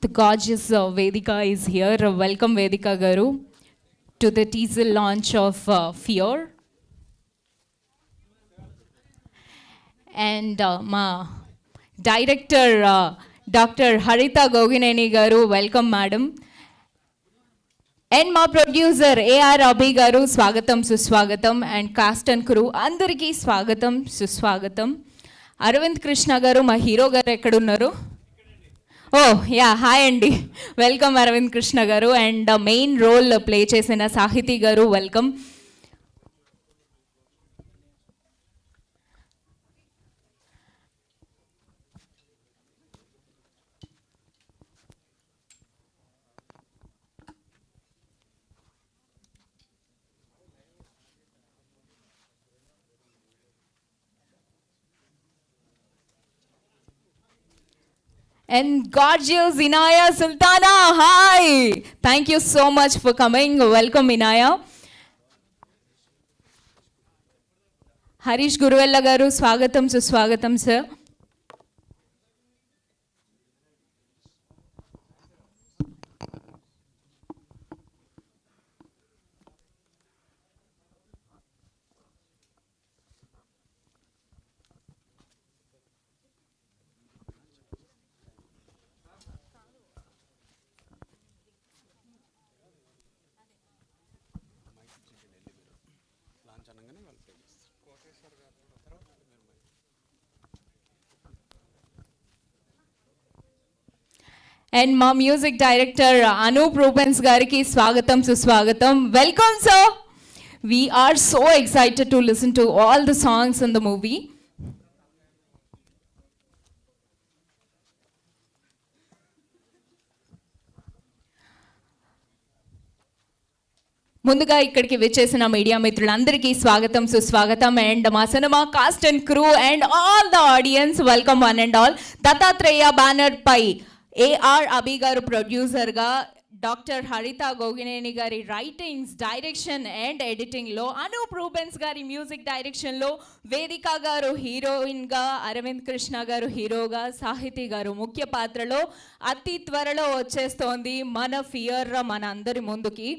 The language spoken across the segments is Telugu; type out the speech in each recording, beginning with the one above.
The gorgeous Vedika is here. Welcome Vedika Garu to the teaser launch of Fear. And ma director Dr. Haritha Gogineni Garu, welcome madam. And ma producer A.R. Abhi Garu, swagatam suswagatam, and cast and crew andariki swagatam suswagatam. Aravind Krishna Garu, ma hero garu ekkadunnaru? Oh yeah, hi Andy. Welcome Aravind Krishna Garu, and main role play chesina Sahiti Garu, welcome. And gorgeous Inaya Sultana, hi! Thank you so much for coming. Welcome Inaya. Harish Guruvella Garu, swagatam suswagatam sir. And my music director Anup Rubens Gariki, swagatam suswagatam. Welcome sir. We are so excited to listen to all the songs in the movie. ముందుగా ఇక్కడికి వచ్చేసిన మీడియా మిత్రులందరికీ స్వాగతం సుస్వాగతం. అండ్ మా cinema cast and crew and all the audience welcome one and all. Dattatreya banner పై ఏఆర్ అభి గారు ప్రొడ్యూసర్గా, డాక్టర్ హరిత గోగినేని గారి రైటింగ్స్, డైరెక్షన్ అండ్ ఎడిటింగ్లో, అనూప్ రూబెన్స్ గారి మ్యూజిక్ డైరెక్షన్లో, వేదిక గారు హీరోయిన్గా, అరవింద్ కృష్ణ గారు హీరోగా, సాహితీ గారు ముఖ్య పాత్రలో అతి త్వరలో వచ్చేస్తోంది మన ఫియర్ మన అందరి ముందుకి.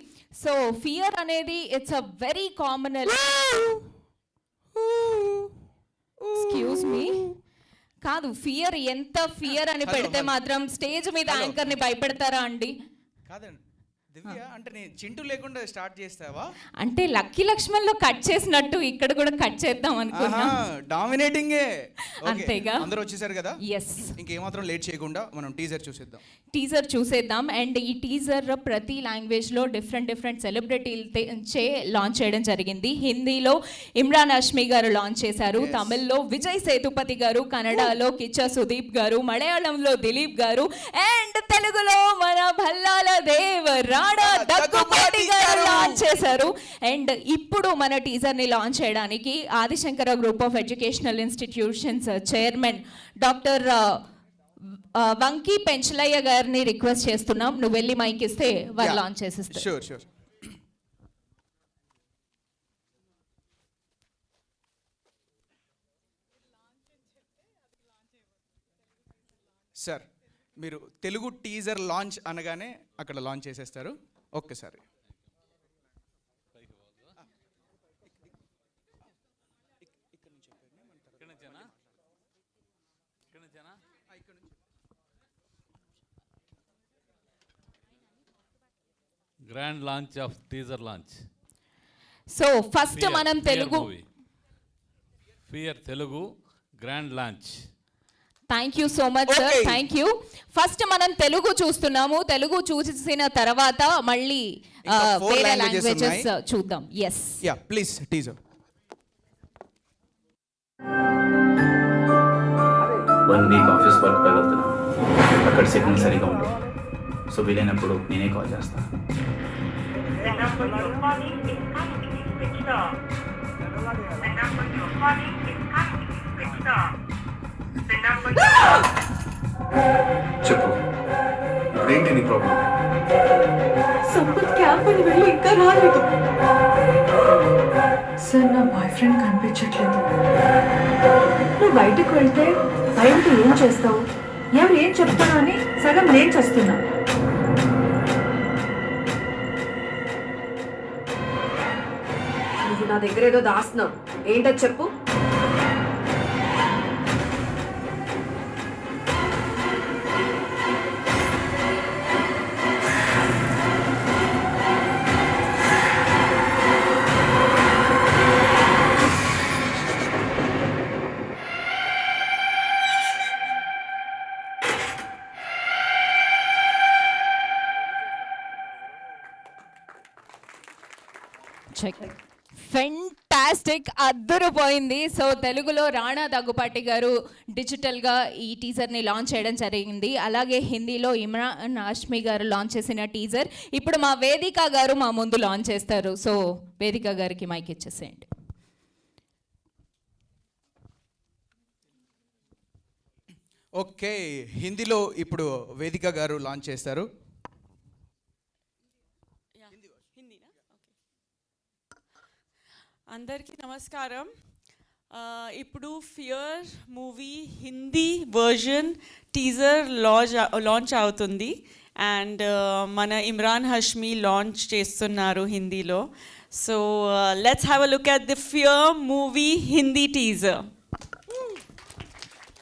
సో ఫియర్ అనేది it's a very common excuse me కాదు, ఫియర్ ఎంత ఫియర్ అని పెడితే మాత్రం స్టేజ్ మీద యాంకర్ ని భయపెడతారా అండి? కాదండి దివ్య, అంటే నేను చింటూ లేకుండా స్టార్ట్ చేస్తావా? అంటే లక్కీ లక్ష్మణ్ లో కట్ చేసినట్టు ఇక్కడ కూడా కట్ చేద్దాం అనుకున్నా. డామినేటింగ్ అంతేగా. అందరూ వచ్చేసారు కదా, ఎస్. ఇంకేమాత్రం లేట్ చేయకుండా మనం టీజర్ చూసేద్దాం. అండ్ ఈ టీజర్ ప్రతి లాంగ్వేజ్ లో డిఫరెంట్ సెలబ్రిటీలచే లాంచ్ చేయడం జరిగింది. హిందీలో ఇమ్రాన్ హష్మీ గారు లాంచ్ చేశారు, తమిళ్లో విజయ్ సేతుపతి గారు, కన్నడలో కిచ్చా సుదీప్ గారు, మలయాళంలో దిలీప్ గారు, అండ్ తెలుగులో మన భల్లాల దేవ్ రాడా దగ్గుపాటి గారు లాంచ్ చేశారు. అండ్ ఇప్పుడు మన టీజర్ ని లాంచ్ చేయడానికి Adishankara group of educational institutions chairman doctor Vanki Penchalaiah గారిని రిక్వెస్ట్ చేస్తున్నాం. నువ్వు వెళ్ళి మైక్ ఇస్తే వారు లాంచ్ చేసేస్తారు. షూర్. సార్, మీరు తెలుగు టీజర్ లాంచ్ అనగానే అక్కడ లాంచ్ చేసేస్తారు. ఒక్కసారి grand launch of teaser launch. So first మనం Telugu Fear Telugu grand launch. Thank you so much sir, thank you. First మనం తెలుగు చూస్తున్నాము. తెలుగు చూసిన తర్వాత మళ్ళీ వేరే లాంగ్వేజెస్ చూద్దాం. Yes ya please teaser. 1 week office work పై వెళ్తున్నాను. అక్కడ సిగ్నల్ సరిగా ఉండదు. సో వీలైనప్పుడు నేనే కాల్ చేస్తాను. చెప్పు, ఇప్పుడేంటి నీ ప్రాబ్లం? సంపత్ క్యాంప్ అని వెళ్ళి ఇంకా రాలేదు సార్. నా బాయ్ ఫ్రెండ్ కనిపించట్లేదు. నువ్వు బయటకు వెళ్తే భయంతో ఏం చేస్తావు? ఎవరు ఏం చెప్తానో అని సగం నేను చేస్తున్నా. నువ్వు నా దగ్గర ఏదో దాస్తున్నావు, ఏంటో చెప్పు. ఫెంటాస్టిక్, అద్దరిపోయింది. సో తెలుగులో రాణా దగ్గుపాటి గారు డిజిటల్గా ఈ టీజర్ని లాంచ్ చేయడం జరిగింది. అలాగే హిందీలో ఇమ్రాన్ హాష్మి గారు లాంచ్ చేసిన టీజర్ ఇప్పుడు మా వేదిక గారు మా ముందు లాంచ్ చేస్తారు. సో వేదిక గారికి మైక్ ఇచ్చేసేయండి. ఓకే, హిందీలో ఇప్పుడు వేదిక గారు లాంచ్ చేస్తారు. అందరికీ నమస్కారం. ఇప్పుడు fear movie Hindi version teaser launch అవుతుంది అండ్ మన ఇమ్రాన్ హష్మి లాంచ్ చేస్తున్నారు హిందీలో. So let's have a look at the fear movie Hindi teaser.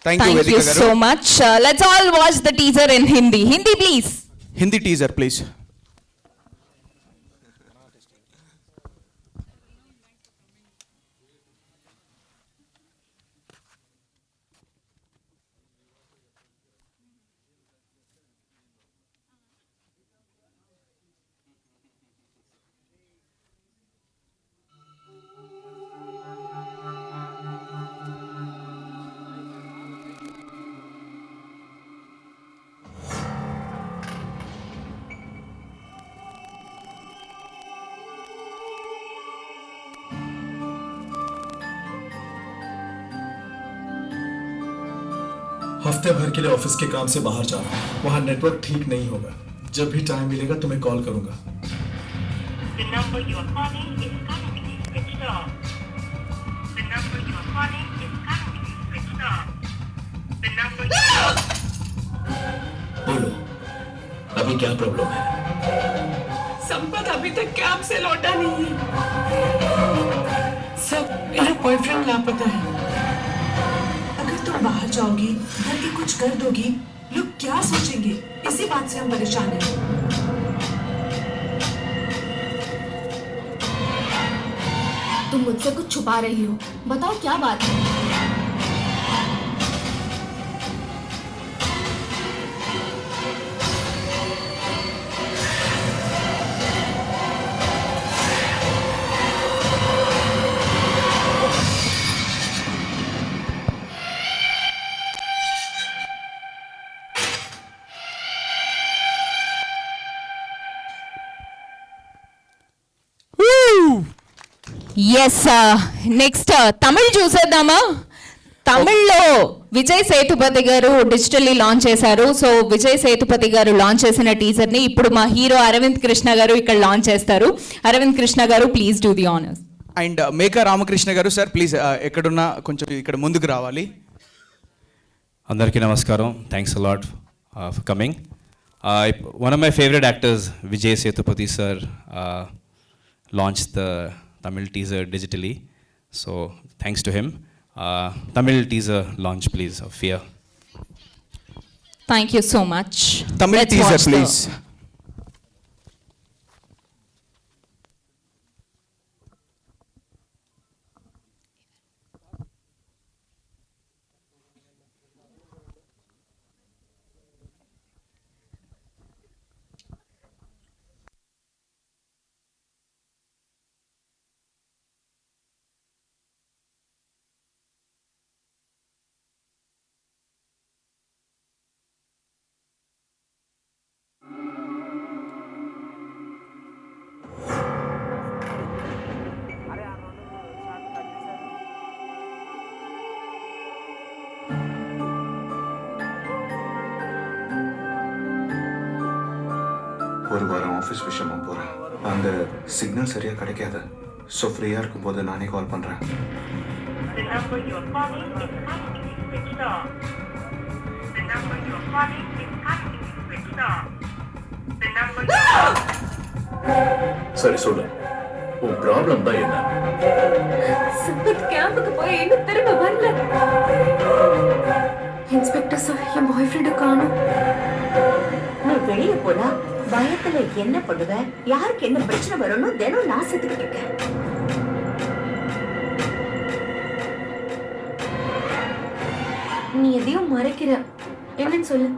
Thank you Vedhika గారు. So much. Let's all watch the teaser in Hindi. Hindi please. Hindi teaser please. हफ्ते भर के लिए ऑफिस के काम से बाहर जा रहा हूँ. वहाँ नेटवर्क ठीक नहीं होगा. जब भी टाइम मिलेगा तुम्हें कॉल करूंगा. The number you are calling is currently switched off. The number you are calling is currently switched off. The number you are... बोलो, अभी क्या प्रॉब्लम है? संपत अभी तक कैब से लौटा नहीं है. सब मेरा बॉयफ्रेंड लापता है. अगर तुम बाहर जाओगी, घर के कुछ कर दोगी, लोग क्या सोचेंगे? इसी बात से हम परेशान हैं. तुम मुझसे कुछ छुपा रही हो, बताओ क्या बात है? ఎస్, నెక్స్ట్ తమిళ్ చూసేద్దామా? తమిళ్లో విజయ్ సేతుపతి గారు డిజిటల్లీ లాంచ్ చేశారు. సో విజయ్ సేతుపతి గారు లాంచ్ చేసిన టీజర్ని ఇప్పుడు మా హీరో అరవింద్ కృష్ణ గారు ఇక్కడ లాంచ్ చేస్తారు. అరవింద్ కృష్ణ గారు please do the honours. And Meka Ramakrishna గారు సార్ ప్లీజ్ ఎక్కడున్నా కొంచెం ఇక్కడ ముందుకు రావాలి. అందరికీ నమస్కారం. Thanks a lot for coming. One of my favourite actors Vijay Sethupathi sir launched the Tamil teaser digitally. So thanks to him. Tamil teaser launch please of Fear. Thank you so much. Tamil Let's teaser watch the- please. ஒரு வாரம் ஆஃபீஸ் விஷயமா போகிறேன். அந்த சிக்னல் சரியாக கிடைக்காது. ஸோ ஃப்ரீயாக இருக்கும்போது நானே கால் பண்ணுறேன். The number you are calling is currently switched off. The number you are calling is currently switched off. The number you சரி சொல்லு, உன் ப்ராப்ளம் தான் என்ன? சிம்பத் கேம்புக்கு போய் இன்னும் திரும்ப வரல. இன்ஸ்பெக்டர் சார், என் பாய் ஃப்ரெண்டை காணோம். நீ வெளியே போனா பயத்துல என்ன பண்ணுவ, யாருக்கு என்ன பிரச்சனை வரும்னு தினம் நான் செத்துக்கிட்டு இருக்கேன். நீ எதையும் மறைக்கிற, என்னன்னு சொல்லு.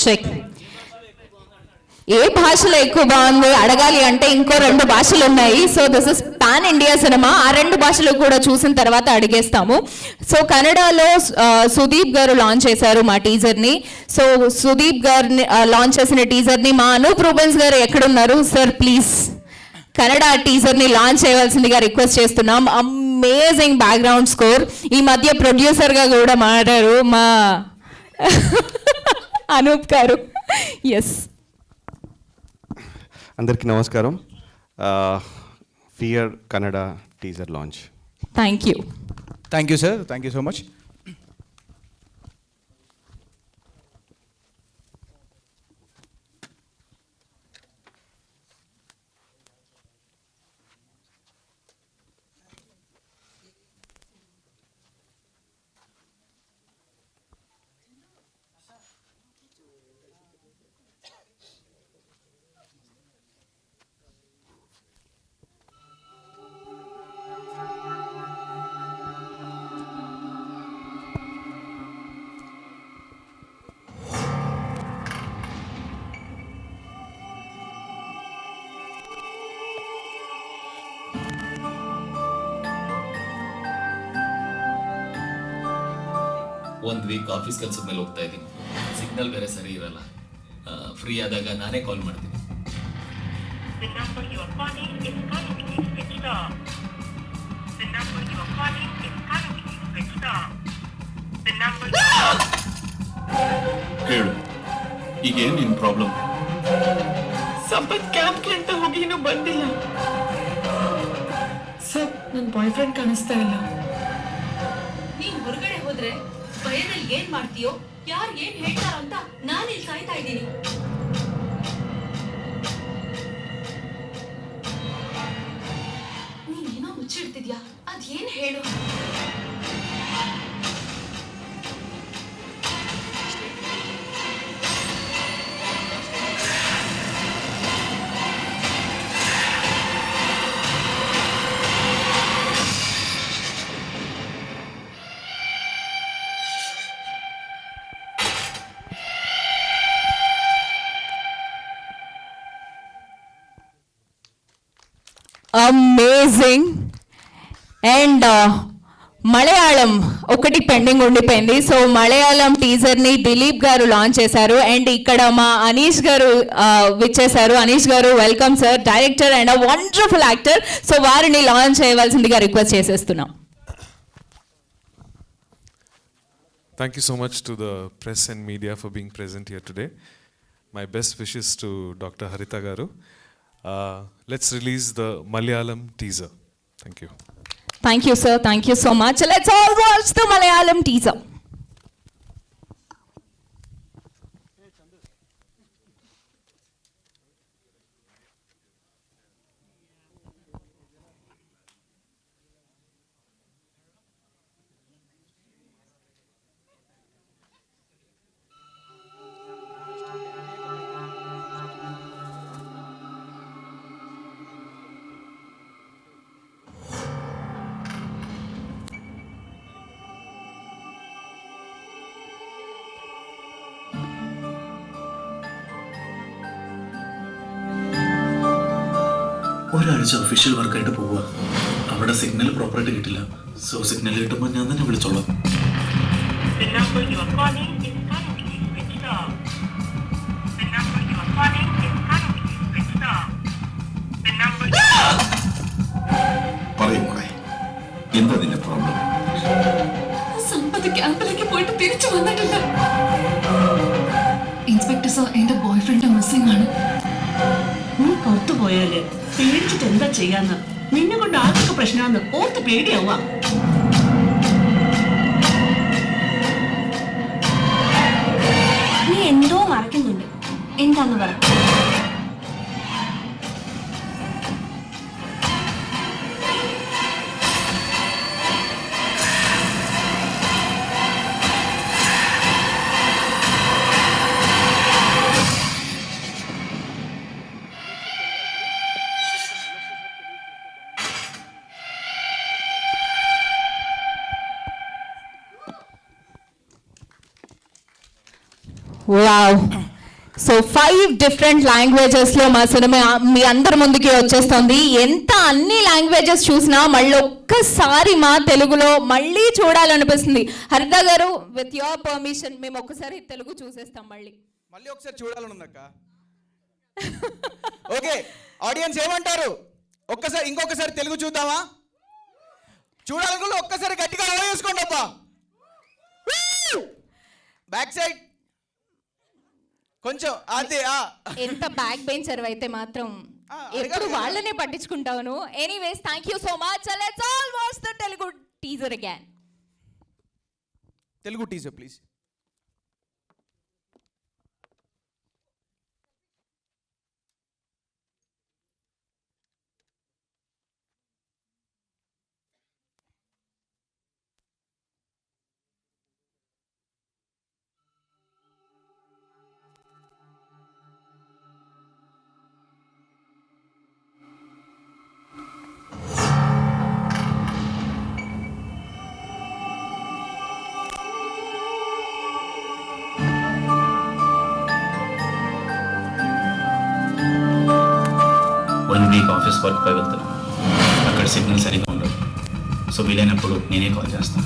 చెక్. ఏ భాషలో ఎక్కువ బాగుంది అడగాలి అంటే ఇంకో 2 భాషలు ఉన్నాయి. So this is pan India cinema. ఆ 2 భాషలు కూడా చూసిన తర్వాత అడిగేస్తాము. సో కన్నడలో సుదీప్ గారు లాంచ్ చేశారు మా టీజర్ని. సో సుదీప్ గారిని లాంచ్ చేసిన టీజర్ని మా అనూప్ రూబెన్స్ గారు ఎక్కడున్నారు సార్, ప్లీజ్ కన్నడ టీజర్ని లాంచ్ చేయవలసిందిగా రిక్వెస్ట్ చేస్తున్నాం. Amazing background score. ఈ మధ్య ప్రొడ్యూసర్గా కూడా మారారు మా అనూప్ గారు. ఎస్, అందరికీ నమస్కారం. Fear Kannada teaser launch. Thank you. Thank you sir, thank you so much. ಒಂದು ವೀಕ್ ಆಫೀಸ್ ಕೆಲಸದ ಮೇಲೆ ಹೋಗ್ತಾ ಇದ್ದೀನಿ. ಸಿಗ್ನಲ್ ಬೇರೆ ಸರಿ ಇರಲ್ಲ. ಫ್ರೀ ಆದಾಗ ನಾನೇ ಕಾಲ್ ಮಾಡ್ತೀನಿ. The number you are calling is currently switched off. The number you are calling is currently switched off. The number ಹೇಳು, ಈಗ ಏನು ನಿನ್ನ ಪ್ರಾಬ್ಲಮ್? ಸಂಪತ್ ಕ್ಯಾಂಪ್ಗೆ ಅಂತ ಹೋಗಿ ಇನ್ನೂ ಬಂದಿಲ್ಲ ಸರ್. ನನ್ನ ಬಾಯ್ ಫ್ರೆಂಡ್ ಕಾಣಿಸ್ತಾ ಇಲ್ಲ. ನೀನ್ ಹೊರಗಡೆ ಹೋದ್ರೆ ಭಯದಲ್ಲಿ ಏನ್ ಮಾಡ್ತೀಯೋ, ಯಾರು ಏನ್ ಹೇಳ್ತಾರೋ ಅಂತ ನಾನು ಇಲ್ಲಿ ಕಾಯ್ತಾ ಇದ್ದೀನಿ. ನೀನೇನೋ ಮುಚ್ಚಿಡ್ತಿದ್ಯಾ, ಅದೇನ್ ಹೇಳು. అమేజింగ్. అండ్ మలయాళం ఒకటి పెండింగ్ ఉండిపోయింది. సో మలయాళం టీజర్ని దిలీప్ గారు లాంచ్ చేశారు. అండ్ ఇక్కడ మా అనీష్ గారు విచ్చేశారు. అనీష్ గారు, welcome sir. Director and a wonderful actor. So వారిని లాంచ్ చేయవలసిందిగా రిక్వెస్ట్ చేసేస్తున్నాం. Thank you so much to the press and media for being present here today. My best wishes to Dr. Haritha Garu. Let's release the Malayalam teaser. Thank you. Thank you, sir. Thank you so much. Let's all watch the Malayalam teaser. ഒരാഴ്ച ഒഫീഷ്യൽ വർക്കായിട്ട് പോവുക. അവിടെ സിഗ്നൽ പ്രോപ്പറായിട്ട് കിട്ടില്ല. സോ സിഗ്നൽ കിട്ടുമ്പോൾ ഞാൻ തന്നെ വിളിച്ചോളാം. The number you are calling is currently switched off. തിരിച്ചു വന്നിട്ടില്ല. ഇൻസ്പെക്ടർ സാർ എന്റെ ബോയ് ഫ്രണ്ട് മിസ്സിംഗ് ആണ്. നീ പുറത്തു പോയാല് പേടിച്ചിട്ട് എന്താ ചെയ്യാന്ന്? നിന്നെ കൊണ്ട് ആർക്കൊക്കെ പ്രശ്നമാണെന്ന് ഓർത്ത് പേടിയാവാ. നീ എന്തോ മറക്കുന്നുണ്ട്. എന്താന്ന് പറ. వావ్. సో 5 డిఫరెంట్ లాంగ్వేజెస్లో మా సినిమా మీ అందరి ముందుకి వచ్చేస్తుంది. ఎంత అన్ని లాంగ్వేజెస్ చూసినా మళ్ళీ ఒక్కసారి మా తెలుగులో మళ్ళీ చూడాలనిపిస్తుంది. హరిత గారు, విత్ యువర్ పర్మిషన్ మేము ఒక్కసారి తెలుగు చూసేస్తాం. మళ్ళీ ఒకసారి చూడాలనుందక్క. ఓకే ఆడియన్స్ ఏమంటారు? ఇంకొకసారి తెలుగు చూద్దామా? చూడాలనుకుంటే ఒక్కసారి గట్టిగా వేసుకోండి అబ్బా. బ్యాక్ సైడ్ కొంచెం అదే. ఎంత బ్యాక్ బెంచర్ అయితే మాత్రం ఎప్పుడు వాళ్ళనే పట్టించుకుంటాను. Anyways, thank you so much. Let's all watch the Telugu teaser again. Telugu teaser please. Office work పై వెళ్తున్నాను. అక్కడ సిగ్నల్ సరిగా ఉండదు. సో వీలైనప్పుడు నేనే కాల్ చేస్తాను.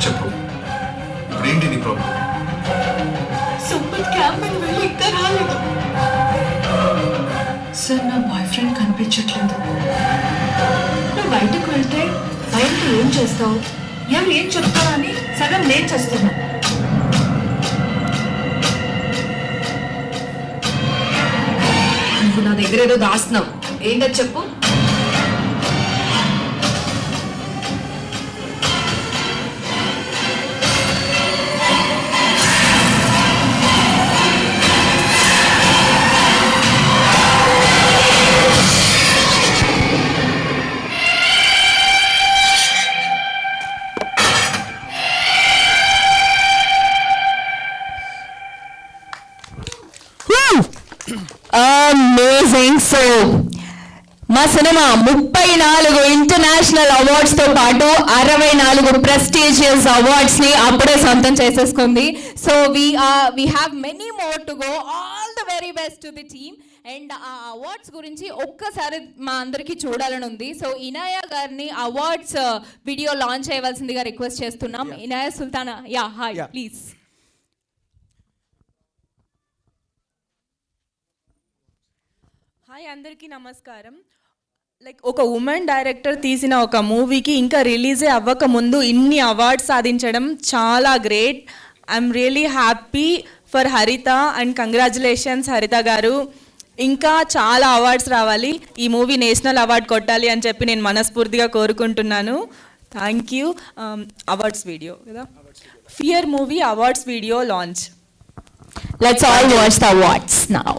చెప్పు, ఇప్పుడేంటి నీ ప్రాబ్లం? సంపత్ క్యాంపింగ్ వెళ్ళి ఇంకా రాలేదు సార్. నా బాయ్ ఫ్రెండ్ కనిపించట్లేదు. నువ్వు బయటకు వెళ్తే బయట ఏం చేస్తావు, ఎవరు ఏం చెప్తావా అని సగం నేను చేస్తున్నా. నువ్వు నా దగ్గర ఏదో దాస్తున్నావు. ఏంటది చెప్పు. అమేజింగ్. సో మా సినిమా 34 ఇంటర్నేషనల్ అవార్డ్స్ తో పాటు 64 ప్రెస్టీజియస్ అవార్డ్స్ ని అప్పుడే సొంతం చేసేసుకుంది. So we have many more to go. All the very best to the team. And ఆ అవార్డ్స్ గురించి ఒక్కసారి మా అందరికీ చూడాలని ఉంది. సో ఇనాయా గారిని అవార్డ్స్ వీడియో లాంచ్ చేయవలసిందిగా రిక్వెస్ట్ చేస్తున్నాం. Inaya Sultana, ya hi please. Hi, అందరికీ నమస్కారం. లైక్ ఒక ఉమెన్ డైరెక్టర్ తీసిన ఒక మూవీకి ఇంకా రిలీజే అవ్వక ముందు ఇన్ని అవార్డ్స్ సాధించడం చాలా great. I'm really happy for హరిత అండ్ కంగ్రాచులేషన్స్ హరిత గారు. ఇంకా చాలా అవార్డ్స్ రావాలి. ఈ మూవీ నేషనల్ అవార్డ్ కొట్టాలి అని చెప్పి నేను మనస్ఫూర్తిగా కోరుకుంటున్నాను. Thank you. అవార్డ్స్ వీడియో కదా, Fear movie awards video launch. Let's all watch the awards now.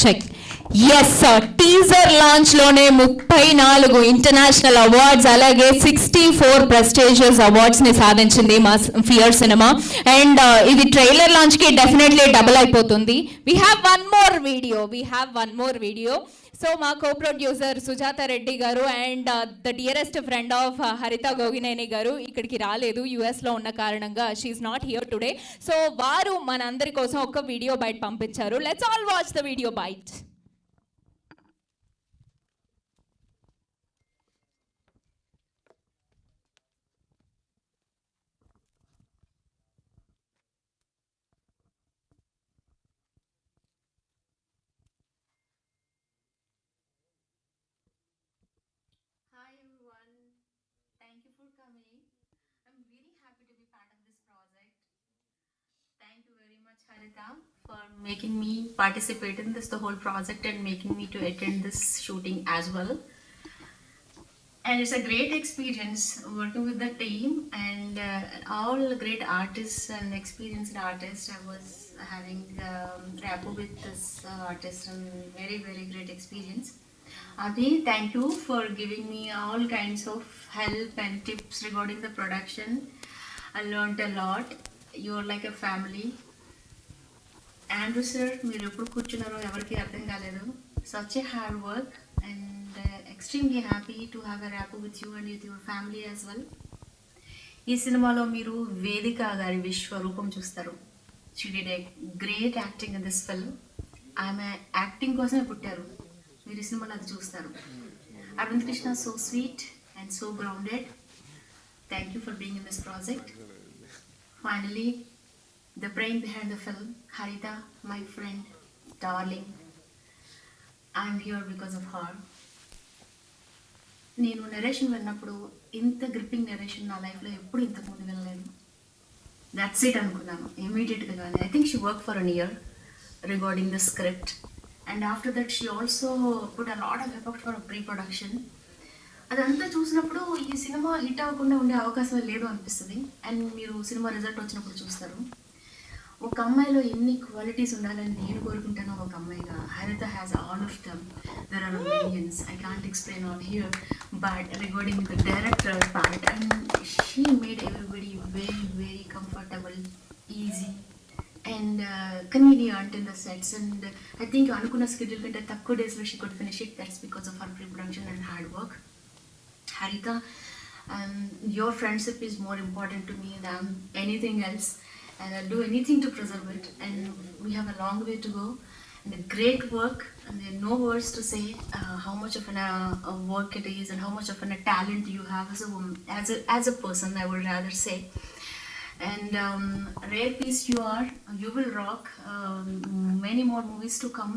Check. Yes teaser launch లోనే 34 ఇంటర్నేషనల్ అవార్డ్స్ అలాగే 64 ప్రెస్టీజియస్ అవార్డ్స్ ని సాధించింది మా ఫియర్ సినిమా. అండ్ ఇది ట్రైలర్ లాంచ్ కి డెఫినెట్లీ డబుల్ అయిపోతుంది. We have one more video. So మా co producer Sujatha Reddy garu and the dearest friend of Haritha Gogineni garu ఇక్కడికి రాలేదు, యుఎస్లో ఉన్న కారణంగా she's not here today. So వారు మనందరి కోసం ఒక వీడియో బైట్ పంపించారు. Let's all watch the video byte. Hi everyone, thank you for coming. I'm really happy to be part of this project. Thank you very much Harita for making me participate in this the whole project and making me to attend this shooting as well. And it's a great experience working with the team and all great artists and experienced artists. I was having rapport with this artist and very great experience. Abhi, thank you for giving me all kinds of help and tips regarding the production. I learned a lot. You're like a family. Andrew sir, మీరు ఎప్పుడు కూర్చున్నారో ఎవరికి అర్థం కాలేదు. Such a hard work and extremely happy to have a rapport with you and with your family as well. ఈ సినిమాలో మీరు వేదిక గారి విశ్వరూపం చూస్తారు. She did a great acting in this film. ఆమె యాక్టింగ్ కోసమే పుట్టారు. మీరు సినిమాలో అది చూస్తారు. Aravind Krishna so sweet and so grounded. Thank you for being in this project. Finally the brain behind the film Haritha, my friend, darling. I'm here because of her. నేను నెరేషన్ విన్నప్పుడు ఇంత గ్రిప్పింగ్ నెరేషన్ నా లైఫ్లో ఎప్పుడు ఇంతకుముందు వినలేదు. దట్స్ ఇట్ అనుకున్నాను ఇమీడియట్గా. కానీ I think she work for an year regarding the script. And after that she also put a lot of effort for a pre-production. అదంతా చూసినప్పుడు ఈ సినిమా హిట్ అవ్వకుండా ఉండే అవకాశం లేదు అనిపిస్తుంది. అండ్ మీరు సినిమా రిజల్ట్ వచ్చినప్పుడు చూస్తారు. ఒక అమ్మాయిలో ఎన్ని క్వాలిటీస్ ఉండాలని నేను కోరుకుంటాను ఒక అమ్మాయిగా. Haritha has all of them. There are millions. I can't explain all here. But regarding the director part and she made everybody very comfortable, easy and convenient in the sets. And I think అనుకున్న schedule కంటే తక్కువ డేస్లో she could finish it. That's because of her pre-production and hard work. Harita, your friendship is more important to me than anything else and I'll do anything to preserve it. And we have a long way to go and a great work and there are no words to say how much of a work it is and how much of a talent you have as a woman, as a person, I would rather say. And rare piece you are. You will rock. Many more movies to come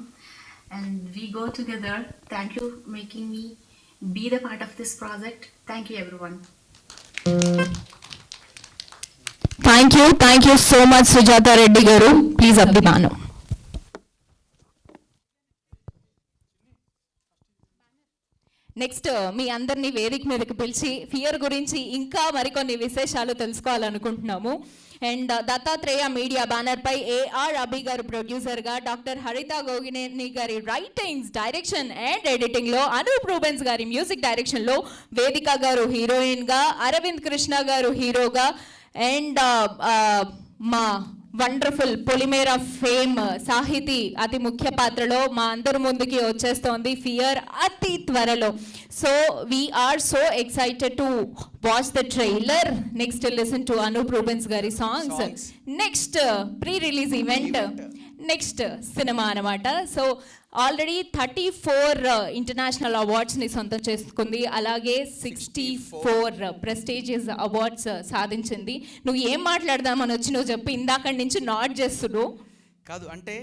and we go together. Thank you making me be the part of this project. Thank you everyone. Thank you so much Sujata Reddy garu. Please Abhimanu. Next మీ అందరినీ వేదిక మీదకి పిలిచి ఫియర్ గురించి ఇంకా మరికొన్ని విశేషాలు తెలుసుకోవాలనుకుంటున్నాము. అండ్ దత్తాత్రేయ మీడియా బ్యానర్పై ఏఆర్ అభి గారు ప్రొడ్యూసర్గా, డాక్టర్ హరిత గోగినేని గారి రైటింగ్స్, డైరెక్షన్ అండ్ ఎడిటింగ్లో, అనూప్ రూబెన్స్ గారి మ్యూజిక్ డైరెక్షన్లో, వేదిక గారు హీరోయిన్గా, అరవింద్ కృష్ణ గారు హీరోగా అండ్ మా వండర్ఫుల్ పొలిమేర ఫేమ్ సాహితీ అతి ముఖ్య పాత్రలో మా అందరి ముందుకి వచ్చేస్తోంది ఫియర్ అతి త్వరలో. So we are so excited to watch the trailer. Next listen to Anup Rubens గారి songs. Next pre release event, next cinema అనమాట. సో ఆల్రెడీ 34 ఇంటర్నేషనల్ అవార్డ్స్ని సొంతం చేసుకుంది, అలాగే 64 ప్రెస్టీజియస్ అవార్డ్స్ సాధించింది. నువ్వు ఏం మాట్లాడదామని వచ్చి నువ్వు చెప్పి ఇందాక నుంచి నాట్ చేస్తున్నావు కాదు. అంటే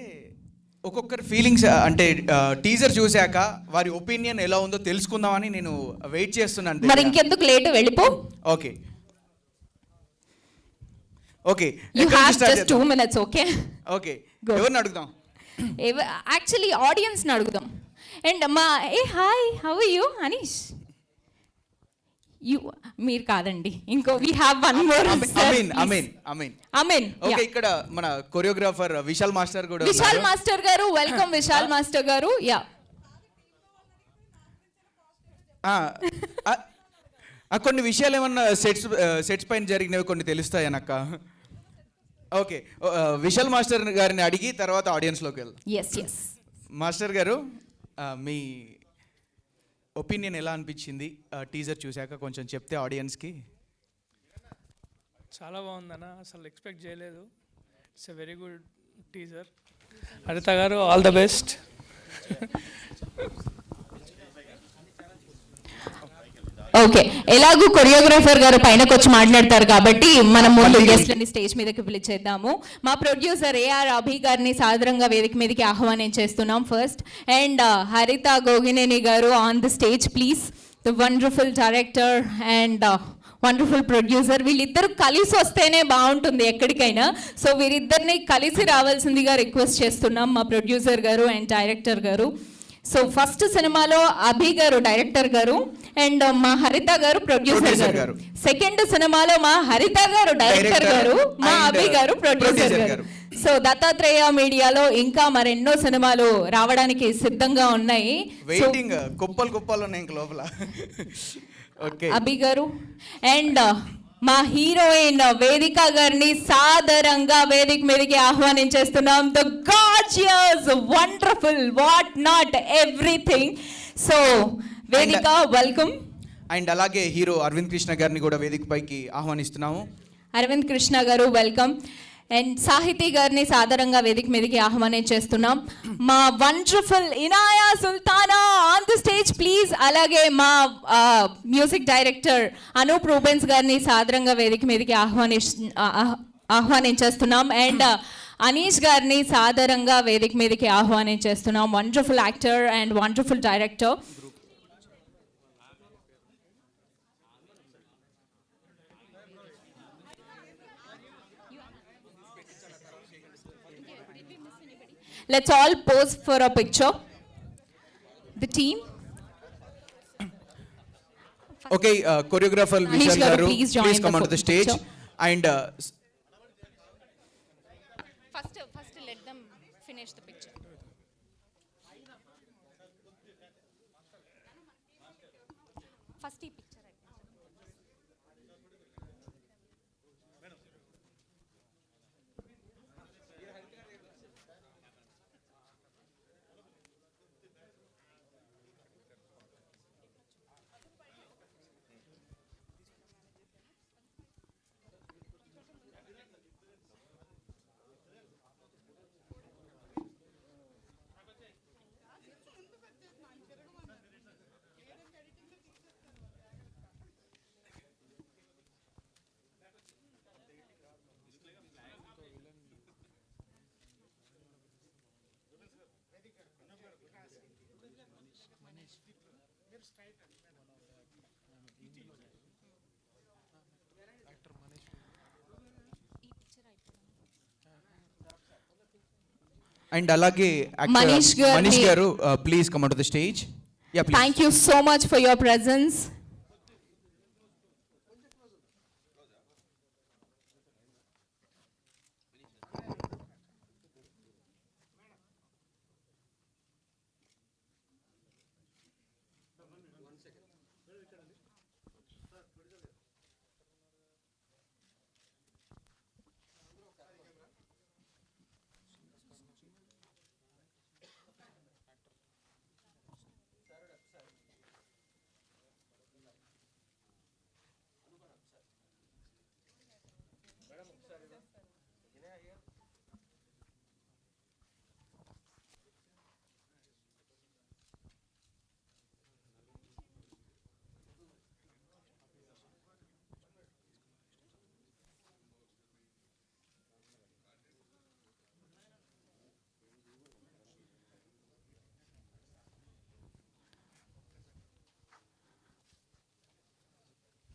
ఒక్కొక్కరి ఫీలింగ్స్ అంటే టీజర్ చూశాక వారి ఒపీనియన్ ఎలా ఉందో తెలుసుకుందామని నేను వెయిట్ చేస్తున్నాను. మరి ఇంకెందుకు లేట్, వెళ్ళిపో. Okay okay, you have just 2 minutes. Okay okay, ఎవరిని అడుగుదాం? యాక్చువల్లీ ఆడియన్స్ని అడుగుదాం. అండ్ మా hi, how are you? Anish, మీరు కాదండి, ఇంకో we have one more. Ameen. Okay, ఇక్కడ మన కొరియోగ్రాఫర్ విశాల్ మాస్టర్ కూడా విశాల్ ఉన్నారు. మాస్టర్ గారు, వెల్కమ్ విశాల్ మాస్టర్ గారు. యా, కొన్ని విషయాలు ఏమన్నా సెట్స్ పైన జరిగినవి కొన్ని తెలుస్తాయనక్క. ఓకే, విశాల్ మాస్టర్ గారిని అడిగి తర్వాత ఆడియన్స్లోకి వెళ్దాం. ఎస్ మాస్టర్ గారు, మీ ఒపీనియన్ ఎలా అనిపించింది టీజర్ చూశాక? కొంచెం చెప్తే ఆడియన్స్కి. చాలా బాగుందన్న, అసలు ఎక్స్పెక్ట్ చేయలేదు. It's a very good teaser. హరిత గారు, ఆల్ ద బెస్ట్. ఓకే, ఎలాగూ కొరియోగ్రాఫర్ గారు పైనకి వచ్చి మాట్లాడతారు కాబట్టి మనం ముందు గెస్ట్లని స్టేజ్ మీదకి పిలిచేద్దాము. మా ప్రొడ్యూసర్ ఏఆర్ అభి గారిని సాదరంగా వేదిక మీదకి ఆహ్వానించేస్తున్నాం ఫస్ట్. అండ్ హరిత గోగినేని గారు on the stage please. The wonderful director and wonderful producer. వీళ్ళిద్దరు కలిసి వస్తేనే బాగుంటుంది ఎక్కడికైనా. సో వీరిద్దరిని కలిసి రావాల్సిందిగా రిక్వెస్ట్ చేస్తున్నాం మా ప్రొడ్యూసర్ గారు అండ్ డైరెక్టర్ గారు. సో ఫస్ట్ సినిమాలో అభి గారు డైరెక్టర్ గారు అండ్ మా హరిత గారు ప్రొడ్యూసర్ గారు. సెకండ్ సినిమాలో మా హరిత గారు డైరెక్టర్ గారు, మా అభి గారు ప్రొడ్యూసర్ గారు. సో దత్తాత్రేయ మీడియాలో ఇంకా మరెన్నో సినిమాలు రావడానికి సిద్ధంగా ఉన్నాయి. వెయిటింగ్ కుప్పలు ఉన్నాయి ఇంక లోపల. ఓకే, అభి గారు అండ్ మా హీరోయిన్ వేదిక గారిని సాదరంగా వేదిక మీదకి ఆహ్వానించేస్తున్నాం. The gorgeous, wonderful, what not everything. So Vedika, welcome. And అలాగే హీరో అరవింద్ కృష్ణ గారిని కూడా వేదిక పైకి ఆహ్వానిస్తున్నాము. అరవింద్ కృష్ణ గారు, వెల్కమ్. అండ్ సాహితీ గారిని సాదరంగా వేదిక మీదకి ఆహ్వానించేస్తున్నాం. మా wonderful Inaya Sultana on the stage please. అలాగే మా మ్యూజిక్ డైరెక్టర్ అనూప్ రూబెన్స్ గారిని సాదరంగా వేదిక మీదకి ఆహ్వానించేస్తున్నాం. అండ్ అనీష్ గారిని సాదరంగా వేదిక మీదకి ఆహ్వానించేస్తున్నాం. Wonderful actor and wonderful director. Let's all pose for a picture. The team. Okay, choreographer Vishal garu, please come onto the stage. And first let them finish the picture. First picture. and alage actor Manish garu, please come onto the stage. Yeah, please. Thank you so much for your presence.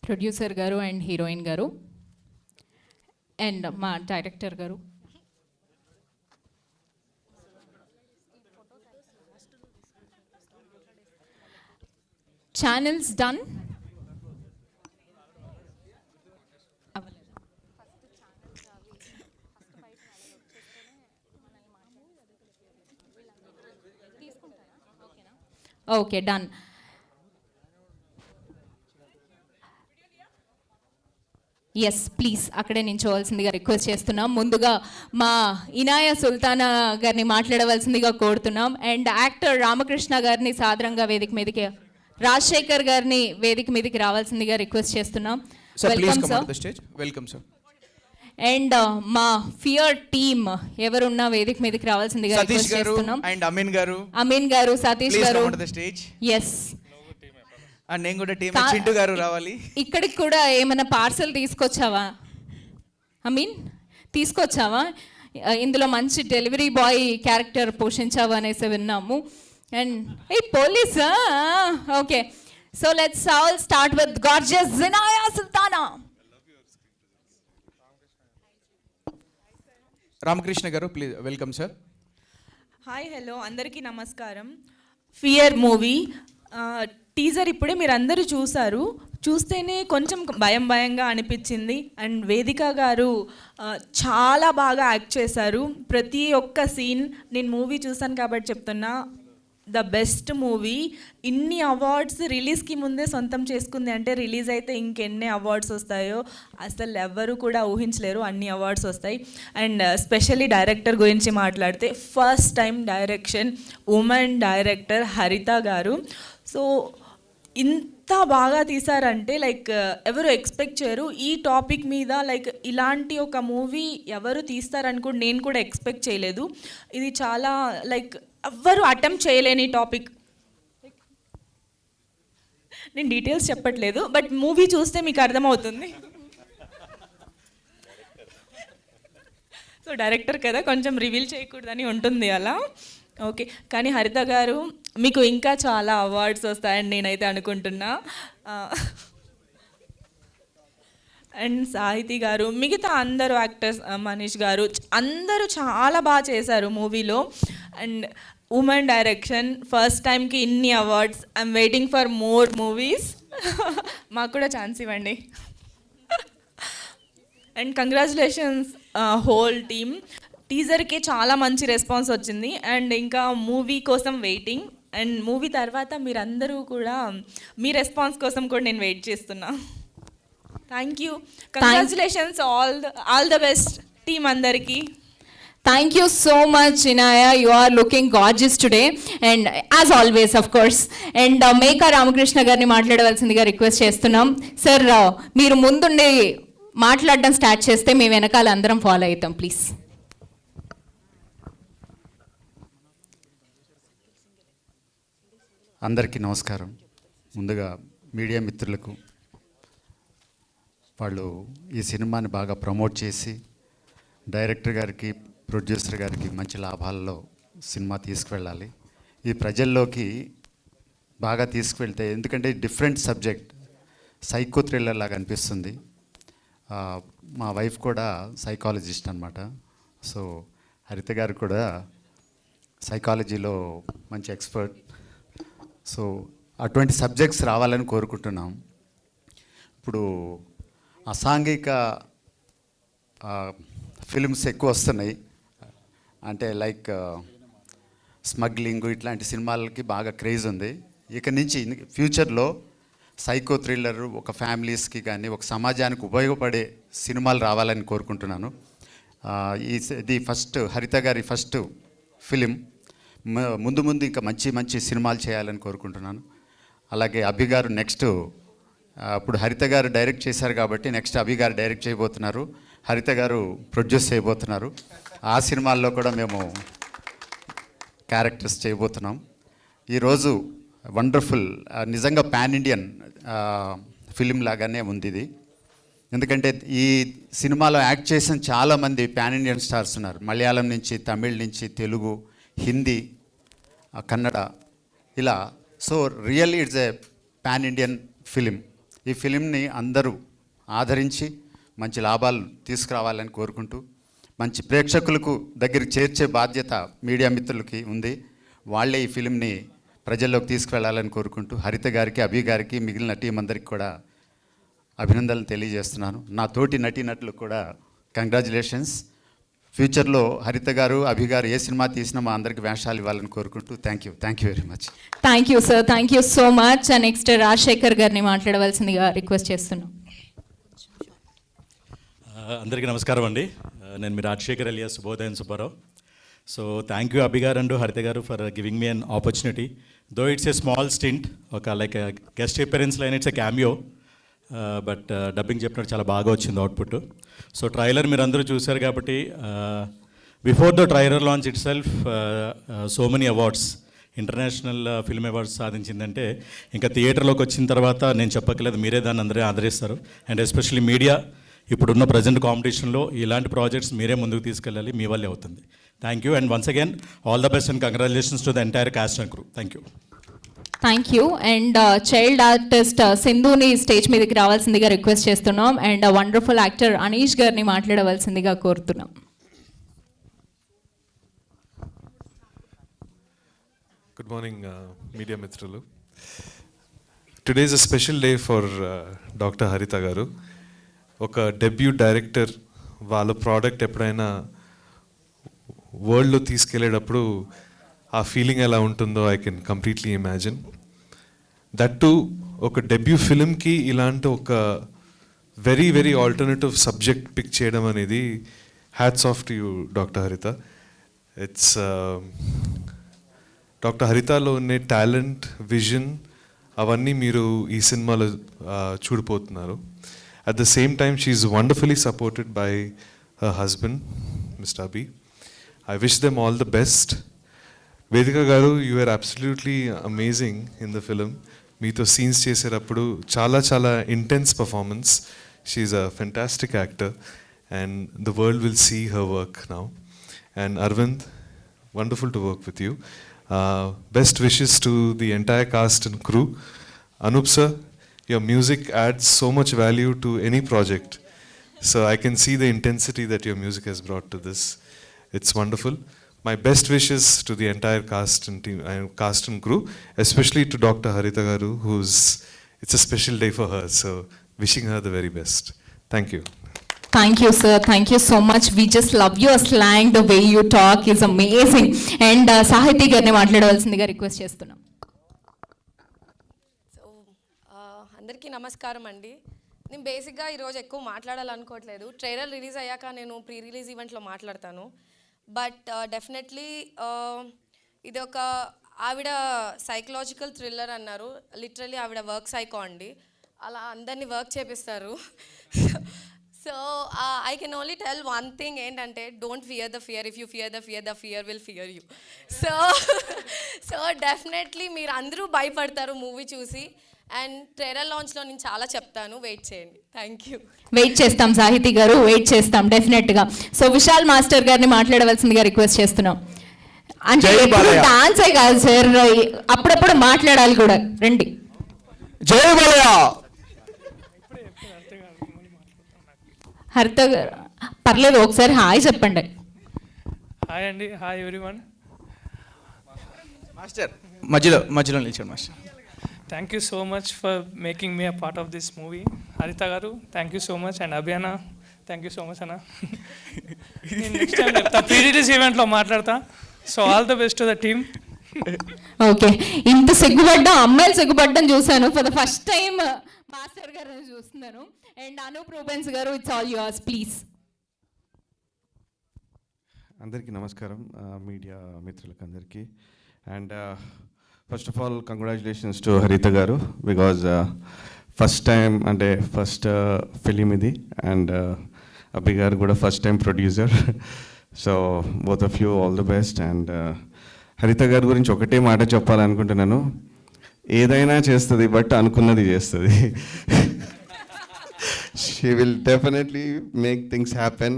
Producer garu and heroine garu and మా director garu. Channels done. Okay, done. Yes please, అక్కడే నించోవాల్సిందిగా రిక్వెస్ట్ చేస్తున్నాం. ముందుగా మా ఇనాయా సుల్తానా గారిని మాట్లాడవలసిందిగా కోరుతున్నాం. అండ్ యాక్టర్ రామకృష్ణ గారిని సాదరంగా వేదిక మీదకి, రాజశేఖర్ గారిని వేదిక మీదకి రావాల్సిందిగా రిక్వెస్ట్ చేస్తున్నాం. Welcome sir. Welcome sir. And మా ఫియర్ టీమ్ ఎవరున్నా వేదిక మీదకి రావాల్సిందిగా రిక్వెస్ట్ చేస్తున్నాం. అండ్ అమీన్ గారు, సతీష్ గారు. ఎస్, అండ్ నేను కూడా టీమ్ చింటూ గారు రావాలి. ఇక్కడికి కూడా ఏమైనా పార్సల్ తీసుకొచ్చావా తీసుకొచ్చావా? ఇందులో మంచి డెలివరీ బాయ్ క్యారెక్టర్ పోషించావా అనేసి విన్నాము. అండ్ పోలీసా? Okay, so let's all start with gorgeous Inaya Sultana. Ramakrishna garu please. Welcome sir. Hi, hello, అందరికీ నమస్కారం. ఫియర్ మూవీ టీజర్ ఇప్పుడే మీరు అందరూ చూస్తేనే కొంచెం భయంగా అనిపించింది. అండ్ వేదిక గారు చాలా బాగా యాక్ట్ చేశారు. ప్రతి ఒక్క సీన్, నేను మూవీ చూసాను కాబట్టి చెప్తున్నా, ద బెస్ట్ మూవీ. ఇన్ని అవార్డ్స్ రిలీజ్కి ముందే సొంతం చేసుకుంది అంటే రిలీజ్ అయితే ఇంకెన్ని అవార్డ్స్ వస్తాయో అసలు ఎవ్వరూ కూడా ఊహించలేరు, అన్ని అవార్డ్స్ వస్తాయి. అండ్ స్పెషల్లీ డైరెక్టర్ గురించి మాట్లాడితే, first time direction, women director Haritha గారు. సో ఇంత బాగా తీశారంటే లైక్ ఎవరు ఎక్స్పెక్ట్ చేయరు ఈ టాపిక్ మీద. లైక్ ఇలాంటి ఒక మూవీ ఎవరు తీస్తారని కూడా నేను కూడా ఎక్స్పెక్ట్ చేయలేదు. ఇది చాలా లైక్ ఎవ్వరు అటెంప్ట్ చేయలేని టాపిక్. నేను డీటెయిల్స్ చెప్పట్లేదు, బట్ మూవీ చూస్తే మీకు అర్థమవుతుంది. సో డైరెక్టర్ కదా, కొంచెం రివీల్ చేయకూడదని ఉంటుంది అలా. ఓకే, కానీ హరిత గారు మీకు ఇంకా చాలా అవార్డ్స్ వస్తాయని నేనైతే అనుకుంటున్నా. అండ్ సాహితీ గారు, మిగతా అందరూ యాక్టర్స్, మనీష్ గారు, అందరూ చాలా బాగా చేశారు మూవీలో. అండ్ ఉమెన్ డైరెక్షన్, ఫస్ట్ టైంకి ఇన్ని awards. I'm waiting for more movies. మాకు కూడా ఛాన్స్ ఇవ్వండి. And congratulations whole team. టీజర్కి చాలా మంచి రెస్పాన్స్ వచ్చింది. అండ్ ఇంకా మూవీ కోసం వెయిటింగ్. అండ్ మూవీ తర్వాత మీరందరూ కూడా మీ రెస్పాన్స్ కోసం కూడా నేను వెయిట్ చేస్తున్నా. Thank you, congratulations, all the best team అందరికీ. Thank you so much, Inaya. You are looking gorgeous today, and as always, of course. And Meka Ramakrishna గారిని మాట్లాడవలసిందిగా రిక్వెస్ట్ చేస్తున్నాం. సార్, మీరు ముందుండి మాట్లాడడం స్టార్ట్ చేస్తే మేము వెనకాల అందరం ఫాలో అవుతాం, ప్లీజ్. అందరికీ నమస్కారం. ముందుగా మీడియా మిత్రులకు, వాళ్ళు ఈ సినిమాని బాగా ప్రమోట్ చేసి డైరెక్టర్ గారికి, ప్రొడ్యూసర్ గారికి మంచి లాభాల్లో సినిమా తీసుకువెళ్ళాలి. ఈ ప్రజల్లోకి బాగా తీసుకువెళ్తే, ఎందుకంటే డిఫరెంట్ సబ్జెక్ట్, సైకో థ్రిల్లర్ లాగా అనిపిస్తుంది. మా వైఫ్ కూడా సైకాలజిస్ట్ అనమాట. సో హరిత గారు కూడా సైకాలజీలో మంచి ఎక్స్పర్ట్. సో అటువంటి సబ్జెక్ట్స్ రావాలని కోరుకుంటున్నాం. ఇప్పుడు అసాంఘిక ఫిల్మ్స్ ఎక్కువ వస్తున్నాయి, అంటే లైక్ స్మగ్లింగ్, ఇట్లాంటి సినిమాలకి బాగా క్రేజ్ ఉంది. ఇక నుంచి ఫ్యూచర్లో సైకో థ్రిల్లర్ ఒక ఫ్యామిలీస్కి కానీ ఒక సమాజానికి ఉపయోగపడే సినిమాలు రావాలని కోరుకుంటున్నాను. ఇది ఫస్ట్ హరిత గారి ఫస్ట్ ఫిలిం. ముందు ఇంకా మంచి మంచి సినిమాలు చేయాలని కోరుకుంటున్నాను. అలాగే అభి గారు నెక్స్ట్, అప్పుడు హరిత గారు డైరెక్ట్ చేశారు కాబట్టి నెక్స్ట్ అభి గారు డైరెక్ట్ చేయబోతున్నారు, హరిత గారు ప్రొడ్యూస్ చేయబోతున్నారు. ఆ సినిమాల్లో కూడా మేము క్యారెక్టర్స్ చేయబోతున్నాం. ఈరోజు వండర్ఫుల్, నిజంగా పాన్ ఇండియన్ ఫిలిం లాగానే ఉంది ఇది. ఎందుకంటే ఈ సినిమాలో యాక్ట్ చేసిన చాలామంది పాన్ ఇండియన్ స్టార్స్ ఉన్నారు. మలయాళం నుంచి, తమిళ్ నుంచి, తెలుగు, హిందీ, కన్నడ, ఇలా. So really it's a pan Indian film. ఈ ఫిలింని అందరూ ఆదరించి మంచి లాభాలు తీసుకురావాలని కోరుకుంటూ, మంచి ప్రేక్షకులకు దగ్గరికి చేర్చే బాధ్యత మీడియా మిత్రులకి ఉంది. వాళ్ళే ఈ ఫిలింని ప్రజల్లోకి తీసుకువెళ్ళాలని కోరుకుంటూ హరిత గారికి, అభి గారికి, మిగిలిన టీం అందరికి కూడా అభినందనలు తెలియజేస్తున్నాను. నా తోటి నటీనటులకు కూడా కంగ్రాచులేషన్స్ ఫ్యూచర్లో హరిత గారు, అభి గారు ఏ సినిమా తీసినా మా అందరికి వేషాలు ఇవ్వాలని కోరుకుంటూ thank you very much. Thank you sir, thank you so much. Next Rajasekhar గారిని మాట్లాడవలసిందిగా రిక్వెస్ట్ చేస్తున్నాం. అందరికీ నమస్కారం అండి. నేను మీ Rajasekhar alias Subhodayam Subbarao. So thank you Abhi garu and Haritha garu for giving me an opportunity. Though it's a small stint, ఒక like guest appearance line, it's a cameo, but dubbing చెప్పినట్టు చాలా బాగా వచ్చింది అవుట్పుట్. సో ట్రైలర్ మీరు అందరూ చూశారు కాబట్టి before the trailer launch itself so many awards, international film awards సాధించిందంటే ఇంకా థియేటర్లోకి వచ్చిన తర్వాత నేను చెప్పక్కర్లేదు, మీరే దాన్ని అందరూ ఆదరిస్తారు. అండ్ ఎస్పెషల్లీ మీడియా ఇప్పుడున్న ప్రజెంట్ కాంపిటీషన్లో ఇలాంటి ప్రాజెక్ట్స్ మీరే ముందుకు తీసుకెళ్ళాలి, మీ వల్లే అవుతుంది. Thank you and once again all the best and congratulations to the entire cast and crew. Thank you. Thank you. And child artist సింధుని స్టేజ్ మీదకి రావాల్సిందిగా రిక్వెస్ట్ చేస్తున్నాం. అండ్ వండర్ఫుల్ యాక్టర్ అనీష్ గారిని మాట్లాడవలసిందిగా కోరుతున్నాం. Good morning, media mitralu. Today is a special day for Dr. Haritha garu. Oka debut director వాళ్ళ ప్రోడక్ట్ ఎప్పుడైనా వరల్డ్లో తీసుకెళ్ళేటప్పుడు ఆ ఫీలింగ్ ఎలా ఉంటుందో I can completely imagine. That too ఒక డెబ్యూ ఫిలింకి ఇలాంటి ఒక very very alternative subject pick చేయడం అనేది hats off to you doctor Haritha. It's doctor హరితలో ఉండే టాలెంట్, విజన్ అవన్నీ మీరు ఈ సినిమాలో చూడిపోతున్నారు. At the same time she is wonderfully supported by her husband mister Abhi. I wish them all the best. Vedika garu, you are absolutely amazing in the film. మీతో సీన్స్ చేసేటప్పుడు చాలా చాలా intense performance. She is a fantastic actor and the world will see her work now. And Aravind, wonderful to work with you. Best wishes to the entire cast and crew. Anup sir, your music adds so much value to any project. So I can see the intensity that your music has brought to this. It's wonderful. My best wishes to the entire cast and team, cast and crew, especially to Dr. Haritha garu, it's a special day for her. So wishing her the very best. Thank you. Thank you, sir. Thank you so much. We just love your slang. The way you talk is amazing. And Sahiti గారిని మాట్లాడవలసిందిగా రిక్వెస్ట్ చేస్తున్నాం. అందరికీ నమస్కారం అండి. నేను బేసిక్గా ఈరోజు ఎక్కువ మాట్లాడాలనుకోవట్లేదు. ట్రైలర్ రిలీజ్ అయ్యాక నేను ప్రీ రిలీజ్ ఈవెంట్లో మాట్లాడతాను. బట్ డెఫినెట్లీ ఇది ఒక ఆవిడ సైకలాజికల్ థ్రిల్లర్ అన్నారు. లిటరలీ ఆవిడ వర్క్ సైకో అండి. అలా అందరినీ వర్క్ చేపిస్తారు. So I can only tell one thing ఏంటంటే, don't fear the fear. If you fear the fear will fear you. So definitely మీరు అందరూ భయపడతారు మూవీ చూసి. అండ్ ట్రైలర్ లాంచ్లో నేను చాలా చెప్తాను, వెయిట్ చేయండి. Thank you. వెయిట్ చేస్తాం సాహితి గారు, వెయిట్ చేస్తాం డెఫినెట్గా. సో విశాల్ మాస్టర్ గారిని మాట్లాడవలసిందిగా రిక్వెస్ట్ చేస్తున్నాం. అంటే డాన్సే కాదు సార్, అప్పుడప్పుడు మాట్లాడాలి కూడా. రండి. జై బాలయ్య. హరిత పర్లేదు, ఒకసారి హాయ్ చెప్పండి. హాయ్ అండి. Hi everyone. మాస్టర్ మధ్యలో నిల్చోండి master. Thank you so much for making me a part of this movie. Haritha గారు thank you so much. And అభియానా థ్యాంక్ యూ సో మచ్ అన్న. నేను నెక్స్ట్ టైం చెప్తా, ప్రీ రిలీజ్ ఈవెంట్లో మాట్లాడతా. So all the best to the team. Okay, ఇంత సిగ్గుపడ్డా, అమ్మాయిలు సిగ్గుపడ్డం చూశాను. For the first time master గారు చూస్తున్నాను. అండ్ అనూప్ రూబెన్స్ గారు, ఇట్స్ ఆల్ యువర్స్ ప్లీజ్. అందరికీ నమస్కారం, మీడియా మిత్రులకు అందరికీ. And first of all congratulations to హరిత గారు, బికాజ్ ఫస్ట్ ఫిలిం ఇది. అండ్ అభి గారు కూడా first time producer. So both of you all the best. And హరిత గారి గురించి ఒకటే మాట చెప్పాలనుకుంటున్నాను, ఏదైనా చేస్తుంది బట్ అనుకున్నది చేస్తుంది. She will definitely make things happen.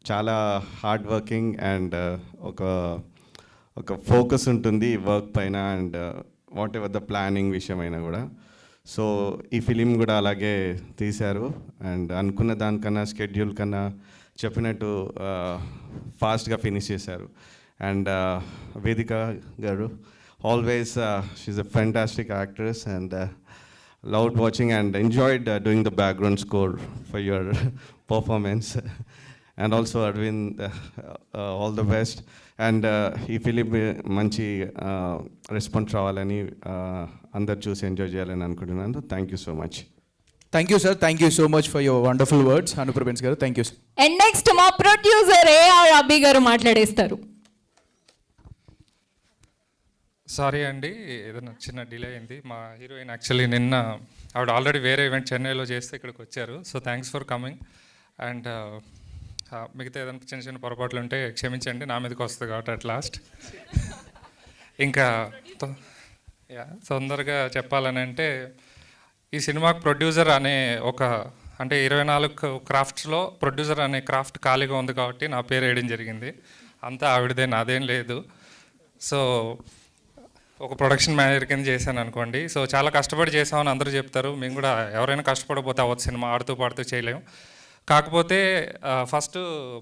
చాలా హార్డ్ వర్కింగ్ అండ్ ఒక ఫోకస్ ఉంటుంది వర్క్ పైన and what ever the planning విషయమైనా కూడా. సో ఈ ఫిలిం కూడా అలాగే తీశారు. అండ్ అనుకున్న దానికన్నా, స్కెడ్యూల్ కన్నా చెప్పినట్టు ఫాస్ట్గా ఫినిష్ చేశారు. అండ్ వేదిక గారు, always she's a fantastic actress and loved watching and enjoyed doing the background score for your performance. And also Aravind, all the best. And ఈ ఫిలిం మంచి రెస్పాన్స్ రావాలని అందరు చూసి ఎంజాయ్ చేయాలని అనుకుంటున్నాను. Thank you so much. Thank you sir, thank you so much for your wonderful words అనుప్రభెన్స్ గారు. Thank you sir. And next మా ప్రొడ్యూసర్ ఏఆర్ అబ్బి గారు మాట్లాడేస్తారు. సారీ అండి, ఏదైనా చిన్న డిలే అయింది. మా హీరోయిన్ యాక్చువల్లీ నిన్న ఆవిడ ఆల్రెడీ వేరే ఈవెంట్ చెన్నైలో చేస్తే ఇక్కడికి వచ్చారు. So thanks for coming. And మిగతా ఏదైనా చిన్న చిన్న పొరపాట్లు ఉంటే క్షమించండి, నా మీదకి వస్తుంది కాబట్టి అట్ లాస్ట్. ఇంకా తొందరగా చెప్పాలని అంటే ఈ సినిమాకి ప్రొడ్యూసర్ అనే అంటే 24 క్రాఫ్ట్స్లో ప్రొడ్యూసర్ అనే క్రాఫ్ట్ ఖాళీగా ఉంది కాబట్టి నా పేరు వేయడం జరిగింది. అంతా ఆవిడదే, నాదేం లేదు. సో ఒక ప్రొడక్షన్ మేనేజర్ కింద చేశాను అనుకోండి. సో చాలా కష్టపడి చేసామని అందరూ చెప్తారు. మేము కూడా ఎవరైనా కష్టపడకపోతే అవ్వదు, సినిమా ఆడుతూ పాడుతూ చేయలేము. కాకపోతే ఫస్ట్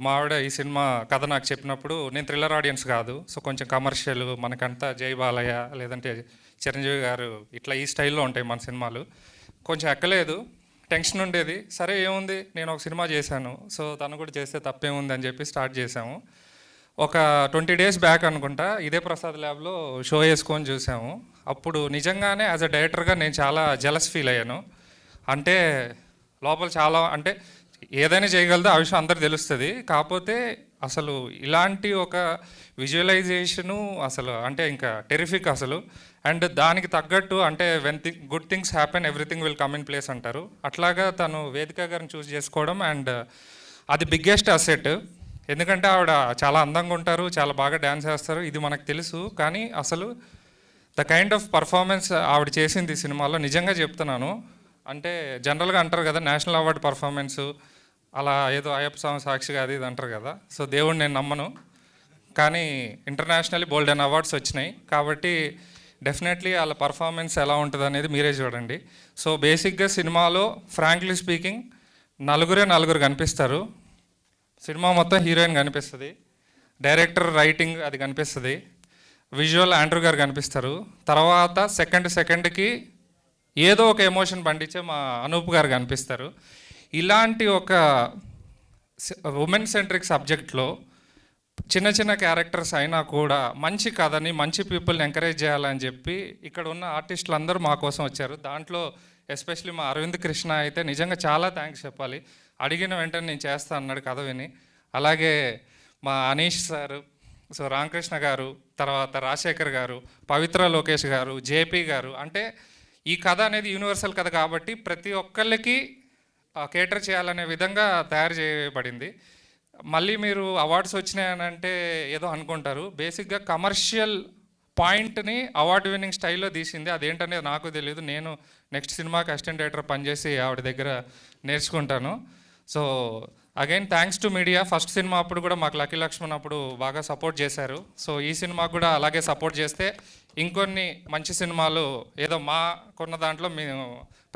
మా ఆవిడ ఈ సినిమా కథ నాకు చెప్పినప్పుడు నేను థ్రిల్లర్ ఆడియన్స్ కాదు, సో కొంచెం కమర్షియల్, మనకంతా జై బాలయ్య లేదంటే చిరంజీవి గారు ఇట్లా ఈ స్టైల్లో ఉంటాయి మన సినిమాలు. కొంచెం ఎక్కలేదు, టెన్షన్ ఉండేది. సరే ఏముంది, నేను ఒక సినిమా చేశాను, సో తను కూడా చేస్తే తప్పేముంది అని చెప్పి స్టార్ట్ చేశాము. ఒక 20 days బ్యాక్ అనుకుంటా ఇదే ప్రసాద్ ల్యాబ్లో షో వేసుకొని చూసాము. అప్పుడు నిజంగానే యాజ్ అ డైరెక్టర్గా నేను చాలా జెలస్ ఫీల్ అయ్యాను. అంటే లోపల చాలా, అంటే ఏదైనా చేయగలదో ఆ విషయం అందరికి తెలుస్తుంది. కాకపోతే అసలు ఇలాంటి ఒక విజువలైజేషను అసలు అంటే ఇంకా టెరిఫిక్ అసలు. అండ్ దానికి తగ్గట్టు అంటే when good things happen everything will come in place అంటారు. అట్లాగా తను వేదిక గారిని చూస్ చేసుకోవడం అండ్ అది బిగ్గెస్ట్ అసెట్. ఎందుకంటే ఆవిడ చాలా అందంగా ఉంటారు, చాలా బాగా డ్యాన్స్ చేస్తారు, ఇది మనకు తెలుసు. కానీ అసలు ద కైండ్ ఆఫ్ పర్ఫార్మెన్స్ ఆవిడ చేసింది సినిమాలో నిజంగా చెప్తున్నాను. అంటే జనరల్గా అంటారు కదా నేషనల్ అవార్డు పర్ఫార్మెన్సు, అలా ఏదో అయ్యప్ప స్వామి సాక్షిగా అది ఇది అంటారు కదా. సో దేవుడు నేను నమ్మను, కానీ ఇంటర్నేషనల్లీ బోల్డెన్ అవార్డ్స్ వచ్చినాయి. కాబట్టి డెఫినెట్లీ వాళ్ళ పర్ఫార్మెన్స్ ఎలా ఉంటుంది అనేది మీరే చూడండి. సో బేసిక్గా సినిమాలో ఫ్రాంక్లీ స్పీకింగ్ నలుగురు కనిపిస్తారు. సినిమా మొత్తం హీరోయిన్ కనిపిస్తుంది, డైరెక్టర్ రైటింగ్ అది కనిపిస్తుంది, విజువల్ ఆండ్రూ గారు కనిపిస్తారు. తర్వాత సెకండ్కి ఏదో ఒక ఎమోషన్ పండించే మా అనూప్ గారు కనిపిస్తారు. ఇలాంటి ఒక ఉమెన్ సెంట్రిక్ సబ్జెక్ట్లో చిన్న చిన్న క్యారెక్టర్స్ అయినా కూడా మంచి కథని మంచి పీపుల్ని ఎంకరేజ్ చేయాలని చెప్పి ఇక్కడ ఉన్న ఆర్టిస్టులు అందరూ మా కోసం వచ్చారు. దాంట్లో ఎస్పెషలీ మా అరవింద్ కృష్ణ అయితే నిజంగా చాలా థ్యాంక్స్ చెప్పాలి. అడిగిన వెంటనే నేను చేస్తా అన్నాడు కథ విని. అలాగే మా అనీష్ సారు, సో రామకృష్ణ గారు, తర్వాత రాజశేఖర్ గారు, పవిత్ర లోకేష్ గారు, జేపీ గారు. అంటే ఈ కథ అనేది యూనివర్సల్ కథ కాబట్టి ప్రతి ఒక్కళ్ళకి కేటర్ చేయాలనే విధంగా తయారు చేయబడింది. మళ్ళీ మీరు అవార్డ్స్ వచ్చినాయని అంటే ఏదో అనుకుంటారు. బేసిక్గా కమర్షియల్ పాయింట్ని అవార్డు విన్నింగ్ స్టైల్లో తీసింది. అదేంటనేది నాకు తెలియదు. నేను నెక్స్ట్ సినిమాకి అసిస్టెంట్ డైరెక్టర్ పనిచేసి ఆవిడ దగ్గర నేర్చుకుంటాను. So again thanks to media. First cinema అప్పుడు కూడా మాకు లక్కీ లక్ష్మణ్ అప్పుడు బాగా సపోర్ట్ చేశారు. సో ఈ సినిమాకు కూడా అలాగే సపోర్ట్ చేస్తే ఇంకొన్ని మంచి సినిమాలు ఏదో మాకున్న దాంట్లో మేము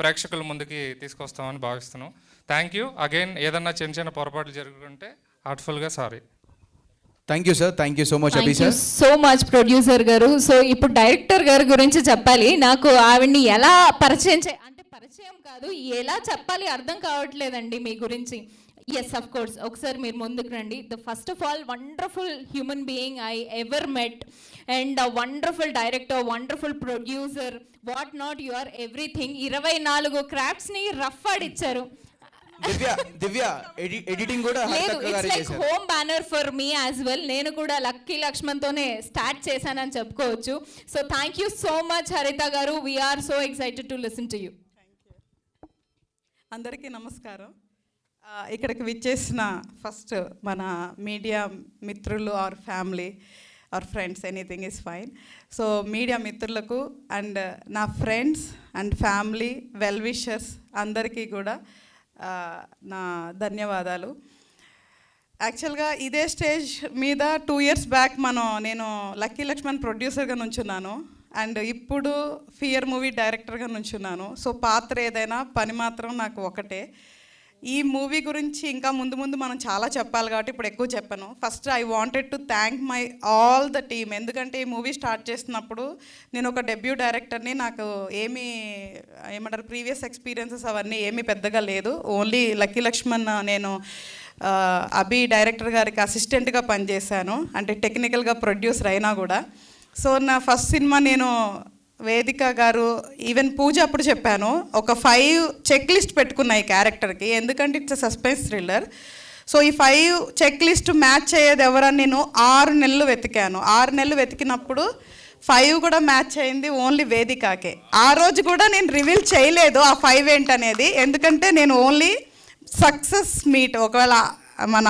ప్రేక్షకుల ముందుకి తీసుకొస్తామని భావిస్తున్నాం. Thank you again. ఏదన్నా చిన్న చిన్న పొరపాట్లు జరుగుతుంటే హార్ట్ఫుల్గా sorry. Thank you sir, thank you so much Abhi sir. So much producer గారు. సో ఇప్పుడు డైరెక్టర్ గారి గురించి చెప్పాలి. నాకు ఆవిడ్ని ఎలా పరిచయం అంటే పరిచయం కాదు, ఎలా చెప్పాలి అర్థం కావట్లేదండి మీ గురించి. ఎస్ అఫ్ కోర్స్, ఒకసారి మీరు ముందుకు రండి. The first of all wonderful human being I ever met and wonderful director, wonderful producer, what not, you are everything. 24 క్రాఫ్ట్స్ని రఫ్ ఆడిచ్చారు. దివ్య ఎడిటింగ్ కూడా లేదు, it's like home banner for me as well. నేను కూడా లక్కీ లక్ష్మణ్తోనే స్టార్ట్ చేశానని చెప్పుకోవచ్చు. So thank you so much Haritha గారు. We're so excited to listen to you. అందరికీ నమస్కారం. ఇక్కడికి విచ్చేసిన ఫస్ట్ మన మీడియా మిత్రులు are family or friends, anything is fine. So media మిత్రులకు అండ్ నా friends and family well wishers అందరికీ కూడా నా ధన్యవాదాలు. యాక్చువల్గా ఇదే స్టేజ్ మీద 2 years బ్యాక్ నేను లక్కీ లక్ష్మణ్ ప్రొడ్యూసర్గా నుంచున్నాను అండ్ ఇప్పుడు ఫియర్ మూవీ డైరెక్టర్గా నుంచున్నాను. సో పాత్ర ఏదైనా పని మాత్రం నాకు ఒకటే. ఈ మూవీ గురించి ఇంకా ముందు మనం చాలా చెప్పాలి కాబట్టి ఇప్పుడు ఎక్కువ చెప్పను. First I wanted to thank my all the team. ఎందుకంటే ఈ మూవీ స్టార్ట్ చేసినప్పుడు నేను ఒక డెబ్యూ డైరెక్టర్ని, నాకు ఏమంటారు ప్రీవియస్ ఎక్స్పీరియన్సెస్ అవన్నీ ఏమీ పెద్దగా లేదు. ఓన్లీ లక్కీ లక్ష్మణ్ నేను అభి డైరెక్టర్ గారికి అసిస్టెంట్గా పనిచేశాను, అంటే టెక్నికల్గా ప్రొడ్యూసర్ అయినా కూడా. సో నా ఫస్ట్ సినిమా నేను వేదిక గారు, ఈవెన్ పూజ అప్పుడు చెప్పాను, ఒక 5 చెక్ లిస్ట్ పెట్టుకున్నా ఈ క్యారెక్టర్కి, ఎందుకంటే ఇట్స్ సస్పెన్స్ థ్రిల్లర్. సో ఈ 5 చెక్ లిస్ట్ మ్యాచ్ అయ్యేది ఎవరని నేను 6 నెలలు వెతికాను. 6 నెలలు వెతికినప్పుడు 5 కూడా మ్యాచ్ అయింది ఓన్లీ వేదికకే. ఆ రోజు కూడా నేను రివీల్ చేయలేదు ఆ 5 ఏంటనేది, ఎందుకంటే నేను ఓన్లీ సక్సెస్ మీట్, ఒకవేళ మన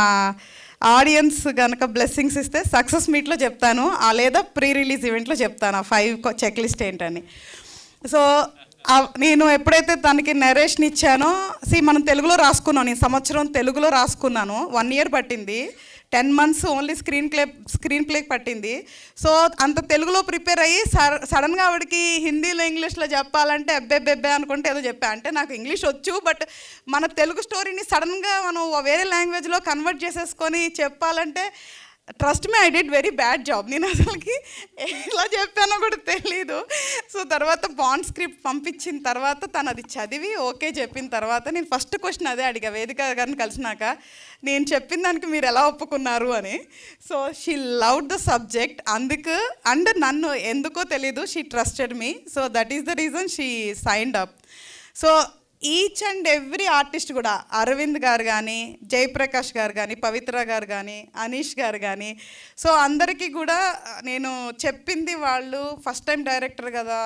ఆడియన్స్ కనుక బ్లెస్సింగ్స్ ఇస్తే సక్సెస్ మీట్లో చెప్తాను, లేదా ప్రీ రిలీజ్ ఈవెంట్లో చెప్తాను ఆ 5 చెక్ లిస్ట్ ఏంటని. సో నేను ఎప్పుడైతే తనకి నరేషన్ ఇచ్చానో, మనం తెలుగులో రాసుకున్నాను, నేను సంవత్సరం తెలుగులో రాసుకున్నాను, 1 year పట్టింది, 10 months ఓన్లీ స్క్రీన్ ప్లేకి పట్టింది. సో అంత తెలుగులో ప్రిపేర్ అయ్యి సడన్గా ఆవిడకి హిందీలో ఇంగ్లీష్లో చెప్పాలంటే అబ్బెబ్బెబ్బే అనుకుంటే ఏదో చెప్పా. అంటే నాకు ఇంగ్లీష్ వచ్చు, బట్ మన తెలుగు స్టోరీని సడన్గా మనం వేరే లాంగ్వేజ్లో కన్వర్ట్ చేసేసుకొని చెప్పాలంటే trust me, I did very bad job. నేను అసలుకి ఎలా చెప్పానో కూడా తెలీదు. సో తర్వాత బాండ్ స్క్రిప్ట్ పంపించిన తర్వాత తను అది చదివి ఓకే చెప్పిన తర్వాత నేను ఫస్ట్ క్వశ్చన్ అదే అడిగా వేదిక గారిని కలిసినాక, నేను చెప్పిన దానికి మీరు ఎలా ఒప్పుకున్నారు అని. So she loved the subject, and నన్ను ఎందుకో తెలీదు, she trusted me. So that is the reason she signed up. So each and every artist కూడా, అరవింద్ గారు కానీ, జయప్రకాష్ గారు కానీ, పవిత్ర గారు కానీ, అనీష్ గారు కానీ, సో అందరికీ కూడా నేను చెప్పింది, వాళ్ళు ఫస్ట్ టైం డైరెక్టర్ కదా,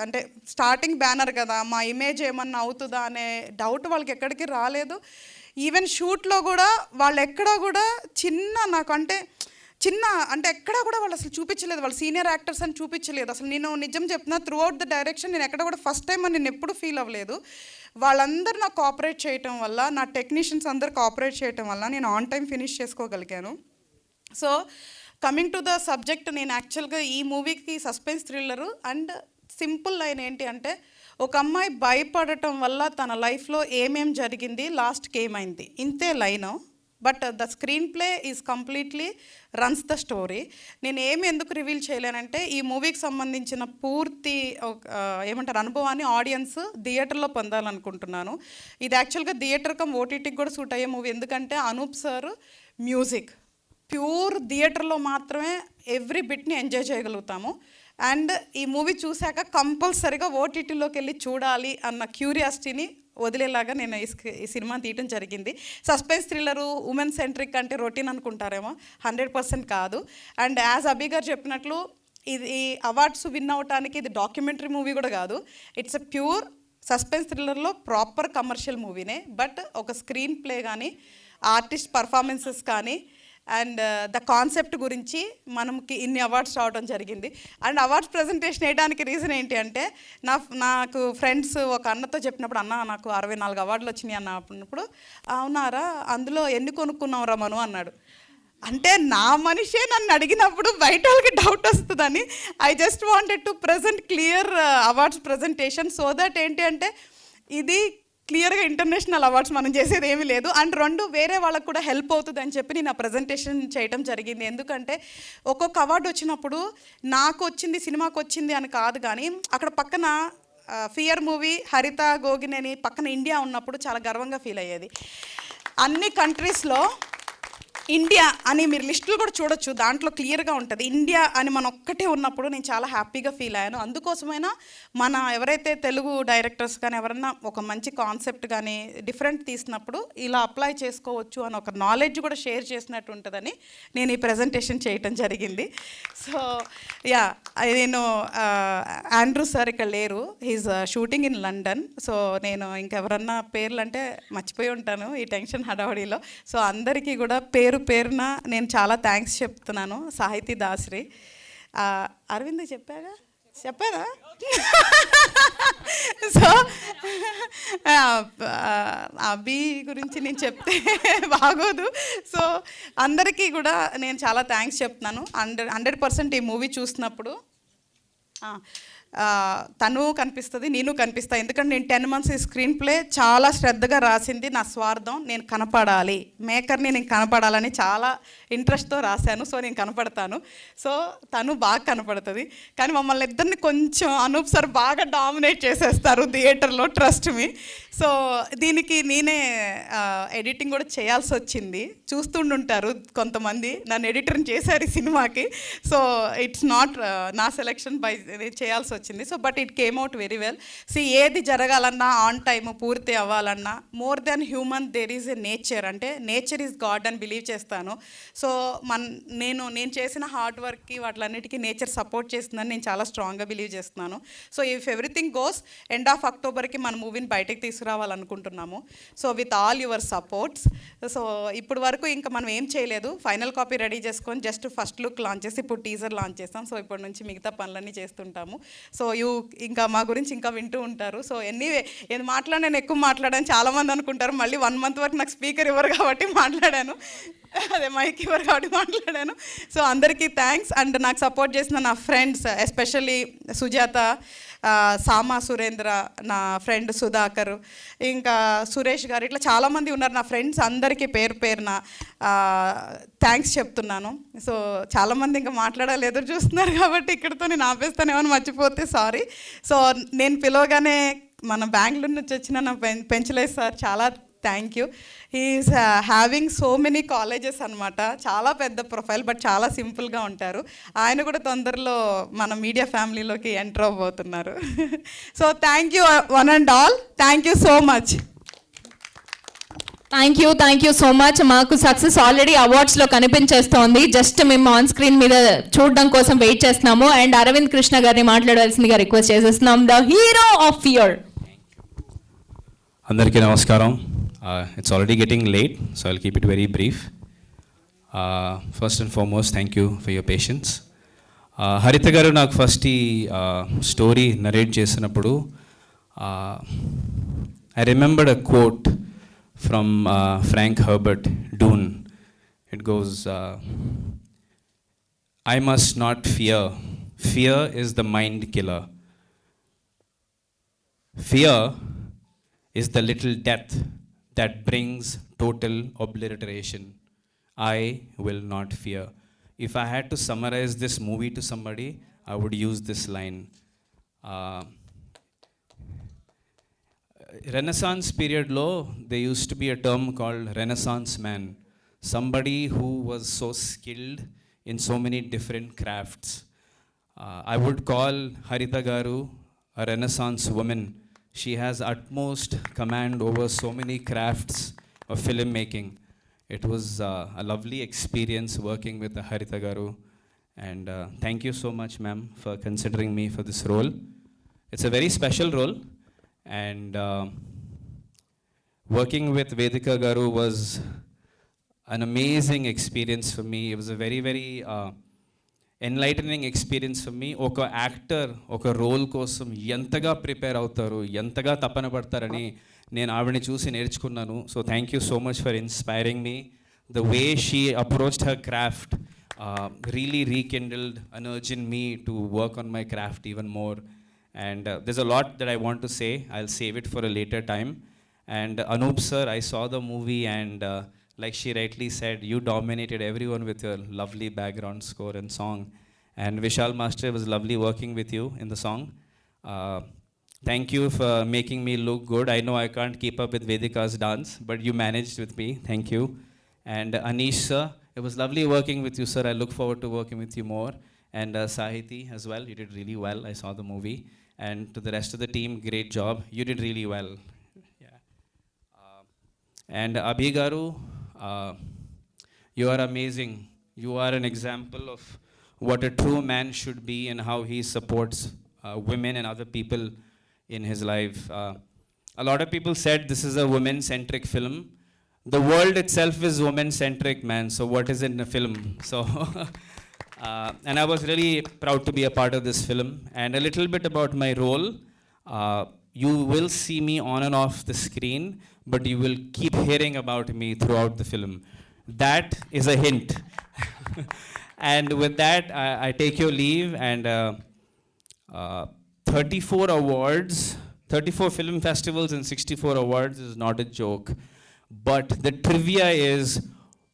అంటే స్టార్టింగ్ బ్యానర్ కదా, మా ఇమేజ్ ఏమన్నా అవుతుందా అనే డౌట్ వాళ్ళకి ఎక్కడికి రాలేదు. ఈవెన్ షూట్లో కూడా వాళ్ళు ఎక్కడా కూడా అంటే ఎక్కడా కూడా వాళ్ళు అసలు చూపించలేదు, వాళ్ళు సీనియర్ యాక్టర్స్ అని చూపించలేదు. అసలు నేను నిజం చెప్తున్నా, త్రూ అవుట్ ద డైరెక్షన్ నేను ఎక్కడ కూడా ఫస్ట్ టైం అని నేను ఎప్పుడు ఫీల్ అవ్వలేదు. వాళ్ళందరూ నాకు కోఆపరేట్ చేయటం వల్ల, నా టెక్నీషియన్స్ అందరు కోఆపరేట్ చేయటం వల్ల నేను ఆన్ టైం ఫినిష్ చేసుకోగలిగాను. So coming to the subject, నేను యాక్చువల్గా ఈ మూవీకి suspense thriller and simple line ఏంటి అంటే, ఒక అమ్మాయి భయపడటం వల్ల తన లైఫ్లో ఏమేం జరిగింది, లాస్ట్కి ఏమైంది, ఇంతే line. But the screen play is completely runs the story. నేను ఎందుకు రివీల్ చేయలేనంటే, ఈ మూవీకి సంబంధించిన పూర్తి అనుభవాన్ని ఆడియన్స్ థియేటర్లో పొందాలనుకుంటున్నాను. ఇది యాక్చువల్గా థియేటర్ కమ్ ఓటీటీకి కూడా సూట్ అయ్యే మూవీ, ఎందుకంటే అనూప్ సార్ మ్యూజిక్ ప్యూర్ థియేటర్లో మాత్రమే ఎవ్రీ బిట్ని ఎంజాయ్ చేయగలుగుతాము. అండ్ ఈ మూవీ చూశాక కంపల్సరీగా ఓటీటీలోకి వెళ్ళి చూడాలి అన్న క్యూరియాసిటీని వదిలేలాగా నేను ఈ సినిమా తీయటం జరిగింది. సస్పెన్స్ థ్రిల్లరు ఉమెన్ సెంట్రిక్ అంటే రొటీన్ అనుకుంటారేమో, 100% కాదు. అండ్ యాజ్ అభి గారు చెప్పినట్లు, ఇది అవార్డ్స్ విన్ అవటానికి ఇది డాక్యుమెంటరీ మూవీ కూడా కాదు, ఇట్స్ ఎ ప్యూర్ సస్పెన్స్ థ్రిల్లర్లో ప్రాపర్ కమర్షియల్ మూవీనే. బట్ ఒక స్క్రీన్ ప్లే కానీ, ఆర్టిస్ట్ పర్ఫార్మెన్సెస్ కానీ, అండ్ ద కాన్సెప్ట్ గురించి మనకి ఇన్ని అవార్డ్స్ రావడం జరిగింది. అండ్ అవార్డ్స్ ప్రజెంటేషన్ వేయడానికి రీజన్ ఏంటి అంటే, నాకు ఫ్రెండ్స్ ఒక అన్నతో చెప్పినప్పుడు, అన్న నాకు 64 అవార్డులు వచ్చినాయి అన్న అన్నప్పుడు, అవునారా, అందులో ఎన్ని కొనుక్కున్నావురా మను అన్నాడు. అంటే నా మనిషే నన్ను అడిగినప్పుడు బయట వాళ్ళకి డౌట్ వస్తుందని I just wanted to present clear awards presentation, so that ఏంటి అంటే ఇది క్లియర్గా ఇంటర్నేషనల్ అవార్డ్స్ మనం చేసేది ఏమీ లేదు. అండ్ 2 వేరే వాళ్ళకు కూడా హెల్ప్ అవుతుంది అని చెప్పి నేను ఆ ప్రజెంటేషన్ చేయడం జరిగింది. ఎందుకంటే ఒక్కొక్క అవార్డు వచ్చినప్పుడు నాకు వచ్చింది, సినిమాకి వచ్చింది అని కాదు, కానీ అక్కడ పక్కన ఫియర్ మూవీ, హరిత, గోగినేని పక్కన ఇండియా ఉన్నప్పుడు చాలా గర్వంగా ఫీల్ అయ్యేది. అన్ని కంట్రీస్లో ఇండియా అని మీరు లిస్టులు కూడా చూడొచ్చు, దాంట్లో క్లియర్గా ఉంటుంది ఇండియా అని మన ఒక్కటే ఉన్నప్పుడు నేను చాలా హ్యాపీగా ఫీల్ అయ్యాను. అందుకోసమైనా మన ఎవరైతే తెలుగు డైరెక్టర్స్ కానీ ఎవరన్నా ఒక మంచి కాన్సెప్ట్ కానీ డిఫరెంట్ తీసినప్పుడు ఇలా అప్లై చేసుకోవచ్చు అని ఒక నాలెడ్జ్ కూడా షేర్ చేసినట్టు ఉంటుందని నేను ఈ ప్రజెంటేషన్ చేయటం జరిగింది. సో యా, నేను ఆండ్రూ సార్ ఇక్కడ లేరు, he's shooting in London. So నేను ఇంకెవరన్నా పేర్లు అంటే మర్చిపోయి ఉంటాను ఈ టెన్షన్ హడావడిలో. సో అందరికీ కూడా పేరున నేను చాలా థ్యాంక్స్ చెప్తున్నాను. సాహితీ దాసరి, అరవింద్ చెప్పారా? సో అభి గురించి నేను చెప్తే బాగోదు. సో అందరికీ కూడా నేను చాలా థ్యాంక్స్ చెప్తున్నాను. 100% ఈ మూవీ చూసినప్పుడు తను కనిపిస్తుంది, నేను కనిపిస్తాను. ఎందుకంటే నేను 10 months ఈ స్క్రీన్ ప్లే చాలా శ్రద్ధగా రాసింది. నా స్వార్థం, నేను కనపడాలి, మేకర్ని నేను కనపడాలని చాలా ఇంట్రెస్ట్తో రాశాను. సో నేను కనపడతాను. సో తను బాగా కనపడుతుంది. కానీ మమ్మల్ని ఇద్దరిని కొంచెం అనూప్ సార్ బాగా డామినేట్ చేసేస్తారు థియేటర్లో, ట్రస్ట్ మీ. సో దీనికి నేనే ఎడిటింగ్ కూడా చేయాల్సి వచ్చింది. చూస్తుండుంటారు కొంతమంది, నన్ను ఎడిటర్ని చేశారు ఈ సినిమాకి. సో ఇట్స్ నాట్ నా సెలెక్షన్ బై చేయాల్సి వచ్చింది. So but it came out very well. ఏది జరగాలన్నా ఆన్ టైమ్ పూర్తి అవ్వాలన్నా more than human there is a nature, అంటే నేచర్ ఈజ్ గాడ్ అని బిలీవ్ చేస్తాను. సో నేను చేసిన హార్డ్ వర్క్కి వాటిలన్నిటికీ నేచర్ సపోర్ట్ చేస్తుందని నేను చాలా స్ట్రాంగ్గా బిలీవ్ చేస్తున్నాను. So if everything goes, end of అక్టోబర్కి మన మూవీని బయటకు తీసుకురావాలనుకుంటున్నాము. So with all your supports. సో ఇప్పుడు వరకు ఇంకా మనం ఏం చేయలేదు, ఫైనల్ కాపీ రెడీ చేసుకొని జస్ట్ ఫస్ట్ లుక్ లాంచ్ చేసి ఇప్పుడు టీజర్ లాంచ్ చేస్తాం. సో ఇప్పటి నుంచి మిగతా పనులన్నీ చేస్తుంటాము. సో ఇంకా మా గురించి ఇంకా వింటూ ఉంటారు. సో ఎనీవే నేను నేను ఎక్కువ మాట్లాడాను, చాలామంది అనుకుంటారు. మళ్ళీ 1 month వరకు నాకు స్పీకర్ ఇవ్వరు కాబట్టి మాట్లాడాను, అదే మైక్ ఇవ్వరు కాబట్టి మాట్లాడాను. సో అందరికీ థ్యాంక్స్. అండ్ నాకు సపోర్ట్ చేసిన నా ఫ్రెండ్స్, ఎస్పెషల్లీ సుజాత, సామా సురేంద్ర, నా ఫ్రెండ్ సుధాకర్, ఇంకా సురేష్ గారు, ఇట్లా చాలామంది ఉన్నారు నా ఫ్రెండ్స్. అందరికీ పేరు పేరున థ్యాంక్స్ చెప్తున్నాను. సో చాలామంది ఇంకా మాట్లాడాలి, ఎదురు చూస్తున్నారు కాబట్టి ఇక్కడితో నేను ఆపేస్తాను, ఏమైనా మర్చిపోతే సారీ. సో నేను పిలవగానే మన బెంగళూరు నుంచి వచ్చిన నా పెంచలేదు సార్, చాలా thank you. He's having so many colleges అనమాట, చాలా పెద్ద ప్రొఫైల్, బట్ చాలా సింపుల్గా ఉంటారు. ఆయన కూడా తొందరలో మన మీడియా ఫ్యామిలీలోకి ఎంటర్ అవ్వబోతున్నారు. So thank you one and all, thank you so much. Thank you so much. మాకు సక్సెస్ ఆల్రెడీ అవార్డ్స్లో కనిపించేస్తోంది. జస్ట్ మేము ఆన్ స్క్రీన్ మీద చూడడం కోసం వెయిట్ చేస్తున్నాము. అండ్ అరవింద్ కృష్ణ గారిని మాట్లాడవలసిందిగా రిక్వెస్ట్ చేసేస్తున్నాం, ద హీరో ఆఫ్ ఫియర్. అందరికీ నమస్కారం. It's already getting late, so I'll keep it very brief. First and foremost, thank you for your patience. Haritha garu నాకు ఫస్ట్ ఈ స్టోరీ నరేట్ చేసినప్పుడు I remembered a quote from Frank Herbert, Dune. It goes, I must not fear. Fear is the mind killer. Fear is the little death that brings total obliteration. I will not fear. If I had to summarize this movie to somebody, I would use this line. Renaissance period lo, there used to be a term called Renaissance man. Somebody who was so skilled in so many different crafts. I would call Haritha garu a Renaissance woman. She has utmost command over so many crafts of filmmaking. It was a lovely experience working with Haritha garu, and thank you so much, ma'am, for considering me for this role. It's a very special role, and working with Vedika garu was an amazing experience for me. It was a very, very enlightening experience for me. ఒక యాక్టర్ ఒక రోల్ కోసం ఎంతగా ప్రిపేర్ అవుతారు, ఎంతగా తపన పడతారని నేను ఆవిడని చూసి నేర్చుకున్నాను. So thank you so much for inspiring me. The way she approached her craft really rekindled an urge in me to work on my craft even more. And there's a lot that I want to say. I'll save it for a later time. And Anup sir, I saw the movie, and like she rightly said, you dominated everyone with your lovely background score and song. And Vishal Master, it was lovely working with you in the song. Thank you for making me look good. I know I can't keep up with Vedika's dance, but you managed with me. Thank you. And Anish sir, it was lovely working with you, sir. I look forward to working with you more. And Sahiti as well, you did really well. I saw the movie. And to the rest of the team, great job. You did really well. Yeah. And Abhi garu, you are amazing. You are an example of what a true man should be and how he supports women and other people in his life. A lot of people said this is a women-centric film. The world itself is women-centric, man. So what is it in a film? So, and I was really proud to be a part of this film. And a little bit about my role. You will see me on and off the screen, but you will keep hearing about me throughout the film. That is a hint. And with that, I take your leave, and 34 awards, 34 film festivals and 64 awards is not a joke. But the trivia is,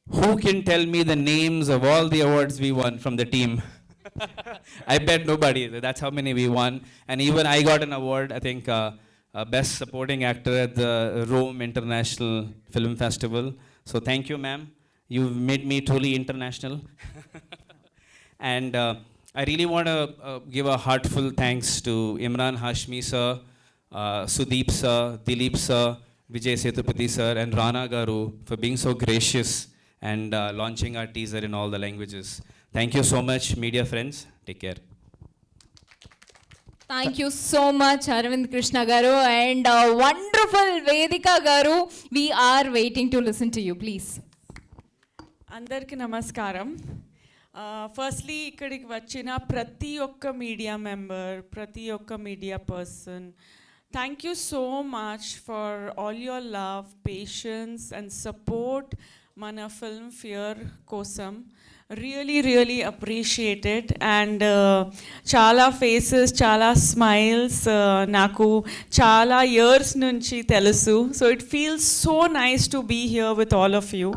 who can tell me the names of all the awards we won from the team? I bet nobody. That's how many we won. And even I got an award, I think, Best Supporting Actor at the Rome International Film Festival. So thank you, ma'am. You've made me truly international. And I really want to give a heartful thanks to Imran Hashmi sir, Sudeep sir, Dilip sir, Vijay Sethupathi sir, and Rana Garu for being so gracious and launching our teaser in all the languages. Thank you so much, media friends. Take care. Thank you so much, Arvind Krishna Garu, and wonderful Vedika Garu. We are waiting to listen to you, please. అందరికీ నమస్కారం. ఫస్ట్లీ ఇక్కడికి వచ్చిన ప్రతి ఒక్క మీడియా మెంబర్, ప్రతి ఒక్క media person, thank you so much for all your love, patience and support మన ఫిల్మ్ ఫియర్ కోసం. Really appreciated. అండ్ చాలా ఫేసెస్, చాలా స్మైల్స్ నాకు చాలా ఇయర్స్ నుంచి తెలుసు. So it feels so nice to be here with all of you.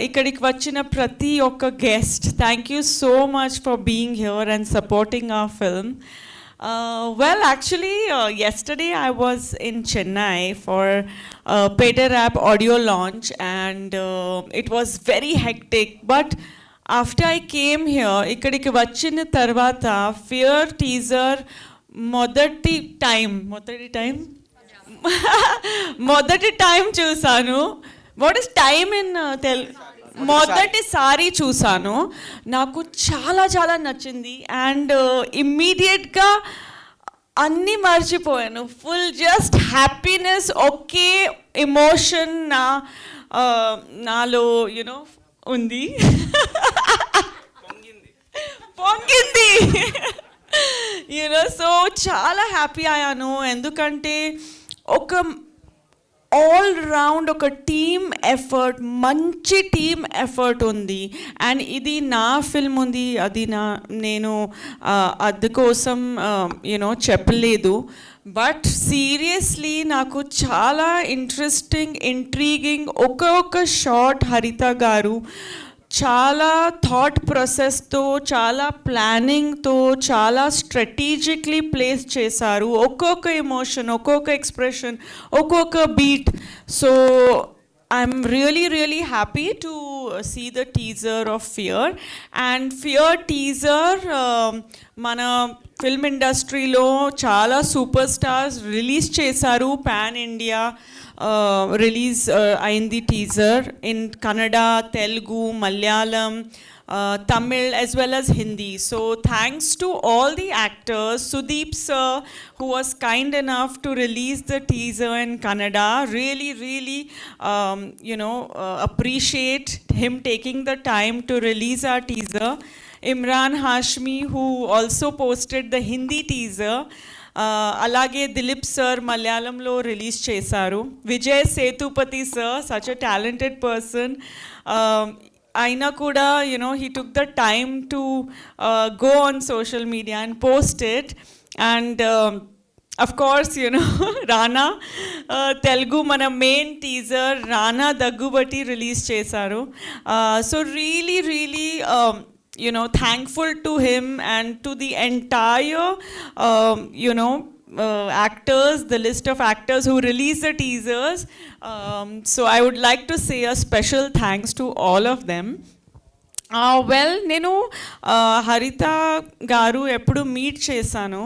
ఇక్కడికి వచ్చిన ప్రతి ఒక్క guest, thank you so much for being here and supporting our film. Well, actually, yesterday I was in Chennai for Peter Rap audio launch, and it was very hectic. But after I came here, ikkadiki vachina tarvata Fear teaser మొదటి టైం చూసాను. వాట్ ఇస్ టైమ్ ఇన్ మొదటిసారి చూసాను. నాకు చాలా నచ్చింది. అండ్ ఇమ్మీడియట్గా అన్నీ మర్చిపోయాను. ఫుల్ జస్ట్ హ్యాపీనెస్, ఒకే ఎమోషన్ నాలో యూనో ఉంది, పొంగింది. యూనో సో చాలా హ్యాపీ అయ్యాను. ఎందుకంటే ఒక ఆల్ రౌండ్ ఒక టీమ్ ఎఫర్ట్, మంచి టీమ్ ఎఫర్ట్ ఉంది. అండ్ ఇది నా ఫిల్మ్ ఉంది, అది నేను అందుకోసం యూనో చెప్పలేదు. బట్ సీరియస్లీ నాకు చాలా ఇంట్రెస్టింగ్, ఇంట్రీగింగ్, ఒక్కొక్క షాట్ హరిత గారు చాలా థాట్ ప్రాసెస్తో, చాలా ప్లానింగ్తో, చాలా స్ట్రాటజిక్లీ ప్లేస్ చేశారు. ఒక్కొక్క ఎమోషన్, ఒక్కొక్క ఎక్స్ప్రెషన్, ఒక్కొక్క beat. So I'm really happy to see the teaser of Fear. And Fear teaser మన ఫిల్మ్ ఇండస్ట్రీలో చాలా సూపర్ స్టార్స్ రిలీజ్ చేశారు. పాన్ ఇండియా రిలీజ్ అయింది teaser in Kannada, Telugu, Malayalam, Tamil as well as Hindi. So thanks to all the actors, Sudeep sir who was kind enough to release the teaser in Kannada, really appreciate him taking the time to release our teaser. Imran Hashmi who also posted the Hindi teaser. అలాగే దిలీప్ సార్ మలయాళంలో రిలీజ్ చేశారు. Vijay Sethupathi sir, such a talented person. అయినా కూడా you know he took the time to go on social media and post it. And of course, you know, Rana, Telugu, mana main teaser, Rana Daggubati release chesaru. So really, you know, thankful to him and to the entire, actors, the list of actors who released the teasers. So I would like to say a special thanks to all of them. నేను హరిత గారు ఎప్పుడు మీట్ చేశాను.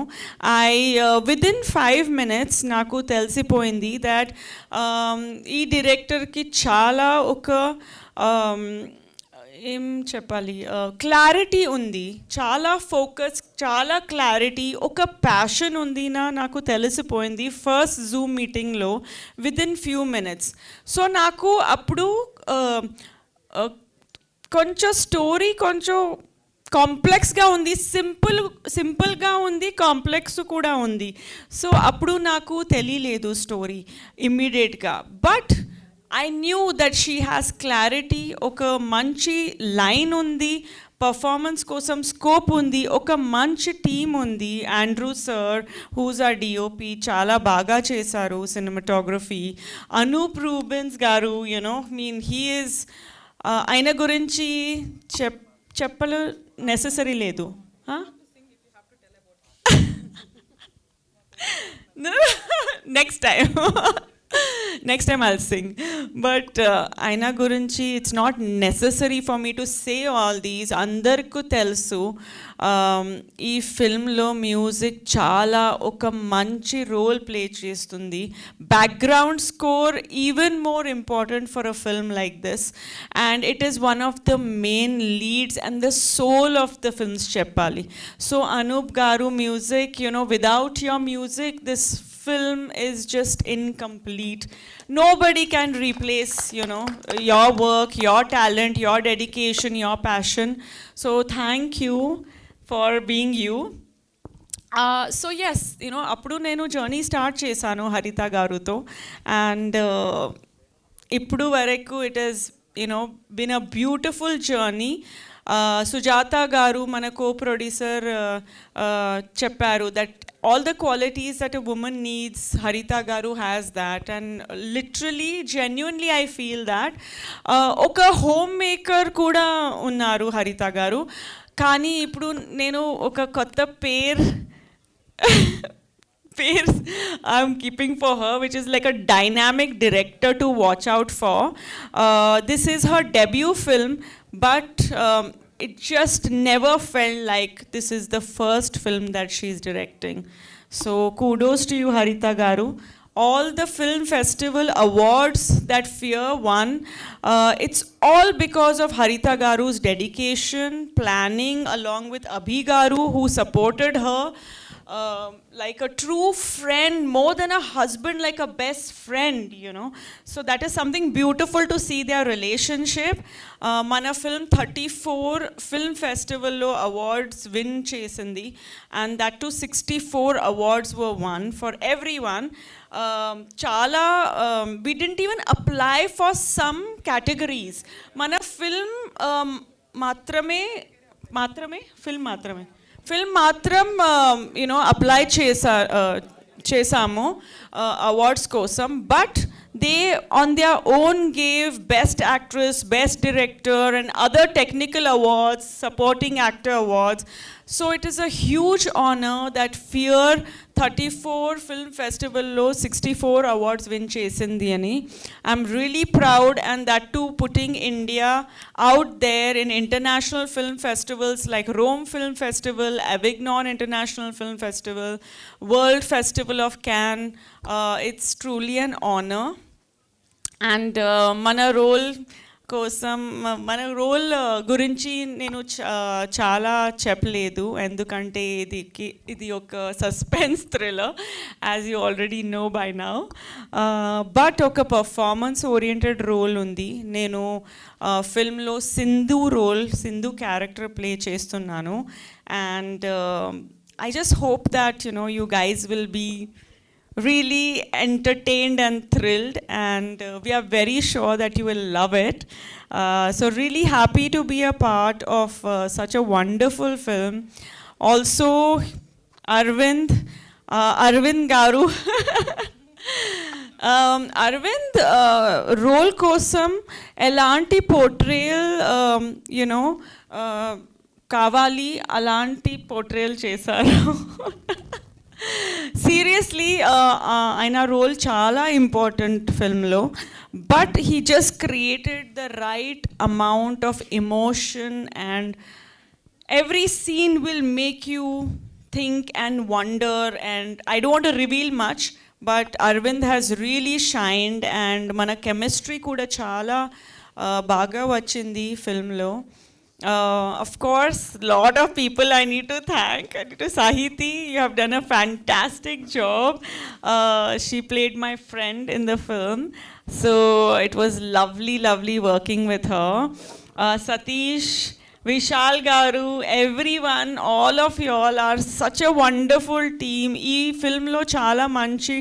విదిన్ 5 minutes నాకు తెలిసిపోయింది దట్ ఈ డైరెక్టర్కి చాలా ఒక ఏం చెప్పాలి, క్లారిటీ ఉంది, చాలా ఫోకస్, చాలా క్లారిటీ, ఒక ప్యాషన్ ఉంది నాకు తెలిసిపోయింది ఫస్ట్ జూమ్ మీటింగ్లో విదిన్ ఫ్యూ మినిట్స్. సో నాకు అప్పుడు కొంచెం స్టోరీ కొంచెం కాంప్లెక్స్గా ఉంది, సింపుల్గా ఉంది, కాంప్లెక్స్ కూడా ఉంది. సో అప్పుడు నాకు తెలియలేదు స్టోరీ ఇమ్మీడియట్గా. But I knew that she has clarity, ఒక మంచి లైన్ ఉంది, పర్ఫార్మెన్స్ కోసం స్కోప్ ఉంది, ఒక మంచి టీం ఉంది. ఆండ్రూ సార్ హూజ్ ఆ డిఓపి చాలా బాగా చేశారు సినిమాటోగ్రఫీ. అనూప్ రూబెన్స్ గారు హీ ఈజ్ ఆయన గురించి చెప్పలు నెససరీ లేదు. Next time I'll sing. But ఆయన గురించి it's not necessary for me to say all these. అందరికీ తెలుసు. ఈ ఫిల్మ్లో మ్యూజిక్ చాలా ఒక మంచి రోల్ ప్లే చేస్తుంది. Background score even more important for a film like this, and it is one of the main leads and the soul of the films చెప్పాలి. So Anoop garu music, without your music this film is just incomplete. Nobody can replace your work, your talent, your dedication, your passion. So thank you for being you. So yes, appudu nenu journey start chesanu Haritha garuto, and ippudu varaku it has been a beautiful journey. Sujata garu mana co-producer chepparu that all the qualities that a woman needs, Haritha garu has that, and literally genuinely I feel that oka homemaker kuda unnaru Haritha garu, kani ippudu nenu oka kotta pair I'm keeping for her, which is like a dynamic director to watch out for. This is her debut film, but it just never felt like this is the first film that she's directing. So kudos to you, Haritha garu. All the film festival awards that Fear won, it's all because of Haritha garu's dedication, planning, along with Abhi garu, who supported her like a true friend, more than a husband, like a best friend, So that is something beautiful to see their relationship. Mana film 34 film festival lo awards win chesindi, and that too 64 awards were won for everyone. Chala we didn't even apply for some categories. Mana film film matram apply చేసాము అవార్డ్స్ కోసం, but they on their own gave best actress, best director and other technical awards, supporting actor awards. So it is a huge honor that Fear 34 film festival lo 64 awards win chesindi ani. I'm really proud, and that too putting India out there in international film festivals like Rome Film Festival, Avignon International Film Festival, World Festival of Cannes. It's truly an honor. And mana role కోసం మన రోల్ గురించి నేను చాలా చెప్పలేదు, ఎందుకంటే ఇది ఒక suspense thriller, as you already know by now. But ఒక పర్ఫార్మెన్స్ ఓరియంటెడ్ రోల్ ఉంది. నేను ఫిల్మ్లో సింధు క్యారెక్టర్ ప్లే చేస్తున్నాను, and I just hope that you guys will be really entertained and thrilled, and we are very sure that you will love it. So really happy to be a part of such a wonderful film. Also Arvind garu Arvind role kosam elanti portrayal kavali alanti portrayal chesaru. Seriously, ఆయన రోల్ చాలా ఇంపార్టెంట్ ఫిల్మ్లో, but he just created the right amount of emotion, and every scene will make you think and wonder. And I don't want to reveal much, but Aravind has really shined, and మన కెమిస్ట్రీ కూడా చాలా బాగా వచ్చింది ఫిల్మ్లో. Of course, lot of people I need to thank. Sahiti, you have done a fantastic job. She played my friend in the film, so it was lovely working with her. Satish, Vishal garu, everyone, all of you all are such a wonderful team. Ee film lo chala manchi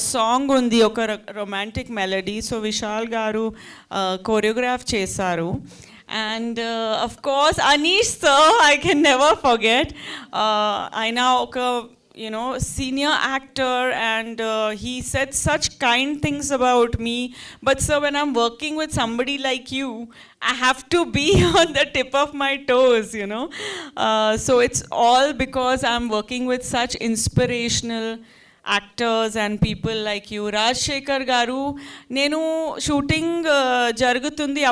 song undi, oka romantic melody, so Vishal garu choreograph chesaru. And of course, Anish sir, I can never forget. I now senior actor, and he said such kind things about me. But sir, when I'm working with somebody like you, I have to be on the tip of my toes, So it's all because I'm working with such inspirational actors and people like you. Rajshekhar garu, nenu shooting jarugutundi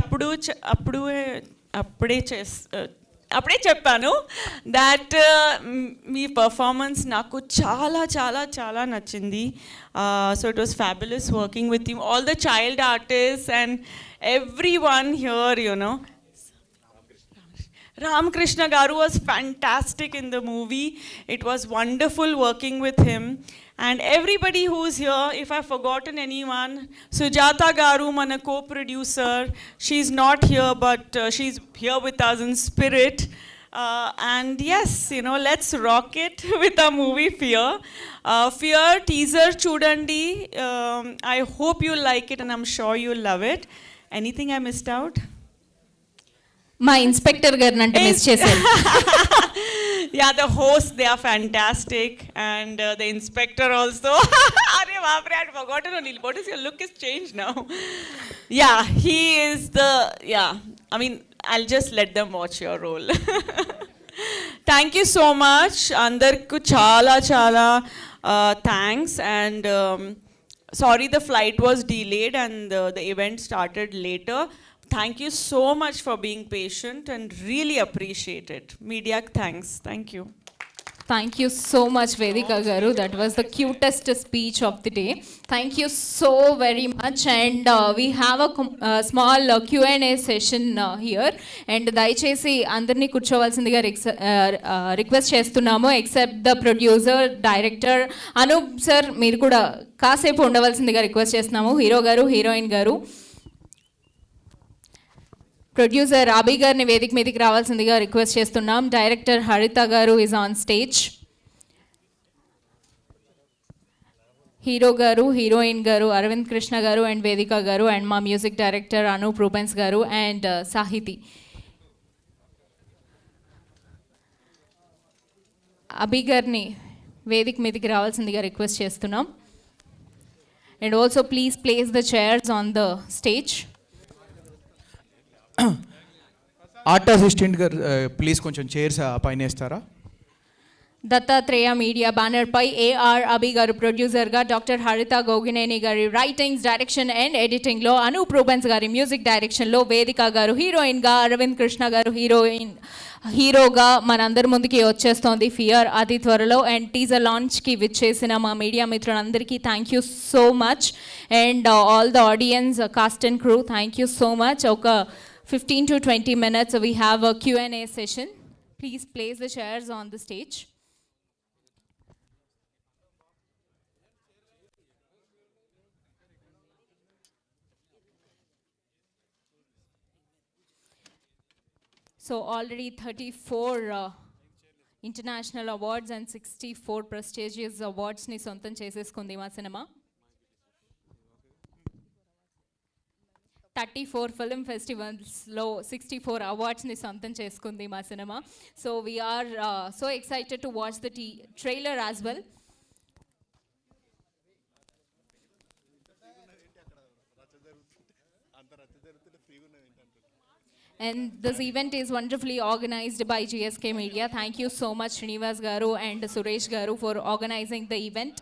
అప్పుడే చెప్పాను దట్ మీ పర్ఫార్మెన్స్ నాకు చాలా చాలా చాలా నచ్చింది. So it was fabulous working with you, all the child artist and every one here, Ramakrishna Garu was fantastic in the movie. It was wonderful working with him. And everybody who's here, if I've forgotten anyone, Sujata Garu, mana co-producer, she's not here, but she's here with us in spirit. And yes, let's rock it with our movie Fear. Fear teaser chudandi. I hope you like it, and I'm sure you'll love it. Anything I missed out? మా ఇన్స్పెక్టర్ గారిని అంటే మిస్ చేశారు. Yeah, the hosts, they are fantastic, and the inspector also. Arey baapre, I had forgotten only. What is your look is changed now? Yeah, he is I mean, I'll just let them watch your role. Thank you so much. Andarku chala chala thanks, and sorry the flight was delayed and the event started later. Thank you so much for being patient and really appreciate it. Media, thanks. Thank you. Thank you so much, Vedika Garu. That was the cutest speech of the day. Thank you so very much. And we have a small Q&A session here. And దయచేసి అందరినీ కూర్చోవాల్సిందిగా రిక్వెస్ట్ చేస్తున్నాము, except the producer, director Anoop sir, మీరు కూడా కాసేపు ఉండవలసిందిగా రిక్వెస్ట్ చేస్తున్నాము. Hero garu, heroine garu, producer Abhi గారిని వేదిక మీదకి రావాల్సిందిగా రిక్వెస్ట్ చేస్తున్నాం. Director Haritha garu is on stage. Hero garu, heroine garu Aravind Krishna garu and Vedhika garu, and మా music director Anoop Rubens garu and Sahithi. Abhi గారిని వేదిక మీదకి రావాల్సిందిగా రిక్వెస్ట్ చేస్తున్నాం. And also please place the chairs on the stage. Art assistant గారు ప్లీజ్ కొంచెం చైర్స్ పైన వేస్తారా? దత్తాత్రేయ మీడియా బ్యానర్ పై ఏఆర్ అభి గారు ప్రొడ్యూసర్గా, డాక్టర్ హరిత గోగినేని గారి రైటింగ్స్, డైరెక్షన్ అండ్ ఎడిటింగ్లో, అనూప్ రూబెన్స్ గారి మ్యూజిక్ డైరెక్షన్లో, వేదిక గారు హీరోయిన్గా, అరవింద్ కృష్ణ గారు హీరోగా మనందరి ముందుకి వచ్చేస్తోంది ఫియర్ అతి త్వరలో. అండ్ టీజర్ లాంచ్కి విచ్చేసిన మా మీడియా మిత్రులందరికీ thank you so much. And all the audience, cost and crew, thank you so much. ఒక 15 to 20 minutes we have a Q&A session. Please place the chairs on the stage. So already 34 international awards and 64 prestigious awards ni sontam chesesukundi ma cinema. 34 film festivals లో 64 అవార్డ్స్ని సొంతం చేసుకుంది మా సినిమా. So we are so excited to watch the trailer as well. And this event is wonderfully organized by GSK Media. Thank you so much, Srinivas Garu and Suresh Garu, for organizing the event.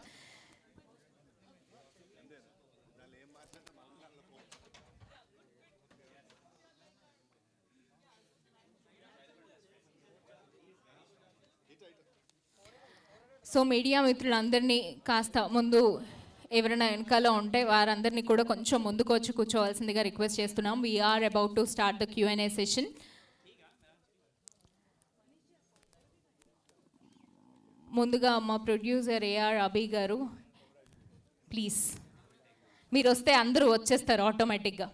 So media మిత్రులందరినీ కాస్త ముందు, ఎవరైనా వెనకాల ఉంటే వారందరినీ కూడా కొంచెం ముందుకు వచ్చి కూర్చోవలసిందిగా రిక్వెస్ట్ చేస్తున్నాం. We are about to start the Q&A session. ముందుగా మా ప్రొడ్యూసర్ ఏఆర్ అభి గారు, ప్లీజ్ మీరు వస్తే అందరూ వచ్చేస్తారు ఆటోమేటిక్గా.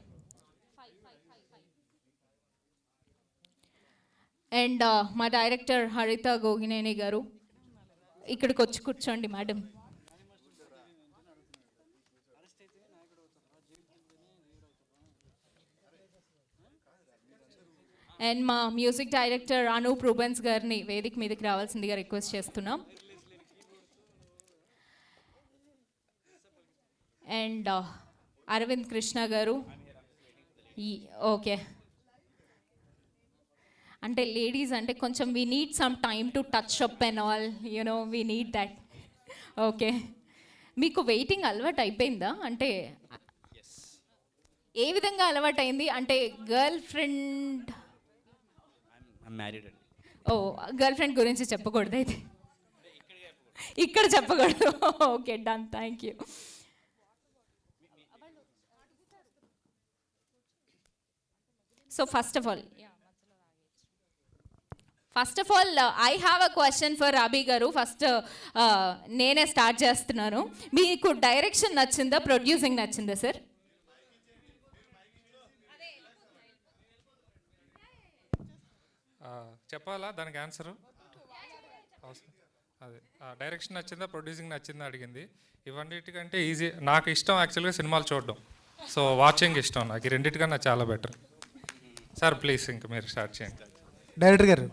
అండ్ మా డైరెక్టర్ హరిత గోగినేని గారు, ఇక్కడికి వచ్చి కూర్చోండి మేడం. అండ్ మా మ్యూజిక్ డైరెక్టర్ అనూప్ రూబెన్స్ గారిని వేదిక మీదకి రావాల్సిందిగా రిక్వెస్ట్ చేస్తున్నాం. అండ్ అరవింద్ కృష్ణ గారు. ఓకే, అంటే లేడీస్ అంటే కొంచెం we need some time to touch up and all, you know we need that. Okay, మీకు వెయిటింగ్ అలవాటు అయిపోయిందా? అంటే ఏ విధంగా అలవాటు అయింది? అంటే గర్ల్ ఫ్రెండ్ మ్యారీడ్ అండి. ఓ, గర్ల్ ఫ్రెండ్ గురించి చెప్పకూడదు అయితే, ఇక్కడ చెప్పకూడదు. Okay, done, thank you. So first of all I have a question for Abhi గారు. ఫస్ట్ నేనే స్టార్ట్ చేస్తున్నాను. మీకు డైరెక్షన్ నచ్చిందా, ప్రొడ్యూసింగ్ నచ్చిందా సార్? చెప్పాలా దానికి ఆన్సరు? అదే డైరెక్షన్ నచ్చిందా, ప్రొడ్యూసింగ్ నచ్చిందా అడిగింది. ఇవన్నిటికంటే ఈజీ, నాకు ఇష్టం యాక్చువల్గా సినిమాలు చూడడం. సో వాచింగ్ ఇష్టం నాకు. ఈ రెండింటికన్నా చాలా బెటర్. సార్ ప్లీజ్ ఇంకా మీరు స్టార్ట్ చేయండి. డైరెక్టర్ గారు,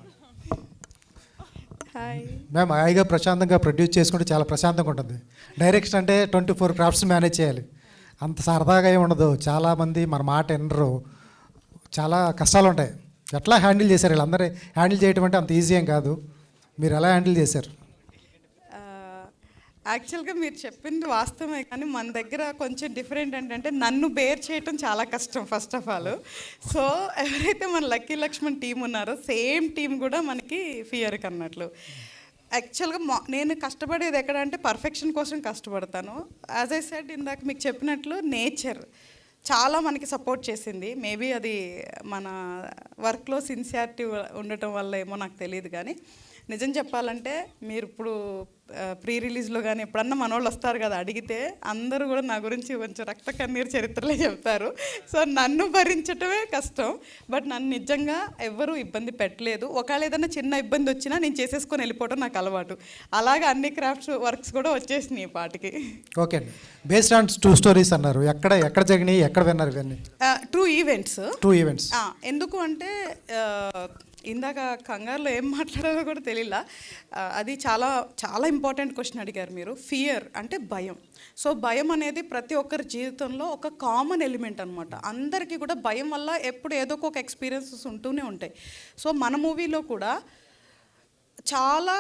మేము హాయిగా ప్రశాంతంగా ప్రొడ్యూస్ చేసుకుంటే చాలా ప్రశాంతంగా ఉంటుంది. డైరెక్షన్ అంటే 24 క్రాఫ్ట్స్ మేనేజ్ చేయాలి, అంత సరదాగా ఏమి ఉండదు. చాలామంది మన మాట వినరు, చాలా కష్టాలు ఉంటాయి. ఎట్లా హ్యాండిల్ చేశారు? వీళ్ళందరూ హ్యాండిల్ చేయడం అంటే అంత ఈజీ ఏం కాదు. మీరు ఎలా హ్యాండిల్ చేశారు? యాక్చువల్గా మీరు చెప్పింది వాస్తవమే, కానీ మన దగ్గర కొంచెం డిఫరెంట్ ఏంటంటే నన్ను బేర్ చేయటం చాలా కష్టం ఫస్ట్ ఆఫ్ ఆల్. సో ఎవరైతే మన లక్కీ లక్ష్మణ్ టీం ఉన్నారో సేమ్ టీం కూడా మనకి ఫియర్కి అన్నట్లు. యాక్చువల్గా నేను కష్టపడేది ఎక్కడ అంటే పర్ఫెక్షన్ కోసం కష్టపడతాను. యాజ్ ఐ సెడ్ ఇందాక మీకు చెప్పినట్లు నేచర్ చాలా మనకి సపోర్ట్ చేసింది. మేబీ అది మన వర్క్లో సిన్సియారిటీ ఉండటం వల్ల ఏమో నాకు తెలియదు, కానీ నిజం చెప్పాలంటే మీరు ఇప్పుడు ప్రీ రిలీజ్లో కానీ ఎప్పుడన్నా మనోళ్ళు వస్తారు కదా, అడిగితే అందరూ కూడా నా గురించి కొంచెం రక్త కన్నీరు చరిత్రలే చెప్తారు. సో నన్ను భరించటమే కష్టం, బట్ నన్ను నిజంగా ఎవ్వరూ ఇబ్బంది పెట్టలేదు. ఒకవేళ ఏదైనా చిన్న ఇబ్బంది వచ్చినా నేను చేసేసుకొని వెళ్ళిపోవటం నాకు అలవాటు. అలాగే అన్ని క్రాఫ్ట్స్ వర్క్స్ కూడా వచ్చేసినాయి ఈ పాటికి. ఓకే అండి, బేస్డ్ ఆన్ 2 స్టోరీస్ అన్నారు. ఎక్కడ జరిగినాయి, ఎక్కడ విన్నారు ఇవన్నీ? 2 ఈవెంట్స్. ఎందుకు అంటే ఇందాక కంగారులో ఏం మాట్లాడాలో కూడా తెలియలా. అది చాలా చాలా ఇంపార్టెంట్ క్వశ్చన్ అడిగారు మీరు. ఫియర్ అంటే భయం. సో భయం అనేది ప్రతి ఒక్కరి జీవితంలో ఒక కామన్ ఎలిమెంట్ అనమాట. అందరికీ కూడా భయం వల్ల ఎప్పుడు ఏదో ఒక ఎక్స్పీరియన్సెస్ ఉంటూనే ఉంటాయి. సో మన మూవీలో కూడా చాలా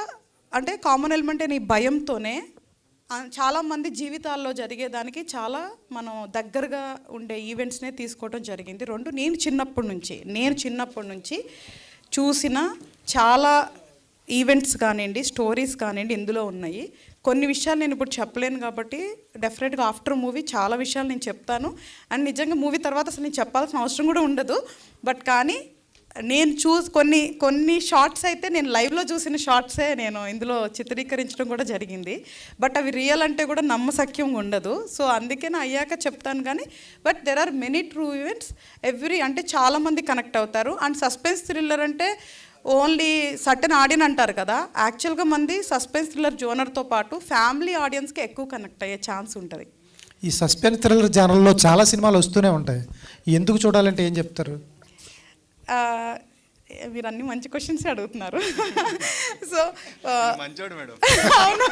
అంటే కామన్ ఎలిమెంట్ అయిన ఈ భయంతోనే చాలామంది జీవితాల్లో జరిగేదానికి చాలా మనం దగ్గరగా ఉండే ఈవెంట్స్నే తీసుకోవడం జరిగింది. 2 నేను చిన్నప్పటి నుంచి చూసిన చాలా ఈవెంట్స్ కానివ్వండి, స్టోరీస్ కానివ్వండి ఇందులో ఉన్నాయి. కొన్ని విషయాలు నేను ఇప్పుడు చెప్పలేను కాబట్టి డెఫినెట్గా ఆఫ్టర్ మూవీ చాలా విషయాలు నేను చెప్తాను. అండ్ నిజంగా మూవీ తర్వాత అసలు నేను చెప్పాల్సిన అవసరం కూడా ఉండదు. బట్ కానీ నేను కొన్ని షార్ట్స్ అయితే నేను లైవ్లో చూసిన షార్ట్సే నేను ఇందులో చిత్రీకరించడం కూడా జరిగింది. బట్ అవి రియల్ అంటే కూడా నమ్మశక్యం ఉండదు. సో అందుకే నా అయ్యాక చెప్తాను. కానీ but there are many true events అంటే చాలామంది కనెక్ట్ అవుతారు. అండ్ సస్పెన్స్ థ్రిల్లర్ అంటే ఓన్లీ సర్టన్ ఆడియన్ అంటారు కదా, యాక్చువల్గా మంది సస్పెన్స్ థ్రిల్లర్ జోనర్తో పాటు ఫ్యామిలీ ఆడియన్స్కి ఎక్కువ కనెక్ట్ అయ్యే ఛాన్స్ ఉంటుంది. ఈ సస్పెన్స్ థ్రిల్లర్ జానర్లో చాలా సినిమాలు వస్తూనే ఉంటాయి, ఎందుకు చూడాలంటే ఏం చెప్తారు? మీరు అన్ని మంచి క్వశ్చన్స్ అడుగుతున్నారు. సో మంచోడు మేడం. అవును,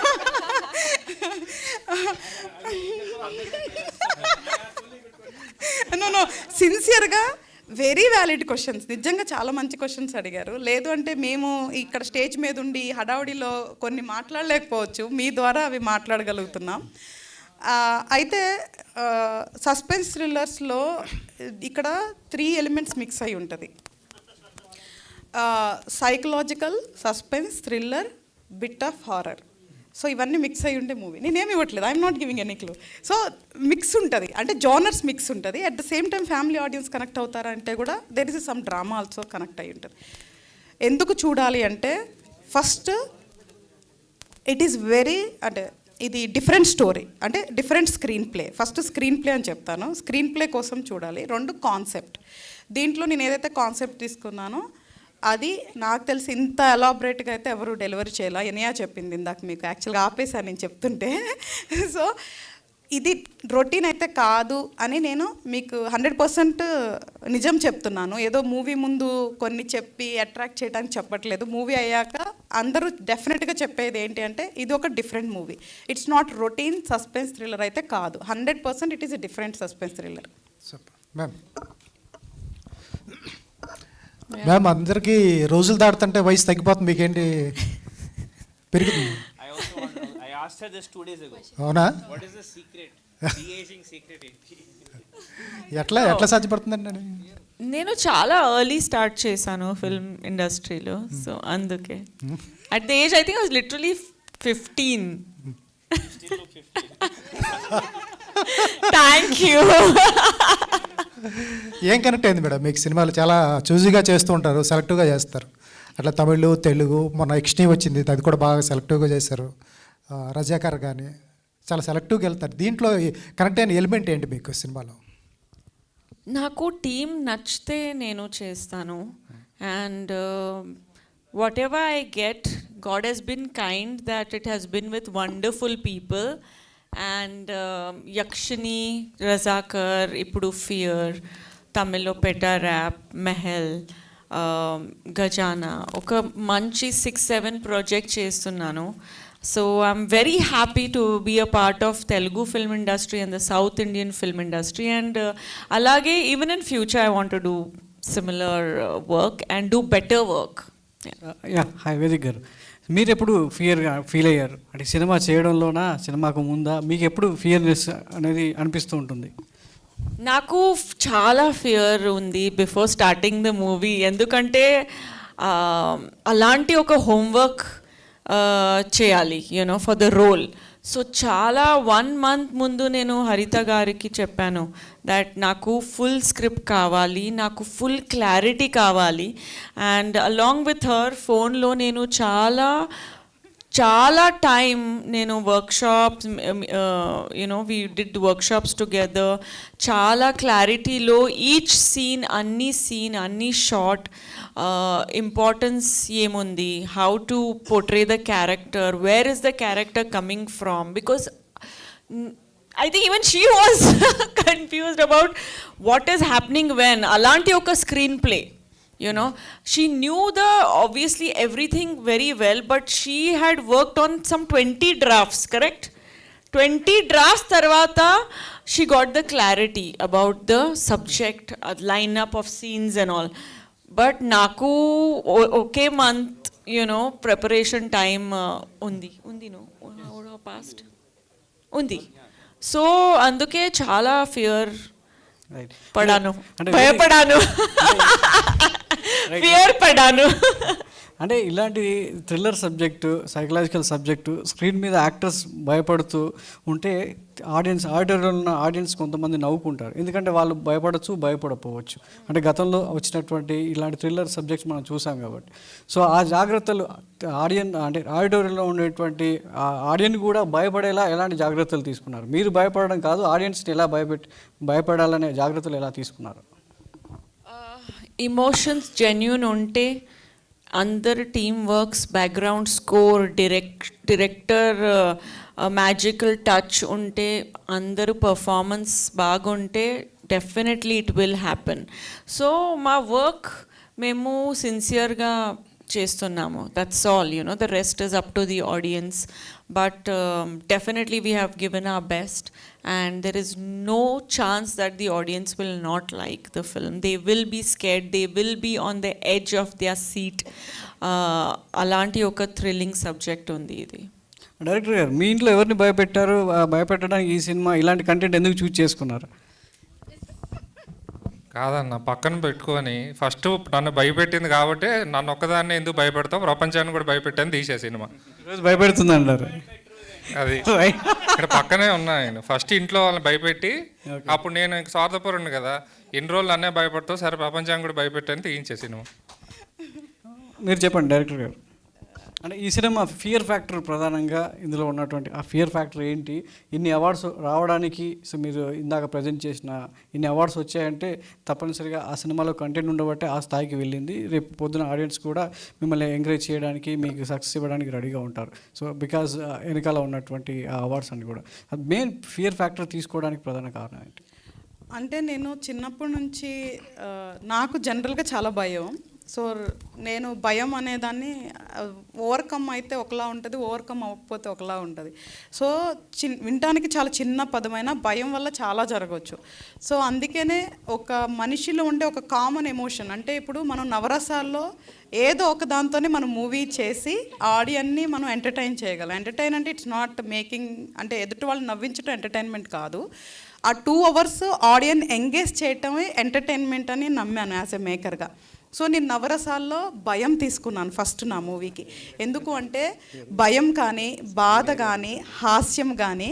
నో సిన్సియర్గా వెరీ వ్యాలిడ్ క్వశ్చన్స్. నిజంగా చాలా మంచి క్వశ్చన్స్ అడిగారు. లేదు అంటే మేము ఇక్కడ స్టేజ్ మీద ఉండి హడావుడిలో కొన్ని మాట్లాడలేకపోవచ్చు, మీ ద్వారా అవి మాట్లాడగలుగుతున్నాం. అయితే సస్పెన్స్ థ్రిల్లర్స్లో ఇక్కడ 3 ఎలిమెంట్స్ మిక్స్ అయి ఉంటుంది. Psychological, suspense, thriller, bit of horror. So ఇవన్నీ మిక్స్ అయి ఉండే మూవీ. నేనేమి ఇవ్వట్లేదు, I'm not giving any clue. So mix ఉంటుంది, అంటే జోనర్స్ మిక్స్ ఉంటుంది. At the same time family audiences connect అవుతారంటే కూడా there is some drama also connect అయి ఉంటుంది. ఎందుకు చూడాలి అంటే ఫస్ట్ ఇట్ ఈస్ వెరీ అంటే ఇది డిఫరెంట్ స్టోరీ, అంటే different screen play. First screen play అని చెప్తాను. స్క్రీన్ ప్లే కోసం చూడాలి. 2 కాన్సెప్ట్. దీంట్లో నేను ఏదైతే కాన్సెప్ట్ తీసుకున్నానో అది నాకు తెలిసి ఇంత ఎలాబరేట్గా అయితే ఎవరు డెలివరీ చేయాల. ఎనియా చెప్పింది ఇందాక మీకు, యాక్చువల్గా ఆపేసాను నేను చెప్తుంటే. సో ఇది రొటీన్ అయితే కాదు అని నేను మీకు 100% నిజం చెప్తున్నాను. ఏదో మూవీ ముందు కొన్ని చెప్పి అట్రాక్ట్ చేయడానికి చెప్పట్లేదు. మూవీ అయ్యాక అందరూ డెఫినెట్గా చెప్పేది ఏంటి అంటే ఇది ఒక different movie. It's not routine suspense thriller అయితే కాదు. 100% it is a different suspense thriller. Ma'am ma'am అందరికీ రోజులు దాటుతుంటే వయసు తగ్గిపోతుంది, మీకేంటి పెరుగుతుంది? అవునా? ఎట్లా సాధ్యపడుతుందండి? నేను చాలా ఎర్లీ స్టార్ట్ చేశాను ఫిల్మ్ ఇండస్ట్రీలో, సో అందుకే at the age I think I was literally 15. Thank you. ఏం కనెక్ట్ అయింది మేడం మీకు? సినిమాలు చాలా చూజీగా చేస్తూ ఉంటారు, సెలెక్టివ్గా చేస్తారు. అట్లా తమిళ్, తెలుగు, మొన్న ఎక్స్నీ వచ్చింది, అది కూడా బాగా సెలెక్టివ్గా చేశారు. రజాకర్ కానీ చాలా సెలెక్టివ్గా వెళ్తారు. దీంట్లో కనెక్ట్ అయిన ఎలిమెంట్ ఏంటి మీకు సినిమాలో? నాకు టీమ్ నచ్చితే నేను చేస్తాను. And whatever I get, god has been kind that it has been with wonderful people. And Yakshini, Razakar, ఇప్పుడు ఫియర్, తమిళ్లో పెటా ర్యాప్, మెహల్, గజానా, ఒక మంచి 6-7 ప్రాజెక్ట్ చేస్తున్నాను. So I'm very happy to be a part of Telugu film industry and the south Indian film industry. And అలాగే even in future I want to do similar work and do better work. Hi Vedika గారు, మీరు ఎప్పుడు ఫియర్గా ఫీల్ అయ్యారు? అంటే సినిమా చేయడంలోనా, సినిమాకు ముందా మీకు ఎప్పుడు ఫియర్నెస్ అనేది అనిపిస్తూ ఉంటుంది? నాకు చాలా ఫియర్ ఉంది బిఫోర్ స్టార్టింగ్ ద మూవీ. ఎందుకంటే అలాంటి ఒక హోంవర్క్ చేయాలి you know for the role. So చాలా 1 month ముందు నేను హరిత గారికి చెప్పాను దట్ నాకు ఫుల్ స్క్రిప్ట్ కావాలి, నాకు ఫుల్ క్లారిటీ కావాలి. అండ్ అలాంగ్ విత్ హర్ ఫోన్లో నేను చాలా టైం నేను workshops, you know we did workshops together. చాలా క్లారిటీలో ఈచ్ సీన్, అన్ని షాట్ ఇంపార్టెన్స్ ఏముంది, how to portray the character, where is the character coming from, because I think even she was confused about what is happening when. Alanti oka screenplay, you know, she knew obviously everything very well, but she had worked on some 20 drafts, correct? 20 drafts tarvata she got the clarity about the subject, lineup of scenes and all. But naku okay month, you know, preparation time undi no how past undi. So అందుకే చాలా ఫియర్ పడాను, భయపడాను, ఫియర్ పడాను. అంటే ఇలాంటి thriller subject, psychological subject screen మీద యాక్టర్స్ భయపడుతూ ఉంటే ఆడిటర్లో ఉన్న ఆడియన్స్ కొంతమంది నవ్వుకుంటారు. ఎందుకంటే వాళ్ళు భయపడకపోవచ్చు. అంటే గతంలో వచ్చినటువంటి ఇలాంటి థ్రిల్లర్ సబ్జెక్ట్స్ మనం చూసాం కాబట్టి. సో ఆ జాగ్రత్తలు ఆడిటోరియంలో ఉండేటువంటి ఆడియన్స్ కూడా భయపడేలా ఎలాంటి జాగ్రత్తలు తీసుకున్నారు? మీరు భయపడడం కాదు, ఆడియన్స్ని ఎలా భయపడాలనే జాగ్రత్తలు ఎలా తీసుకున్నారు? ఇమోషన్స్ జెన్యూన్ ఉంటే, అందరు team works, background score, director magical touch ఉంటే, అందరూ పర్ఫార్మెన్స్ బాగుంటే definitely it will happen. So మా వర్క్ మేము సిన్సియర్గా చేస్తున్నాము, that's all, you know, the rest is up to the audience. But definitely we have given our best, and there is no chance that the audience will not like the film. They will be scared, they will be on the edge of their seat. Alanti oka thrilling subject undi idi. Director గారు, మీ ఇంట్లో ఎవరిని భయపెట్టడానికి ఈ సినిమా ఇలాంటి కంటెంట్ ఎందుకు చూస్ చేసుకున్నారు? కాదన్న, పక్కన పెట్టుకొని ఫస్ట్ నన్ను భయపెట్టింది కాబట్టి నన్ను ఒక్కదాన్ని ఎందుకు భయపెడతావు, ప్రపంచాన్ని కూడా భయపెట్టాను తీసే సినిమా. ఈరోజు భయపెడుతుంది అంటారు. అది ఇక్కడ పక్కనే ఉన్నాను. ఫస్ట్ ఇంట్లో వాళ్ళని భయపెట్టి, అప్పుడు నేను ఇంక స్వార్థపరుణ్ణి కదా, ఎన్ని రోజులు నన్నే భయపడతావు, సరే ప్రపంచాన్ని కూడా భయపెట్టాను తీయించే సినిమా. మీరు చెప్పండి డైరెక్టర్ గారు. అంటే ఈ సినిమా ఫియర్ ఫ్యాక్టర్ ప్రధానంగా ఇందులో ఉన్నటువంటి ఆ ఫియర్ ఫ్యాక్టర్ ఏంటి, ఇన్ని అవార్డ్స్ రావడానికి సో మీరు ఇందాక ప్రజెంట్ చేసిన ఇన్ని అవార్డ్స్ వచ్చాయంటే తప్పనిసరిగా ఆ సినిమాలో కంటెంట్ ఉండబట్టే ఆ స్థాయికి వెళ్ళింది. రేపు పొద్దున ఆడియన్స్ కూడా మిమ్మల్ని ఎంకరేజ్ చేయడానికి మీకు సక్సెస్ ఇవ్వడానికి రెడీగా ఉంటారు. సో బికాజ్ వెనకాల ఉన్నటువంటి ఆ అవార్డ్స్ అన్ని కూడా మెయిన్ ఫియర్ ఫ్యాక్టర్ తీసుకోవడానికి ప్రధాన కారణం ఏంటి? అంటే నేను చిన్నప్పటి నుంచి నాకు జనరల్గా చాలా భయం. సో నేను భయం అనేదాన్ని ఓవర్కమ్ అయితే ఒకలా ఉంటుంది, ఓవర్కమ్ అవ్వకపోతే ఒకలా ఉంటుంది. సో వినటానికి చాలా చిన్న పదమైన భయం వల్ల చాలా జరగవచ్చు. సో అందుకనే ఒక మనిషిలో ఉండే ఒక కామన్ ఎమోషన్, అంటే ఇప్పుడు మనం నవరసాల్లో ఏదో ఒక దాంతోనే మనం మూవీ చేసి ఆడియన్ని మనం ఎంటర్టైన్ చేయగలం. ఎంటర్టైన్ అంటే ఇట్స్ నాట్ మేకింగ్, అంటే ఎదుటి వాళ్ళు నవ్వించడం ఎంటర్టైన్మెంట్ కాదు. ఆ 2 hours ఆడియన్ ఎంగేజ్ చేయటమే ఎంటర్టైన్మెంట్ అని నమ్మాను యాజ్ ఎ మేకర్గా. సో నేను నవరసాల్లో భయం తీసుకున్నాను ఫస్ట్ నా మూవీకి. ఎందుకు అంటే భయం కానీ, బాధ కానీ, హాస్యం కానీ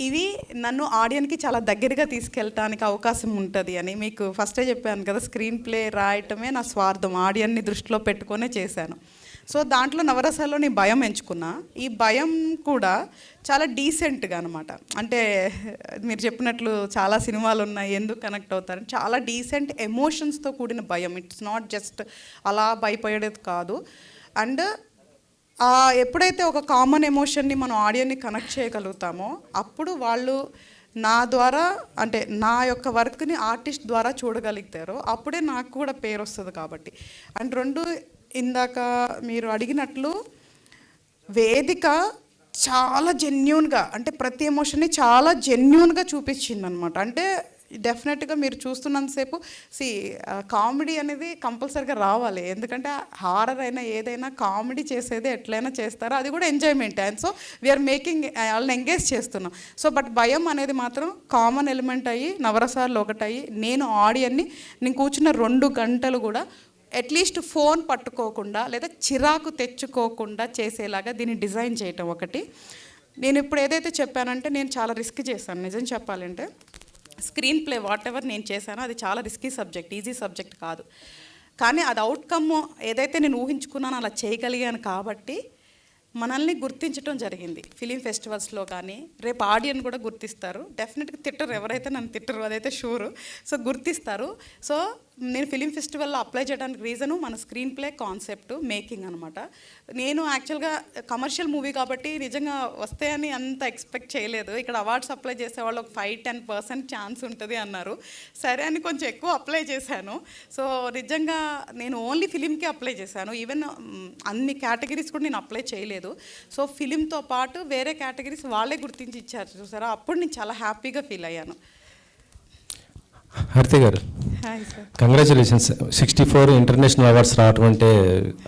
ఇవి నన్ను ఆడియన్కి చాలా దగ్గరగా తీసుకెళ్ళటానికి అవకాశం ఉంటుంది అని మీకు ఫస్టే చెప్పాను కదా. స్క్రీన్ ప్లే రాయటమే నా స్వార్థం, ఆడియన్ని దృష్టిలో పెట్టుకొనే చేశాను. సో దాంట్లో నవరసాల్లో నేను భయం ఎంచుకున్నా. ఈ భయం కూడా చాలా డీసెంట్గా అనమాట. అంటే మీరు చెప్పినట్లు చాలా సినిమాలు ఉన్నాయి, ఎందుకు కనెక్ట్ అవుతారు, చాలా డీసెంట్ ఎమోషన్స్తో కూడిన భయం. ఇట్స్ నాట్ జస్ట్ అలా భయపడేది కాదు. అండ్ ఎప్పుడైతే ఒక కామన్ ఎమోషన్ని మనం ఆడియన్ని కనెక్ట్ చేయగలుగుతామో అప్పుడు వాళ్ళు నా ద్వారా, అంటే నా యొక్క వర్క్ని ఆర్టిస్ట్ ద్వారా చూడగలుగుతారో అప్పుడే నాకు కూడా పేరు వస్తుంది. కాబట్టి అండ్ 2, ఇందాక మీరు అడిగినట్లు వేదిక చాలా జెన్యూన్గా, అంటే ప్రతి ఎమోషన్ని చాలా జెన్యూన్గా చూపించింది అనమాట. అంటే డెఫినెట్గా మీరు చూస్తున్నంతసేపు కామెడీ అనేది కంపల్సరీగా రావాలి. ఎందుకంటే హారర్ అయినా ఏదైనా కామెడీ చేసేది ఎట్లయినా చేస్తారో అది కూడా enjoyment. And so we are making వాళ్ళని ఎంగేజ్ చేస్తున్నాం. సో బట్ భయం అనేది మాత్రం కామన్ ఎలిమెంట్ అయ్యి నవరసాల్లో ఒకటయ్యి నేను ఆడియన్ని నేను కూర్చున్న 2 గంటలు కూడా అట్లీస్ట్ ఫోన్ పట్టుకోకుండా లేదా చిరాకు తెచ్చుకోకుండా చేసేలాగా దీన్ని డిజైన్ చేయటం ఒకటి. నేను ఇప్పుడు ఏదైతే చెప్పానంటే నేను చాలా రిస్క్ చేశాను. నిజం చెప్పాలంటే స్క్రీన్ ప్లే వాట్ ఎవర్ నేను చేశానో అది చాలా రిస్కీ సబ్జెక్ట్, ఈజీ సబ్జెక్ట్ కాదు. కానీ అది అవుట్కమ్ ఏదైతే నేను ఊహించుకున్నానో అలా చేయగలిగాను కాబట్టి మనల్ని గుర్తించడం జరిగింది ఫిలిం ఫెస్టివల్స్లో. కానీ రేపు ఆడియన్ కూడా గుర్తిస్తారు. డెఫినెట్గా తిట్టరు, ఎవరైతే నన్ను తిట్టరు అదైతే షూరు. సో గుర్తిస్తారు. సో నేను ఫిలిం ఫెస్టివల్లో అప్లై చేయడానికి రీజను మన స్క్రీన్ ప్లే కాన్సెప్ట్ మేకింగ్ అనమాట. నేను యాక్చువల్గా కమర్షియల్ మూవీ కాబట్టి నిజంగా వస్తే అని అంత ఎక్స్పెక్ట్ చేయలేదు. ఇక్కడ అవార్డ్స్ అప్లై చేసేవాళ్ళు ఒక 5-10% ఛాన్స్ ఉంటుంది అన్నారు. సరే అని కొంచెం ఎక్కువ అప్లై చేశాను. సో నిజంగా నేను ఓన్లీ ఫిలింకే అప్లై చేశాను. ఈవెన్ అన్ని కేటగిరీస్ కూడా నేను అప్లై చేయలేదు. సో ఫిలింతో పాటు వేరే కేటగిరీస్ వాళ్ళే గుర్తించి ఇచ్చారు చూసారా, అప్పుడు నేను చాలా హ్యాపీగా ఫీల్ అయ్యాను. హరిత గారు, hi sir. Congratulations. 64 international awards రావడం అంటే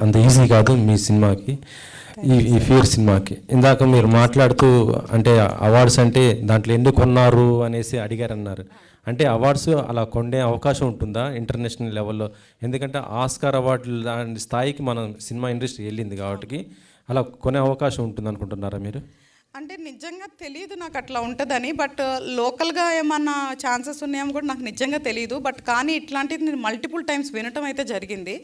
అంత ఈజీ కాదు మీ సినిమాకి, ఈ ఫియర్ సినిమాకి. ఇందాక మీరు మాట్లాడుతూ అంటే అవార్డ్స్ అంటే దాంట్లో ఎందుకు ఉన్నారు అనేసి అడిగారన్నారు. అంటే అవార్డ్స్ అలా కొనే అవకాశం ఉంటుందా ఇంటర్నేషనల్ లెవెల్లో? ఎందుకంటే ఆస్కార్ అవార్డులు దాని స్థాయికి మన సినిమా ఇండస్ట్రీ వెళ్ళింది కాబట్టి అలా కొనే అవకాశం ఉంటుంది అనుకుంటున్నారా మీరు? అంటే నిజంగా తెలియదు నాకు అట్లా ఉంటుందని. బట్ లోకల్గా ఏమన్నా ఛాన్సెస్ ఉన్నాయేమో కూడా నాకు నిజంగా తెలియదు. బట్ కానీ ఇట్లాంటిది నేను మల్టిపుల్ టైమ్స్ వినటం అయితే జరిగింది.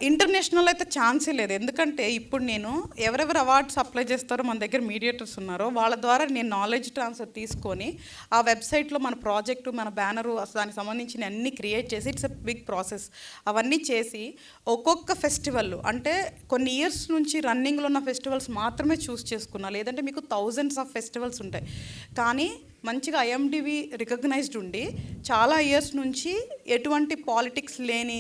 ఇంటర్నేషనల్ అయితే ఛాన్సే లేదు. ఎందుకంటే ఇప్పుడు నేను ఎవరెవరు అవార్డ్స్ అప్లై చేస్తారో మన దగ్గర మీడియేటర్స్ ఉన్నారో వాళ్ళ ద్వారా నేను నాలెడ్జ్ ట్రాన్స్ఫర్ తీసుకొని ఆ వెబ్సైట్లో మన ప్రాజెక్టు, మన బ్యానరు, దానికి సంబంధించిన అన్నీ క్రియేట్ చేసి ఇట్స్ ఎ బిగ్ ప్రాసెస్. అవన్నీ చేసి ఒక్కొక్క ఫెస్టివల్, అంటే కొన్ని ఇయర్స్ నుంచి రన్నింగ్లో ఉన్న ఫెస్టివల్స్ మాత్రమే చూస్ చేసుకున్నా. లేదంటే మీకు థౌజండ్స్ ఆఫ్ ఫెస్టివల్స్ ఉంటాయి. కానీ మంచిగా ఐఎండిబి రికగ్నైజ్డ్ ఉండి చాలా ఇయర్స్ నుంచి ఎటువంటి పాలిటిక్స్ లేని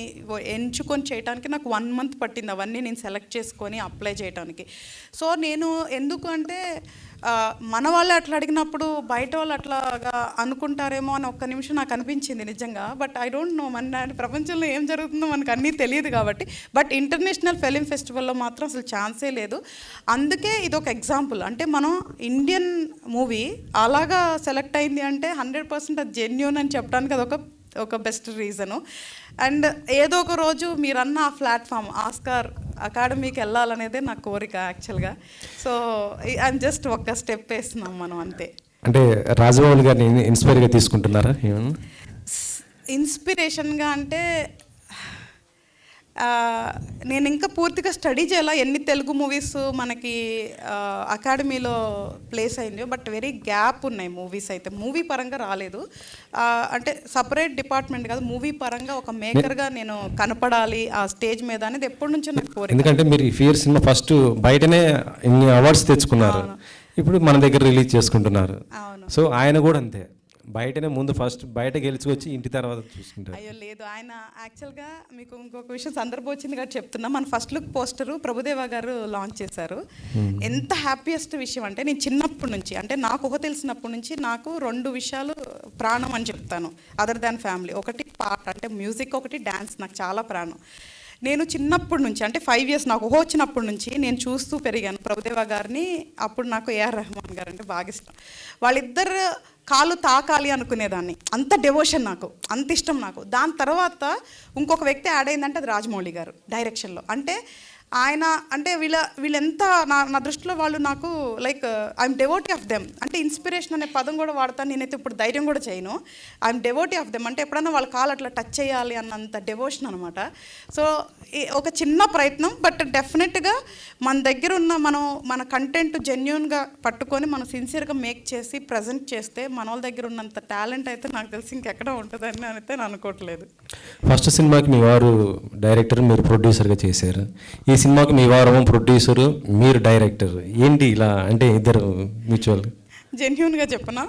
ఎంచుకొని చేయడానికి నాకు 1 month పట్టింది అవన్నీ నేను సెలెక్ట్ చేసుకొని అప్లై చేయడానికి. సో నేను ఎందుకు అంటే మన వాళ్ళు అట్లా అడిగినప్పుడు బయట వాళ్ళు అట్లాగా అనుకుంటారేమో అని ఒక్క నిమిషం నాకు అనిపించింది నిజంగా. బట్ ఐ డోంట్ నో, మన ప్రపంచంలో ఏం జరుగుతుందో మనకు అన్నీ తెలియదు కాబట్టి. బట్ ఇంటర్నేషనల్ ఫిలిం ఫెస్టివల్లో మాత్రం అసలు ఛాన్సే లేదు. అందుకే ఇది ఒక ఎగ్జాంపుల్. అంటే మనం ఇండియన్ మూవీ అలాగా సెలెక్ట్ అయింది అంటే 100% అది జెన్యూన్ అని చెప్పడానికి అది ఒక బెస్ట్ రీజను. అండ్ ఏదో ఒక రోజు మీరన్న ఆ ప్లాట్ఫామ్ ఆస్కార్ అకాడమీకి వెళ్ళాలనేదే నా కోరిక యాక్చువల్గా. సో ఐఎమ్ జస్ట్ ఒక స్టెప్ వేస్తున్నాం మనం అంతే. అంటే రాజమౌళి గారిని ఇన్స్పైర్గా తీసుకుంటున్నారా? ఇన్స్పిరేషన్గా అంటే నేను ఇంకా పూర్తిగా స్టడీ చేయాల ఎన్ని తెలుగు మూవీస్ మనకి అకాడమీలో ప్లేస్ అయిందో, బట్ వెరీ గ్యాప్ ఉన్నాయి మూవీస్ అయితే. మూవీ పరంగా రాలేదు, అంటే సపరేట్ డిపార్ట్మెంట్ కాదు, మూవీ పరంగా ఒక మేకర్గా నేను కనపడాలి ఆ స్టేజ్ మీద అనేది ఎప్పటి నుంచో నాకు కోరిక. ఎందుకంటే మీరు ఈ ఫియర్ సినిమా ఫస్ట్ బయటనే ఇన్ని అవార్డ్స్ తెచ్చుకున్నారు, ఇప్పుడు మన దగ్గర రిలీజ్ చేసుకుంటున్నారు. సో ఆయన కూడా అంతే, బయటనే ముందు ఫస్ట్ బయట గెలుచుకొచ్చి ఇంటి తర్వాత చూసుకుంటారు. అయ్యో లేదు, ఆయన యాక్చువల్గా మీకు ఇంకొక విషయం సందర్భం వచ్చింది కాబట్టి చెప్తున్నా. మన ఫస్ట్ లుక్ పోస్టరు ప్రభుదేవా గారు లాంచ్ చేశారు. ఎంత హ్యాపీయెస్ట్ విషయం అంటే, నేను చిన్నప్పటి నుంచి, అంటే నాకు ఊహ తెలిసినప్పటి నుంచి నాకు 2 విషయాలు ప్రాణం అని చెప్తాను అదర్ దాన్ ఫ్యామిలీ. ఒకటి పాట అంటే మ్యూజిక్, ఒకటి డ్యాన్స్ నాకు చాలా ప్రాణం. నేను చిన్నప్పటి నుంచి అంటే 5 years నాకు ఊహ వచ్చినప్పటి నుంచి నేను చూస్తూ పెరిగాను ప్రభుదేవా గారిని. అప్పుడు నాకు ఏఆర్ రెహమాన్ గారు అంటే బాగా ఇష్టం. వాళ్ళిద్దరు కాలు తాకాలి అనుకునేదాన్ని, అంత డెవోషన్ నాకు, అంత ఇష్టం నాకు. దాని తర్వాత ఇంకొక వ్యక్తి యాడ్ అయిందంటే అది రాజమౌళి గారు డైరెక్షన్లో. అంటే ఆయన అంటే వీళ్ళెంత నా దృష్టిలో వాళ్ళు నాకు like I'm devotee of them. అంటే ఇన్స్పిరేషన్ అనే పదం కూడా వాడతాను, నేనైతే ఇప్పుడు ధైర్యం కూడా చేయను. ఐఎమ్ డెవోటీ ఆఫ్ దెమ్ అంటే ఎప్పుడైనా వాళ్ళ కాలు అట్లా టచ్ చేయాలి అన్నంత డెవోషన్ అనమాట. సో ఒక చిన్న ప్రయత్నం, బట్ డెఫినెట్గా మన దగ్గర ఉన్న మన కంటెంట్ జెన్యున్గా పట్టుకొని మనం సిన్సియర్గా మేక్ చేసి ప్రజెంట్ చేస్తే మన వాళ్ళ దగ్గర ఉన్నంత టాలెంట్ అయితే నాకు తెలిసి ఇంకెక్కడ ఉంటుందని అయితే నేను అనుకోవట్లేదు. ఫస్ట్ సినిమాకి మీ వారు డైరెక్టర్, మీరు ప్రొడ్యూసర్గా చేశారు. ఈ సినిమాకి మీ వారు ప్రొడ్యూసరు, మీరు డైరెక్టర్. ఏంటి ఇలా అంటే ఇద్దరు మ్యూచువల్? జెన్యున్గా చెప్పనా,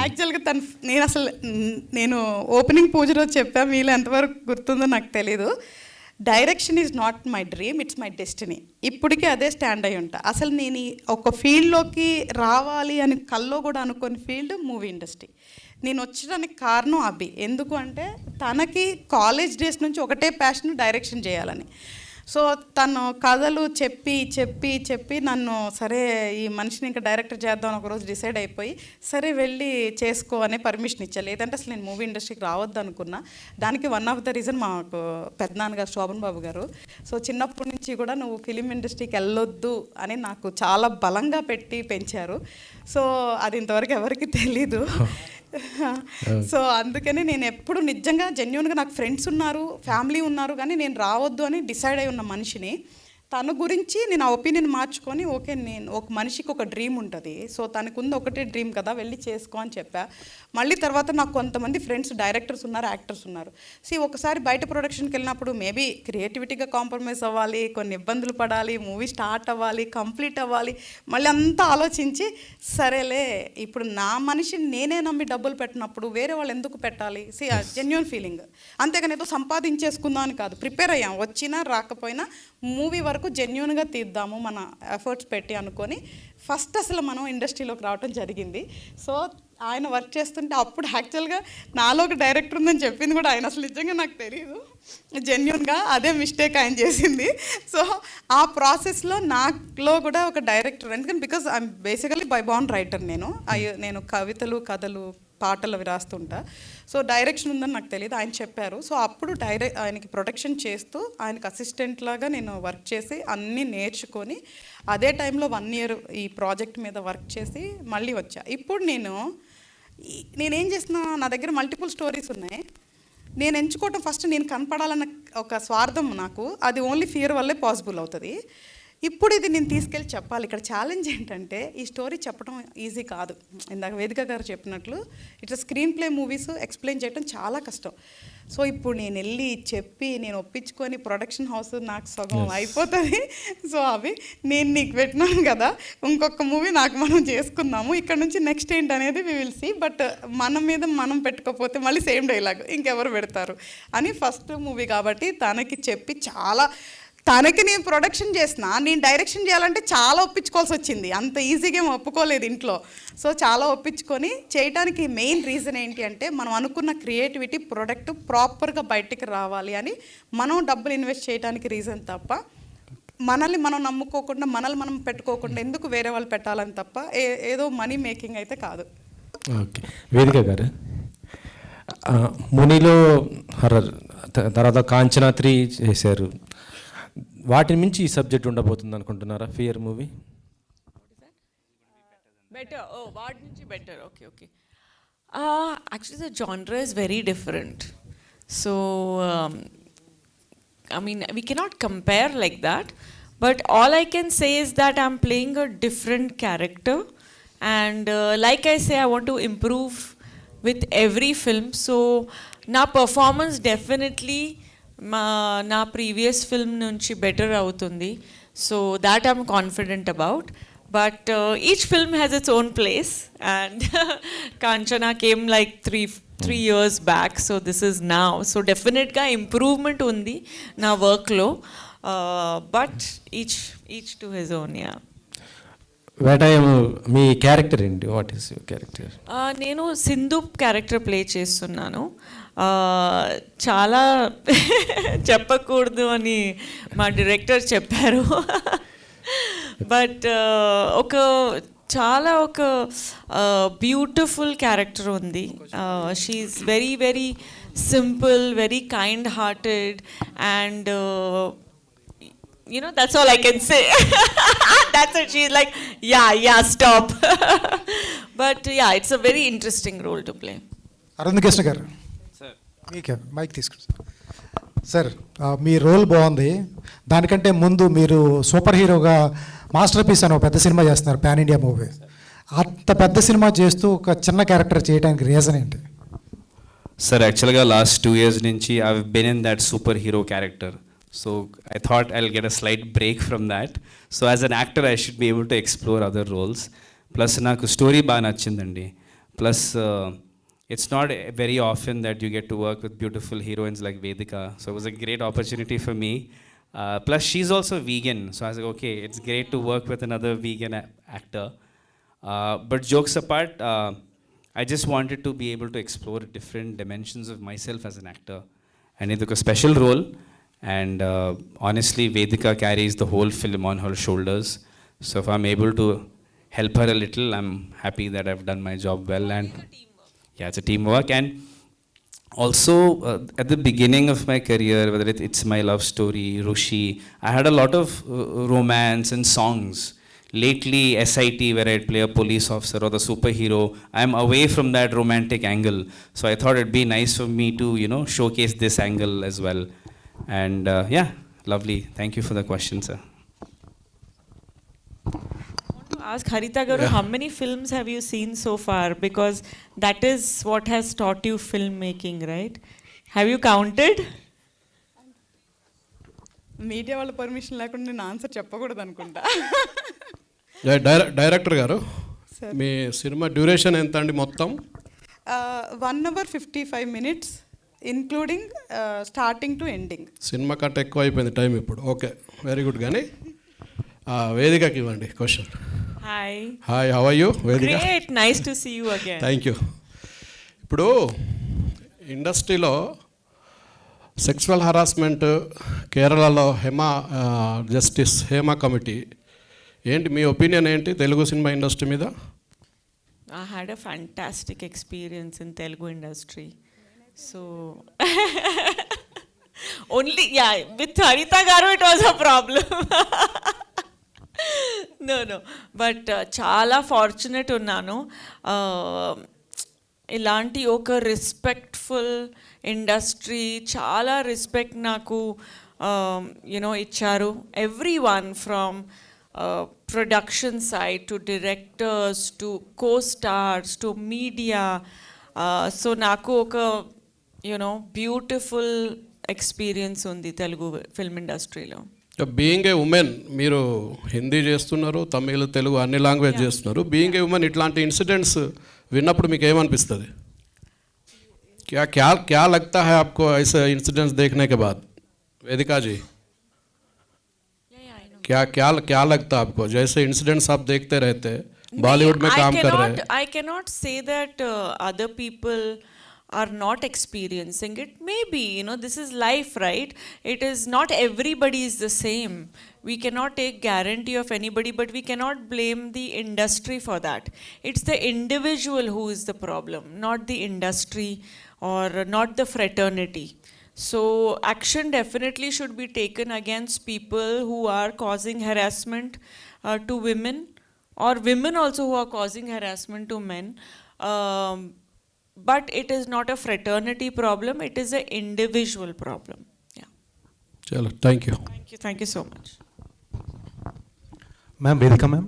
యాక్చువల్గా నేను ఓపెనింగ్ పూజ రోజు చెప్పా, మీలో ఎంతవరకు గుర్తుందో నాకు తెలీదు. Direction is not my dream, it's my destiny. ఇప్పటికీ అదే స్టాండ్ అయి ఉంటా. అసలు నేను ఒక ఫీల్డ్లోకి రావాలి అని కల్లో కూడా అనుకోని ఫీల్డ్ మూవీ ఇండస్ట్రీ. నేను వచ్చడానికి కారణం అభి. ఎందుకు అంటే తనకి కాలేజ్ డేస్ నుంచి ఒకటే ప్యాషన్ డైరెక్షన్ చేయాలని. సో తను కథలు చెప్పి చెప్పి చెప్పి నన్ను సరే ఈ మనిషిని ఇంకా డైరెక్టర్ చేద్దాం ఒకరోజు డిసైడ్ అయిపోయి సరే వెళ్ళి చేసుకో అనే పర్మిషన్ ఇచ్చా. లేదంటే అసలు నేను మూవీ ఇండస్ట్రీకి రావద్దు అనుకున్నా. దానికి వన్ ఆఫ్ ద రీజన్ మాకు పెద్దనాన్నగారు శోభన్ బాబు గారు. సో చిన్నప్పటి నుంచి కూడా నువ్వు ఫిలిం ఇండస్ట్రీకి వెళ్ళొద్దు అని నాకు చాలా బలంగా పెట్టి పెంచారు. సో అది ఇంతవరకు ఎవరికి తెలీదు. సో అందుకని నేను ఎప్పుడు నిజంగా జెన్యున్గా నాకు ఫ్రెండ్స్ ఉన్నారు, ఫ్యామిలీ ఉన్నారు, కానీ నేను రావద్దు అని డిసైడ్ అయి ఉన్న మనిషిని. తన గురించి నేను ఆ ఒపీనియన్ మార్చుకొని ఓకే నేను ఒక మనిషికి ఒక డ్రీమ్ ఉంటుంది, సో తనకు ఉంది ఒకటే డ్రీమ్ కదా వెళ్ళి చేసుకో అని చెప్పా. మళ్ళీ తర్వాత నాకు కొంతమంది ఫ్రెండ్స్ డైరెక్టర్స్ ఉన్నారు, యాక్టర్స్ ఉన్నారు. ఒకసారి బయట ప్రొడక్షన్కి వెళ్ళినప్పుడు మేబీ క్రియేటివిటీగా కాంప్రమైజ్ అవ్వాలి, కొన్ని ఇబ్బందులు పడాలి, మూవీ స్టార్ట్ అవ్వాలి, కంప్లీట్ అవ్వాలి, మళ్ళీ అంతా ఆలోచించి సరేలే ఇప్పుడు నా మనిషిని నేనే నమ్మి డబ్బులు పెట్టినప్పుడు వేరే వాళ్ళు ఎందుకు పెట్టాలి. Genuine feeling. అంతేగాని ఏదో సంపాదించేసుకుందాం అని కాదు, ప్రిపేర్ అయ్యాం, వచ్చినా రాకపోయినా మూవీ వరకు జెన్యున్గా తీద్దాము మన ఎఫర్ట్స్ పెట్టి అనుకొని ఫస్ట్ అసలు మనం ఇండస్ట్రీలోకి రావడం జరిగింది. సో ఆయన వర్క్ చేస్తుంటే అప్పుడు యాక్చువల్గా నాలో ఒక డైరెక్టర్ ఉందని చెప్పింది కూడా ఆయన, అసలు నిజంగా నాకు తెలియదు, జెన్యున్గా అదే మిస్టేక్ ఆయన చేసింది. సో ఆ ప్రాసెస్లో నాలో కూడా ఒక డైరెక్టర్, ఎందుకంటే because I'm basically by born writer. నేను కవితలు, కథలు, పాటలు అవి రాస్తుంటా. సో డైరెక్షన్ ఉందని నాకు తెలియదు, ఆయన చెప్పారు. సో అప్పుడు ఆయనకి ప్రొడక్షన్ చేస్తూ ఆయనకి అసిస్టెంట్ లాగా నేను వర్క్ చేసి అన్నీ నేర్చుకొని అదే టైంలో 1 year ఈ ప్రాజెక్ట్ మీద వర్క్ చేసి మళ్ళీ వచ్చా. ఇప్పుడు నేనేం చేసిన, నా దగ్గర మల్టిపుల్ స్టోరీస్ ఉన్నాయి. నేను ఎంచుకోవటం ఫస్ట్ నేను కనపడాలన్న ఒక స్వార్థం నాకు, అది ఓన్లీ ఫియర్ వల్లే పాసిబుల్ అవుతుంది. ఇప్పుడు ఇది నేను తీసుకెళ్ళి చెప్పాలి. ఇక్కడ ఛాలెంజ్ ఏంటంటే ఈ స్టోరీ చెప్పడం ఈజీ కాదు. ఇందాక వేదిక గారు చెప్పినట్లు ఇట్లా స్క్రీన్ ప్లే మూవీస్ ఎక్స్ప్లెయిన్ చేయడం చాలా కష్టం. సో ఇప్పుడు నేను వెళ్ళి చెప్పి నేను ఒప్పించుకొని ప్రొడక్షన్ హౌస్ నాకు సగం అయిపోతుంది. సో అవి నేను నీకు పెట్టినాను కదా, ఇంకొక మూవీ మనం చేసుకుందాము, ఇక్కడ నుంచి నెక్స్ట్ ఏంటి అనేది వి విల్ సీ. బట్ మన మీద మనం పెట్టుకోకపోతే మళ్ళీ సేమ్ డైలాగ్ ఇంకెవరు పెడతారు అని ఫస్ట్ మూవీ కాబట్టి తనకి చెప్పి చాలా, తనకి నేను ప్రొడక్షన్ చేసిన, నేను డైరెక్షన్ చేయాలంటే చాలా ఒప్పించుకోవాల్సి వచ్చింది. అంత ఈజీగా ఏం ఒప్పుకోలేదు ఇంట్లో. సో చాలా ఒప్పించుకొని చేయడానికి మెయిన్ రీజన్ ఏంటి అంటే మనం అనుకున్న క్రియేటివిటీ ప్రొడక్ట్ ప్రాపర్గా బయటికి రావాలి అని మనం డబ్బులు ఇన్వెస్ట్ చేయడానికి రీజన్ తప్ప మనల్ని మనం నమ్ముకోకుండా మనల్ని మనం పెట్టుకోకుండా ఎందుకు వేరే వాళ్ళు పెట్టాలని తప్ప ఏదో మనీ మేకింగ్ అయితే కాదు. ఓకే వేదిక గారు, మునిలో హర్రర్ తర్వాత కాంచనా 3 చేశారు, వాటి నుంచి ఈ సబ్జెక్ట్ ఉండబోతుంది అనుకుంటున్నారా? ఫియర్ మూవీ బెటర్, వాటి నుంచి better. Okay okay actually the genre is very different. So I mean, we cannot compare like that. But all I can say is that I'm playing a different character. And like I say, I want to improve with every film. So, na performance definitely na previous film nunchi better avutundi. So, that I'm confident about. But each film has its own place. And Kanchana came like three years back. So, this is now. So, definitely improvement undi na work lo. But each to his own, yeah. వేటాయము మీ క్యారెక్టర్ ఏంటి? What is your character? నేను సింధు క్యారెక్టర్ ప్లే చేస్తున్నాను. చాలా చెప్పకూడదు అని మా డైరెక్టర్ చెప్పారు. బట్ ఒక బ్యూటిఫుల్ క్యారెక్టర్ ఉంది. She's very very simple, very kind hearted and you know, that's all I can say. That's it. She's like, yeah, stop. But yeah, it's a very interesting role to play. Arun Krishna గారు, మీకే మైక్ తీసుకుంటారు సార్. మీ రోల్ బాగుంది. దానికంటే ముందు మీరు సూపర్ హీరోగా మాస్టర్ పీస్ అని ఒక పెద్ద సినిమా చేస్తున్నారు, పాన్ ఇండియా మూవీ. అంత పెద్ద సినిమా చేస్తూ ఒక చిన్న క్యారెక్టర్ చేయడానికి రీజన్ ఏంటి? సార్, యాక్చువల్గా లాస్ట్ 2 years నుంచి I have been in that super hero character. So I thought I'll get a slight break from that. So as an actor, I should be able to explore other roles. Plus, naku story ba nachindandi. Plus, it's not very often that you get to work with beautiful heroines like Vedika. So it was a great opportunity for me. Plus, she's also vegan. So I was like, okay, it's great to work with another vegan actor. But jokes apart, I just wanted to be able to explore different dimensions of myself as an actor. And it took a special role. And honestly, Vedika carries the whole film on her shoulders. So if I'm able to help her a little, I'm happy that I've done my job well. And yeah, it's a teamwork. And also, at the beginning of my career, whether it's my love story, Rushi, I had a lot of romance and songs. Lately, SIT, where I'd play a police officer or the superhero, I'm away from that romantic angle. So I thought it'd be nice for me to, showcase this angle as well. And yeah, lovely. Thank you for the question, sir. I want to ask Haritha Garu, how many films have you seen so far? Because that is what has taught you filmmaking, right? Have you counted? Media వాళ్ళ పర్మిషన్ లేకుండా నేను ఆన్సర్ చెప్పకూడదు అనుకుంటా. డైరెక్టర్ గారు, మీ సినిమా డ్యూరేషన్ ఎంత అండి మొత్తం? 1 hour 55 minutes. Including starting to ending. సినిమా కంటే ఎక్కువ అయిపోయింది టైం ఇప్పుడు. Okay, very good. కానీ వేదికకి ఇవ్వండి question. Hi, how are you Vedika? Great, nice to see you again. Thank you. ఇప్పుడు ఇండస్ట్రీలో సెక్సువల్ హరాస్మెంట్, కేరళలో జస్టిస్ హేమా కమిటీ, ఏంటి మీ ఒపీనియన్ ఏంటి తెలుగు సినిమా ఇండస్ట్రీ మీద? I had a fantastic experience in Telugu industry. So only, yeah, with Haritha Garu it was a problem. No, but చాలా ఫార్చునేట్ ఉన్నాను. ఇలాంటి ఒక రెస్పెక్ట్ఫుల్ ఇండస్ట్రీ, చాలా రెస్పెక్ట్ నాకు ఇచ్చారు. Every one from production side to directors to co-stars to media. So naku oka beautiful experience undi Telugu film industry lo. Being a women, మీరు హిందీ చేస్తున్నారు, తమిళ్, తెలుగు అన్ని లాంగ్వేజ్ చేస్తున్నారు. బీయింగ్ ఏ ఉమెన్, ఇట్లాంటి ఇన్సిడెంట్స్ విన్నప్పుడు మీకు ఏమనిపిస్తుంది? क्या लगता है आपको ऐसे इंसिडेंट्स देखने के बाद? वेदिका जी, क्या लगता है आपको? जैसे इंसिडेंट्स आप देखते रहते बॉलीवुड में काम कर रहे हैं. I cannot say that other people are not experiencing it. Maybe, this is life, right? It is not everybody is the same. We cannot take guarantee of anybody, but we cannot blame the industry for that. It's the individual who is the problem, not the industry or not the fraternity. So action definitely should be taken against people who are causing harassment to women, or women also who are causing harassment to men. But it is not a fraternity problem, it is an individual problem. Yeah. చలో thank you. Thank you so much. Ma'am, Vedika ma'am,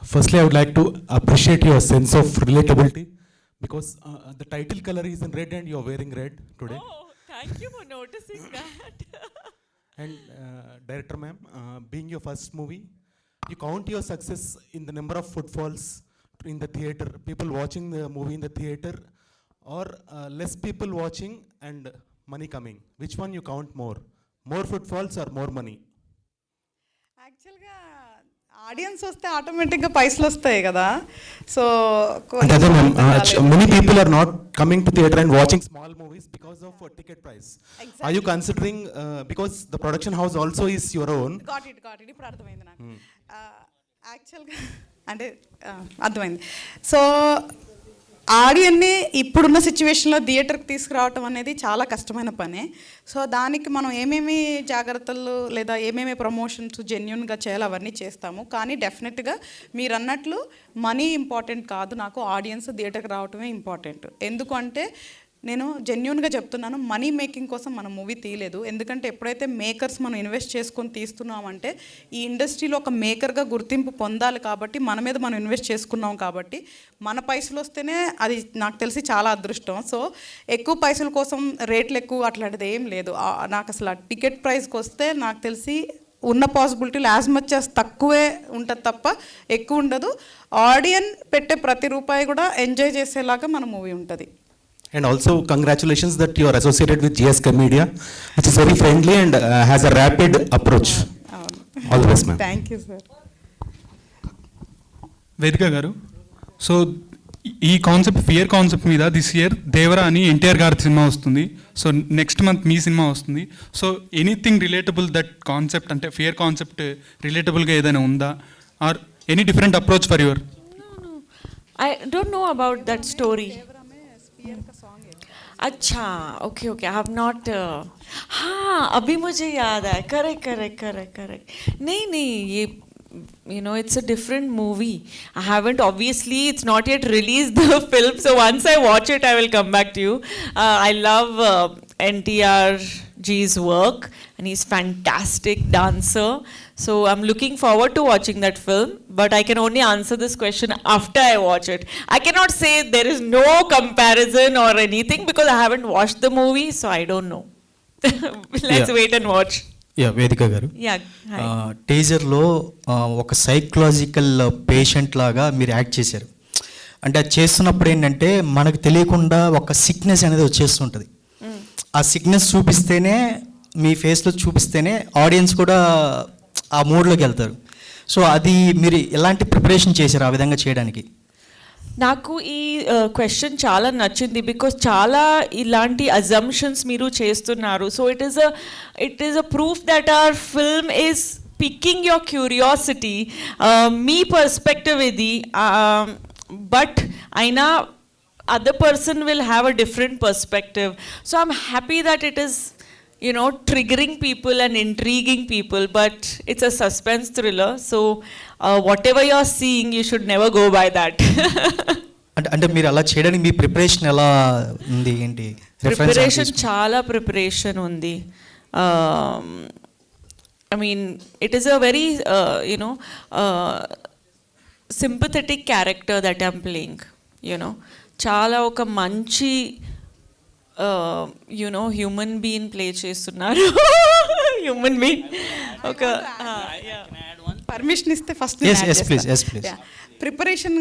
firstly I would like to appreciate your sense of relatability because the title color is in red and you are wearing red today. Oh, thank you for noticing that. And director ma'am, being your first movie, you count your success in the number of footfalls in the theater, people watching the movie in the theater, or less people watching and money coming. Which one you count more? More footfalls or more money? యాక్చువల్గా ఆడియన్స్ వస్తే ఆటోమేటిక్గా పైసలు వస్తాయి కదా. So many people are not coming to theater and watching small movies because of ticket price. Exactly. Are you considering because the production house also is your own? Got it. ఇప్పుడు అర్థమైంది నాకు. యాక్చువల్గా అంటే అర్థమైంది. సో ఆడియన్ని ఇప్పుడున్న సిచ్యువేషన్లో థియేటర్కి తీసుకురావటం అనేది చాలా కష్టమైన పనే. సో దానికి మనం ఏమేమి జాగ్రత్తలు లేదా ఏమేమి ప్రమోషన్స్ జెన్యున్గా చేయాలి అవన్నీ చేస్తాము. కానీ డెఫినెట్గా మీరు అన్నట్లు మనీ ఇంపార్టెంట్ కాదు, నాకు ఆడియన్స్ థియేటర్కి రావటమే ఇంపార్టెంట్. ఎందుకంటే నేను జెన్యున్గా చెప్తున్నాను, మనీ మేకింగ్ కోసం మనం మూవీ తీయలేదు. ఎందుకంటే ఎప్పుడైతే మేకర్స్ మనం ఇన్వెస్ట్ చేసుకొని తీస్తున్నామంటే ఈ ఇండస్ట్రీలో ఒక మేకర్గా గుర్తింపు పొందాలి కాబట్టి మన మీద మనం ఇన్వెస్ట్ చేసుకున్నాం కాబట్టి మన పైసలు వస్తేనే అది నాకు తెలిసి చాలా అదృష్టం. సో ఎక్కువ పైసల కోసం రేట్లు ఎక్కువ అట్లాంటిది ఏం లేదు. నాకు అసలు టికెట్ ప్రైస్కి వస్తే నాకు తెలిసి ఉన్న పాసిబిలిటీలు యాజ్ మచ్ యాజ్ తక్కువే ఉంటుంది తప్ప ఎక్కువ ఉండదు. ఆడియన్ పెట్టే ప్రతి రూపాయి కూడా ఎంజాయ్ చేసేలాగా మన మూవీ ఉంటుంది. And also congratulations that you are associated with GSK Media, which is very friendly and has a rapid approach. All the best, ma'am. Thank you, sir. వేదిక గారు, సో ఈ కాన్సెప్ట్ ఫియర్ కాన్సెప్ట్ మీద దిస్ ఇయర్ దేవరా అని ఎన్టీఆర్ గారి సినిమా వస్తుంది. సో నెక్స్ట్ మంత్ మీ సినిమా వస్తుంది. So anything relatable that concept, అంటే ఫియర్ కాన్సెప్ట్ రిలేటబుల్గా ఏదైనా ఉందా, or any different approach for your? I don't know about that story. अच्छा, ओके, आई हैव नॉट. हाँ, अभी मुझे याद आया. करेक्ट. नहीं, ये you know, it's a different movie. I haven't, obviously it's not yet released the film, so once I watch it I will come back to you. I love NTR G's work and he's fantastic dancer, so I'm looking forward to watching that film, but I can only answer this question after I watch it. I cannot say there is no comparison or anything because I haven't watched the movie, so I don't know. Let's wait and watch. వేదిక గారు, టీజర్లో ఒక సైకలాజికల్ పేషెంట్ లాగా మీరు యాక్ట్ చేశారు. అంటే అది చేస్తున్నప్పుడు ఏంటంటే మనకు తెలియకుండా ఒక సిక్నెస్ అనేది వచ్చేస్తుంటుంది. ఆ సిక్నెస్ చూపిస్తేనే, మీ ఫేస్లో చూపిస్తేనే ఆడియన్స్ కూడా ఆ మూడ్లోకి వెళ్తారు. సో అది మీరు ఎలాంటి ప్రిపరేషన్ చేశారు ఆ విధంగా చేయడానికి? నాకు ఈ క్వశ్చన్ చాలా నచ్చింది బికాస్ చాలా ఇలాంటి అజంప్షన్స్ మీరు చేస్తున్నారు. So it is a proof that hour film is picking your curiosity. Me perspective ఇది, బట్ అయినా other person will have a different perspective. So I'm happy that it is, you know, triggering people and intriguing people, but it's a suspense thriller, so whatever you're seeing you should never go by that. అంటే మీరు అలా చేయడానికి మీ ప్రిపరేషన్ ఎలా ఉంది, ఏంటి? ప్రిపరేషన్ చాలా ప్రిపరేషన్ ఉంది. I mean, it is a very sympathetic character that I'm playing, you know. చాలా ఒక మంచి హ్యూమన్ బీయింగ్ ప్లే చేస్తున్నారు. హ్యూమన్ బీయింగ్ ఒక పర్మిషన్ ఇస్తే ఫస్ట్ ప్రిపరేషన్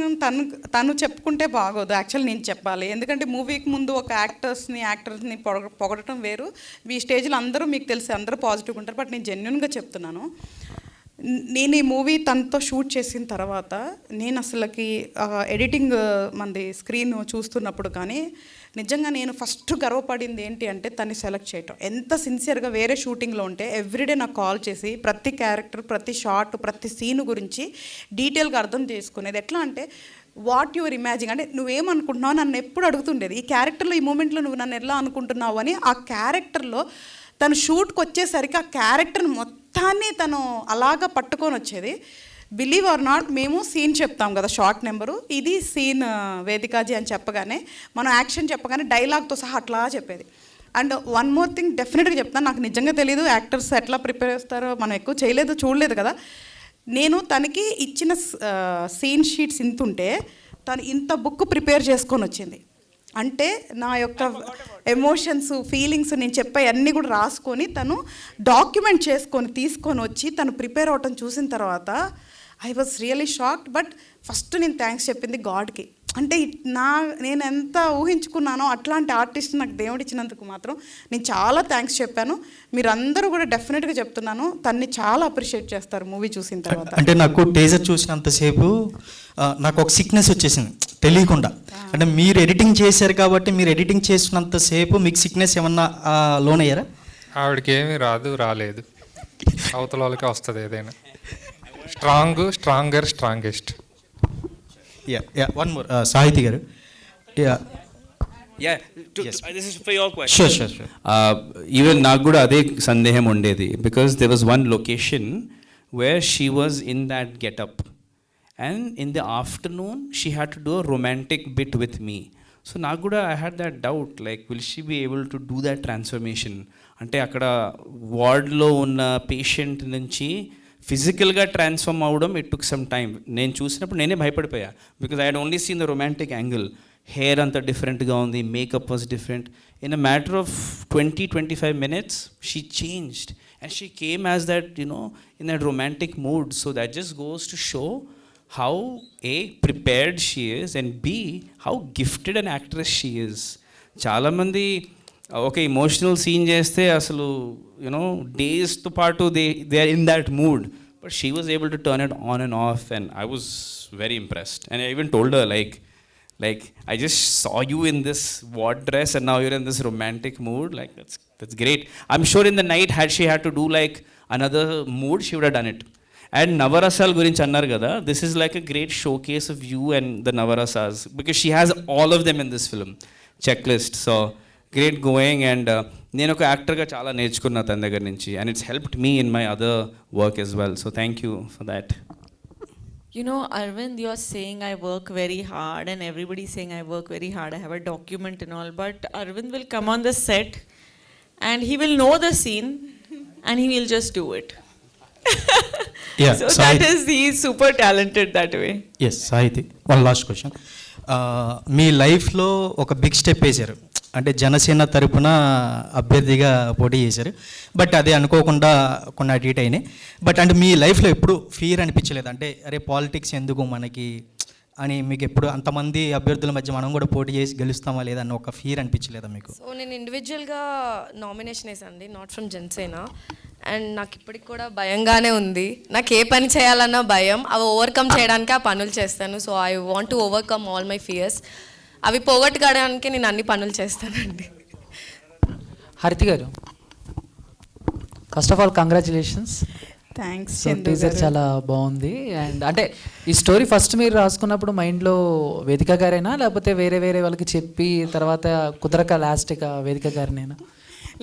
తను చెప్పుకుంటే బాగోదు, యాక్చువల్ నేను చెప్పాలి. ఎందుకంటే మూవీకి ముందు ఒక యాక్టర్స్ని పొగడటం వేరు. ఈ స్టేజ్లో అందరూ మీకు తెలిసి అందరూ పాజిటివ్గా ఉంటారు, బట్ నేను జెన్యున్గా చెప్తున్నాను. నేను ఈ మూవీ తనతో షూట్ చేసిన తర్వాత నేను అసలుకి ఎడిటింగ్ మంది స్క్రీన్ చూస్తున్నప్పుడు కానీ నిజంగా నేను ఫస్ట్ గర్వపడింది ఏంటి అంటే తన్ని సెలెక్ట్ చేయటం. ఎంత సిన్సియర్గా వేరే షూటింగ్లో ఉంటే ఎవ్రీడే నాకు కాల్ చేసి ప్రతి క్యారెక్టర్, ప్రతి షాట్, ప్రతి సీన్ గురించి డీటెయిల్గా అర్థం చేసుకునేది. ఎట్లా అంటే వాట్ యువర్ ఇమాజిన్, అంటే నువ్వేమనుకుంటున్నావు నన్ను ఎప్పుడు అడుగుతుండేది. ఈ క్యారెక్టర్లో ఈ మూమెంట్లో నువ్వు నన్ను ఎలా అనుకుంటున్నావు అని. ఆ క్యారెక్టర్లో తను షూట్కి వచ్చేసరికి ఆ క్యారెక్టర్ని మొత్తాన్ని తను అలాగా పట్టుకొని వచ్చేది. బిలీవ్ ఆర్ నాట్, మేము సీన్ చెప్తాం కదా, షార్ట్ నెంబరు, ఇది సీన్ వేదికాజీ అని చెప్పగానే మనం యాక్షన్ చెప్పగానే డైలాగ్తో సహా అట్లా చెప్పేది. అండ్ వన్ మోర్ థింగ్ డెఫినెట్గా చెప్తాను, నాకు నిజంగా తెలియదు యాక్టర్స్ ఎట్లా ప్రిపేర్ చేస్తారో, మనం ఎక్కువ చేయలేదు చూడలేదు కదా. నేను తనకి ఇచ్చిన సీన్ షీట్స్ ఇంత ఉంటే తను ఇంత బుక్ ప్రిపేర్ చేసుకొని వచ్చింది. అంటే నా యొక్క ఎమోషన్స్, ఫీలింగ్స్, నేను చెప్పే అన్నీ కూడా రాసుకొని తను డాక్యుమెంట్ చేసుకొని తీసుకొని వచ్చి తను ప్రిపేర్ అవటం చూసిన తర్వాత I was really shocked. But first నేను థ్యాంక్స్ చెప్పింది గాడ్కి. అంటే నేను ఎంత ఊహించుకున్నానో అట్లాంటి ఆర్టిస్ట్ నాకు దేవుడు ఇచ్చినందుకు మాత్రం నేను చాలా థ్యాంక్స్ చెప్పాను. మీరందరూ కూడా డెఫినెట్గా చెప్తున్నాను, తన్ని చాలా అప్రిషియేట్ చేస్తారు మూవీ చూసిన తర్వాత. అంటే నాకు టేజర్ చూసినంతసేపు నాకు ఒక సిక్నెస్ వచ్చేసింది తెలియకుండా. అంటే మీరు ఎడిటింగ్ చేశారు కాబట్టి మీరు ఎడిటింగ్ చేసినంతసేపు మీకు సిక్నెస్ ఏమన్నా లోన్ అయ్యారా? ఆవిడకి ఏమీ రాలేదు. అవతల వాళ్ళకే వస్తుంది ఏదైనా. స్ట్రాంగెస్ట్. వన్ మోర్ సాహితి గారు. ఈవెన్ నాకు కూడా అదే సందేహం ఉండేది, because there was one location where she was in that getup and in the afternoon she had to do a romantic bit with me. So నాకు కూడా I had that doubt, like will she be able to do that transformation. అంటే అక్కడ వార్డ్లో ఉన్న పేషెంట్ నుంచి ఫిజికల్గా ట్రాన్స్ఫార్మ్ అవ్వడం ఇట్ టుక్ సమ్ టైమ్. నేను చూసినప్పుడు నేనే భయపడిపోయా, because I had only seen the romantic angle. Hair అంతా డిఫరెంట్గా ఉంది, makeup was different. In a matter of 20-25 minutes she changed and she came as that in that romantic mood. So that just goes to show how prepared she is and B how gifted an actress she is. చాలామంది ఒక ఎమోషనల్ సీన్ చేస్తే అసలు డేస్తో పాటు they are in that mood, but she was able to turn it on and off and I was very impressed. And I even told her like I just saw you in this ward dress and now you're in this romantic mood, like that's great. I'm sure in the night had she had to do like another mood, she would have done it. And Navarasal gurinchi annaru kada, this is like a great showcase of you and the Navarasas, because she has all of them in this film checklist. So great going, and nenu oka actor ga chaala nerchukunna tan daggara nunchi, and it's helped me in my other work as well. So thank you for that. You know, Arvind, you're saying I work very hard and everybody's saying I work very hard, I have a document and all, but Arvind will come on the set and he will know the scene and he will just do it. Yeah, so that is, he is super talented that way. Yes, Sahiti, one last question. మీ లైఫ్లో ఒక బిగ్ స్టెప్ వేశారు, అంటే జనసేన తరపున అభ్యర్థిగా పోటీ చేశారు. బట్ అదే అనుకోకుండా కొన్ని అటు ఇటు అయినాయి. బట్ అంటే మీ లైఫ్లో ఎప్పుడు ఫియర్ అనిపించలేదు, అంటే అరే పాలిటిక్స్ ఎందుకు మనకి అని మీకు ఎప్పుడు అంతమంది అభ్యర్థుల మధ్య మనం కూడా పోటీ చేసి గెలుస్తామా లేదా అని ఒక ఫియర్ అనిపించలేదా మీకు? సో నేను ఇండివిజువల్గా నామినేషన్ వేసాను, నాట్ ఫ్రమ్ జనసేన. అండ్ నాకు ఇప్పటికి కూడా భయంగానే ఉంది. నాకు ఏ పని చేయాలన్నా భయం, అవి ఓవర్కమ్ చేయడానికి ఆ పనులు చేస్తాను. So I want to overcome all my fears. అవి పోగొట్టుకోవడానికి నేను అన్ని పనులు చేస్తానండి. హరిత గారు, first of all congratulations. Thanks. Teaser చాలా బాగుంది. అండ్ అంటే ఈ స్టోరీ ఫస్ట్ మీరు రాసుకున్నప్పుడు మైండ్లో వేదిక గారేనా, లేకపోతే వేరే వేరే వాళ్ళకి చెప్పి తర్వాత కుదరక లాస్ట్గా వేదిక గారినేనా?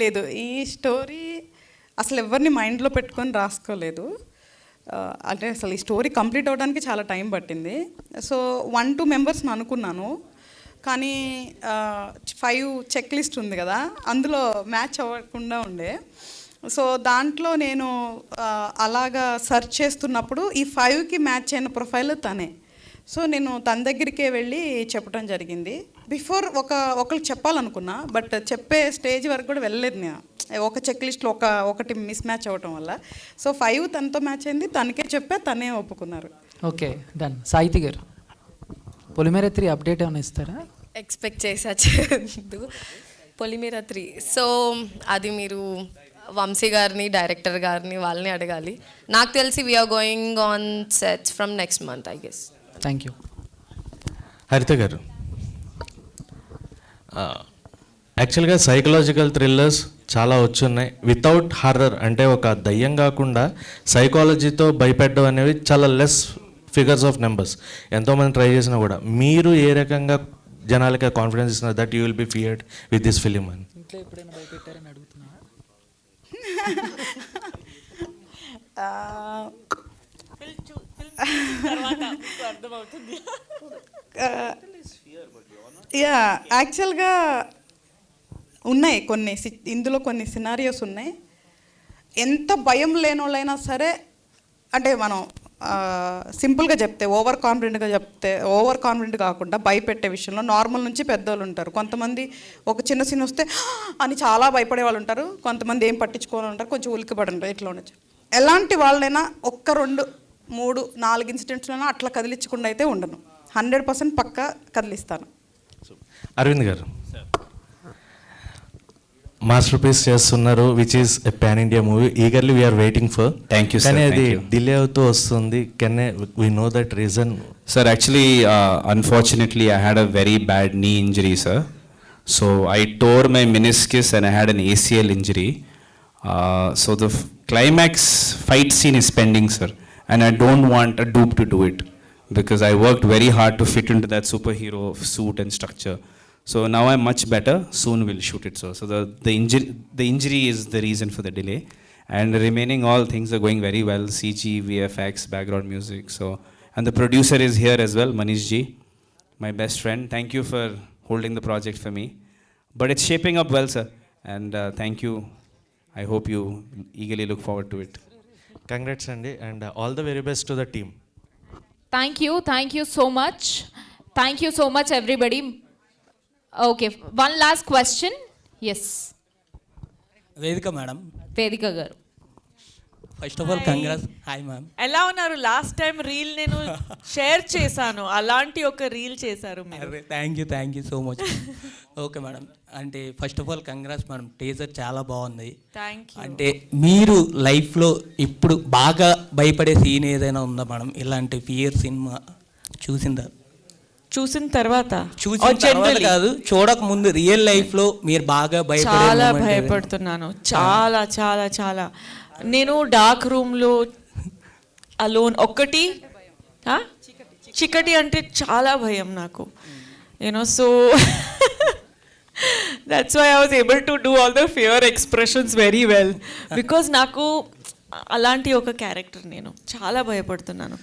లేదు, ఈ స్టోరీ అసలు ఎవరిని మైండ్లో పెట్టుకొని రాసుకోలేదు. అంటే అసలు ఈ స్టోరీ కంప్లీట్ అవ్వడానికి చాలా టైం పట్టింది. సో 1-2 మెంబర్స్ని అనుకున్నాను, కానీ 5 చెక్ లిస్ట్ ఉంది కదా, అందులో మ్యాచ్ అవ్వకుండా ఉండే. సో దాంట్లో నేను అలాగా సెర్చ్ చేస్తున్నప్పుడు ఈ 5కి మ్యాచ్ అయిన ప్రొఫైల్ తనే. సో నేను తన దగ్గరికే వెళ్ళి చెప్పడం జరిగింది. బిఫోర్ ఒకరికి చెప్పాలనుకున్నా, బట్ చెప్పే స్టేజ్ వరకు కూడా వెళ్ళలేదు నేను. ఒక చెక్ లిస్ట్లో ఒకటి మిస్ మ్యాచ్ అవ్వటం వల్ల. సో 5 తనతో మ్యాచ్ అయింది, తనకే చెప్పా, తనే ఒప్పుకున్నారు. Okay, done. సాహితి గారు, పొలిమేర 3 అప్డేట్ ఏమైనా ఇస్తారా? ఎక్స్పెక్ట్ చేసా చేయదు పొలిమేర 3. సో అది మీరు వంశీ గారిని, డైరెక్టర్ గారిని, వాళ్ళని అడగాలి. నాకు తెలిసి we are going on sets from next month I guess. Thank you. Haritha garu, యాక్చువల్గా సైకలాజికల్ థ్రిల్లర్స్ చాలా వచ్చున్నాయి వితౌట్ హర్రర్, అంటే ఒక దయ్యం కాకుండా సైకాలజీతో భయపెట్టడం అనేవి చాలా లెస్ ఫిగర్స్ ఆఫ్ నెంబర్స్. ఎంతోమంది ట్రై చేసినా కూడా మీరు ఏ రకంగా జనాలకి కాన్ఫిడెన్స్ ఇస్తున్నారు that you will be feared with this film అని? ఇంట్లో ఎప్పుడైనా భయపెట్టారని అడుగుతున్నా. యా, యాక్చువల్గా ఉన్నాయి ఇందులో కొన్ని సినారియోస్ ఉన్నాయి. ఎంత భయం లేని వాళ్ళైనా సరే, అంటే మనం సింపుల్గా చెప్తే ఓవర్ కాన్ఫిడెంట్ కాకుండా భయపెట్టే విషయంలో నార్మల్ నుంచి పెద్దవాళ్ళు ఉంటారు. కొంతమంది ఒక చిన్న సీన్ వస్తే అని చాలా భయపడే వాళ్ళు ఉంటారు, కొంతమంది ఏం పట్టించుకోవాలి ఉంటారు, కొంచెం ఉలిక్కిపడి ఉంటారు. ఇట్లా ఉండొచ్చు. ఎలాంటి వాళ్ళైనా 1, 2, 3, 4 ఇన్సిడెంట్స్లోనే అట్లా కదిలించకుండా అయితే ఉండను. 100% పక్కా కదిలిస్తాను. అరవింద్ గారు మాస్టర్ పీస్ చేస్తున్నారు, which is a pan India movie. Eagerly we are waiting for. Thank you, sir. కానీ అది Thank you. డిలే అవుతూ వస్తుంది. Can we know that reason? Sir, actually, unfortunately, I had a very bad knee injury, sir. So I tore my meniscus and I had an ACL injury. So the climax fight scene is pending, sir. And I don't want a dupe to do it because I worked very hard to fit into that superhero suit and structure. So now I'm much better. Soon we'll shoot it, sir. So the injury is the reason for the delay. And the remaining all things are going very well. CG, VFX, background music. So, and the producer is here as well, Manish Ji, my best friend. Thank you for holding the project for me. But it's shaping up well, sir. And thank you. I hope you eagerly look forward to it. Congrats అండి, and all the very best to the team. Thank you so much. Thank you so much, everybody. Okay, one last question. Yes. Vedika madam. Vedika గారు. First of all congrats. Hi ma'am. ఎలా ఉన్నారు? లాస్ట్ టైం రీల్ నేను షేర్ చేశాను, అలాంటి ఒక రీల్ చేశారు మీరు. Thank you so much. Okay madam, అంటే first of all congrats madam. Teaser చాలా బాగుంది. Thank you. అంటే మీరు లైఫ్లో ఇప్పుడు బాగా భయపడే సీన్ ఏదైనా ఉందా మేడం? ఇలాంటి ఫియర్ సినిమా చూసిన తర్వాత కాదు, చూడక ముందు రియల్ లైఫ్లో మీరు బాగా చాలా భయపడుతున్నాను. చాలా చాలా చాలా. నేను డార్క్ రూమ్లో అలోన్ ఒక్కటి, చీకటి అంటే చాలా భయం నాకు. So that's why I was able to do all the fear expressions very well, because నాకు అలాంటి ఒక క్యారెక్టర్. నేను చాలా భయపడుతున్నాను.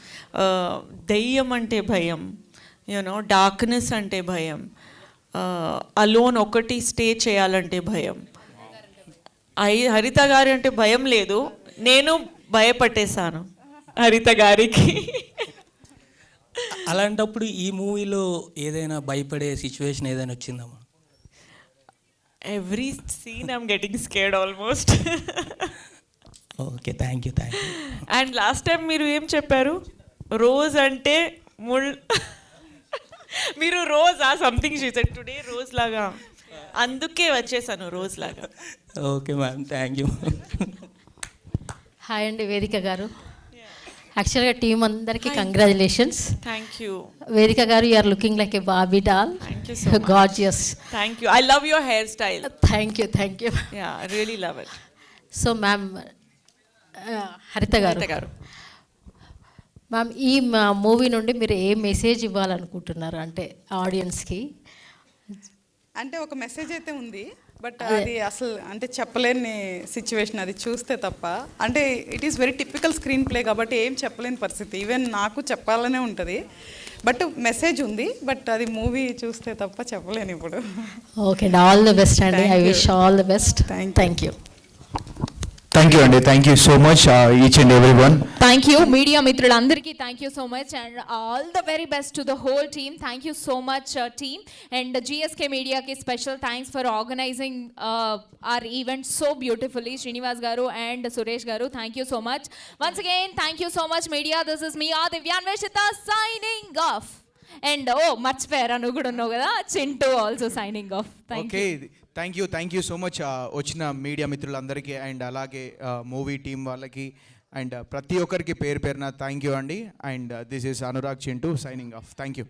దెయ్యం అంటే భయం, డార్క్నెస్ అంటే భయం, అలోన్ ఒకటి స్టే చేయాలంటే భయం. హరిత గారి అంటే భయం లేదు, నేను భయపట్టేశాను హరిత గారికి. అలాంటప్పుడు ఈ మూవీలో ఏదైనా భయపడే సిచ్యువేషన్ ఏదైనా వచ్చిందమ్మా? Every scene I'm getting scared almost. Okay, thank you. And last time మీరు ఏం చెప్పారు? రోజ్ అంటే మీరు రోజా సంథింగ్ చేశారు. టుడే రోజ్ లాగా, అందుకే వచ్చేసాను రోజ్ లాగా. Okay ma'am, thank you. Hi అండి వేదిక గారు. యాక్చువల్గా టీం అందరికీ congratulations. Thank you Vedhika garu. You are looking like a బాబీ doll. Thank you so much. Gorgeous. Thank you. I love your hair style. Thank you. Yeah, I really love it. So ma'am, Haritha garu ma'am, ఈ మూవీ నుండి మీరు ఏ మెసేజ్ ఇవ్వాలనుకుంటున్నారు అంటే ఆడియన్స్కి? అంటే ఒక మెసేజ్ అయితే ఉంది, బట్ అది అసలు అంటే చెప్పలేని సిచ్యువేషన్, అది చూస్తే తప్ప. అంటే it is very typical screen play కాబట్టి ఏం చెప్పలేని పరిస్థితి. ఈవెన్ నాకు చెప్పాలనే ఉంటుంది, బట్ మెసేజ్ ఉంది, బట్ అది మూవీ చూస్తే తప్ప చెప్పలేను ఇప్పుడు. ఓకే, ఆల్ ది బెస్ట్ అండి. I wish all the best. Thank you. Thank you అండి. Thank you so much each and every one. Thank you media మిత్రులందరికీ. Thank you so much and all the very best to the whole team. Thank you so much team. And GSK మీడియాకి special thanks for organising our event so beautifully. Srinivas garu and Suresh garu, thank you so much. Once again, thank you so much media. This is me, Divyanveshita, signing off. And మర్చిపోయారా నువ్వు కూడా ఉన్నావు కదా, Chintu also signing off. Thank you so much వచ్చిన మీడియా మిత్రులందరికీ అండ్ అలాగే మూవీ టీం వాళ్ళకి అండ్ ప్రతి ఒక్కరికి పేరున థ్యాంక్ యూ అండి. And this is Anurag Chintu signing off. Thank you.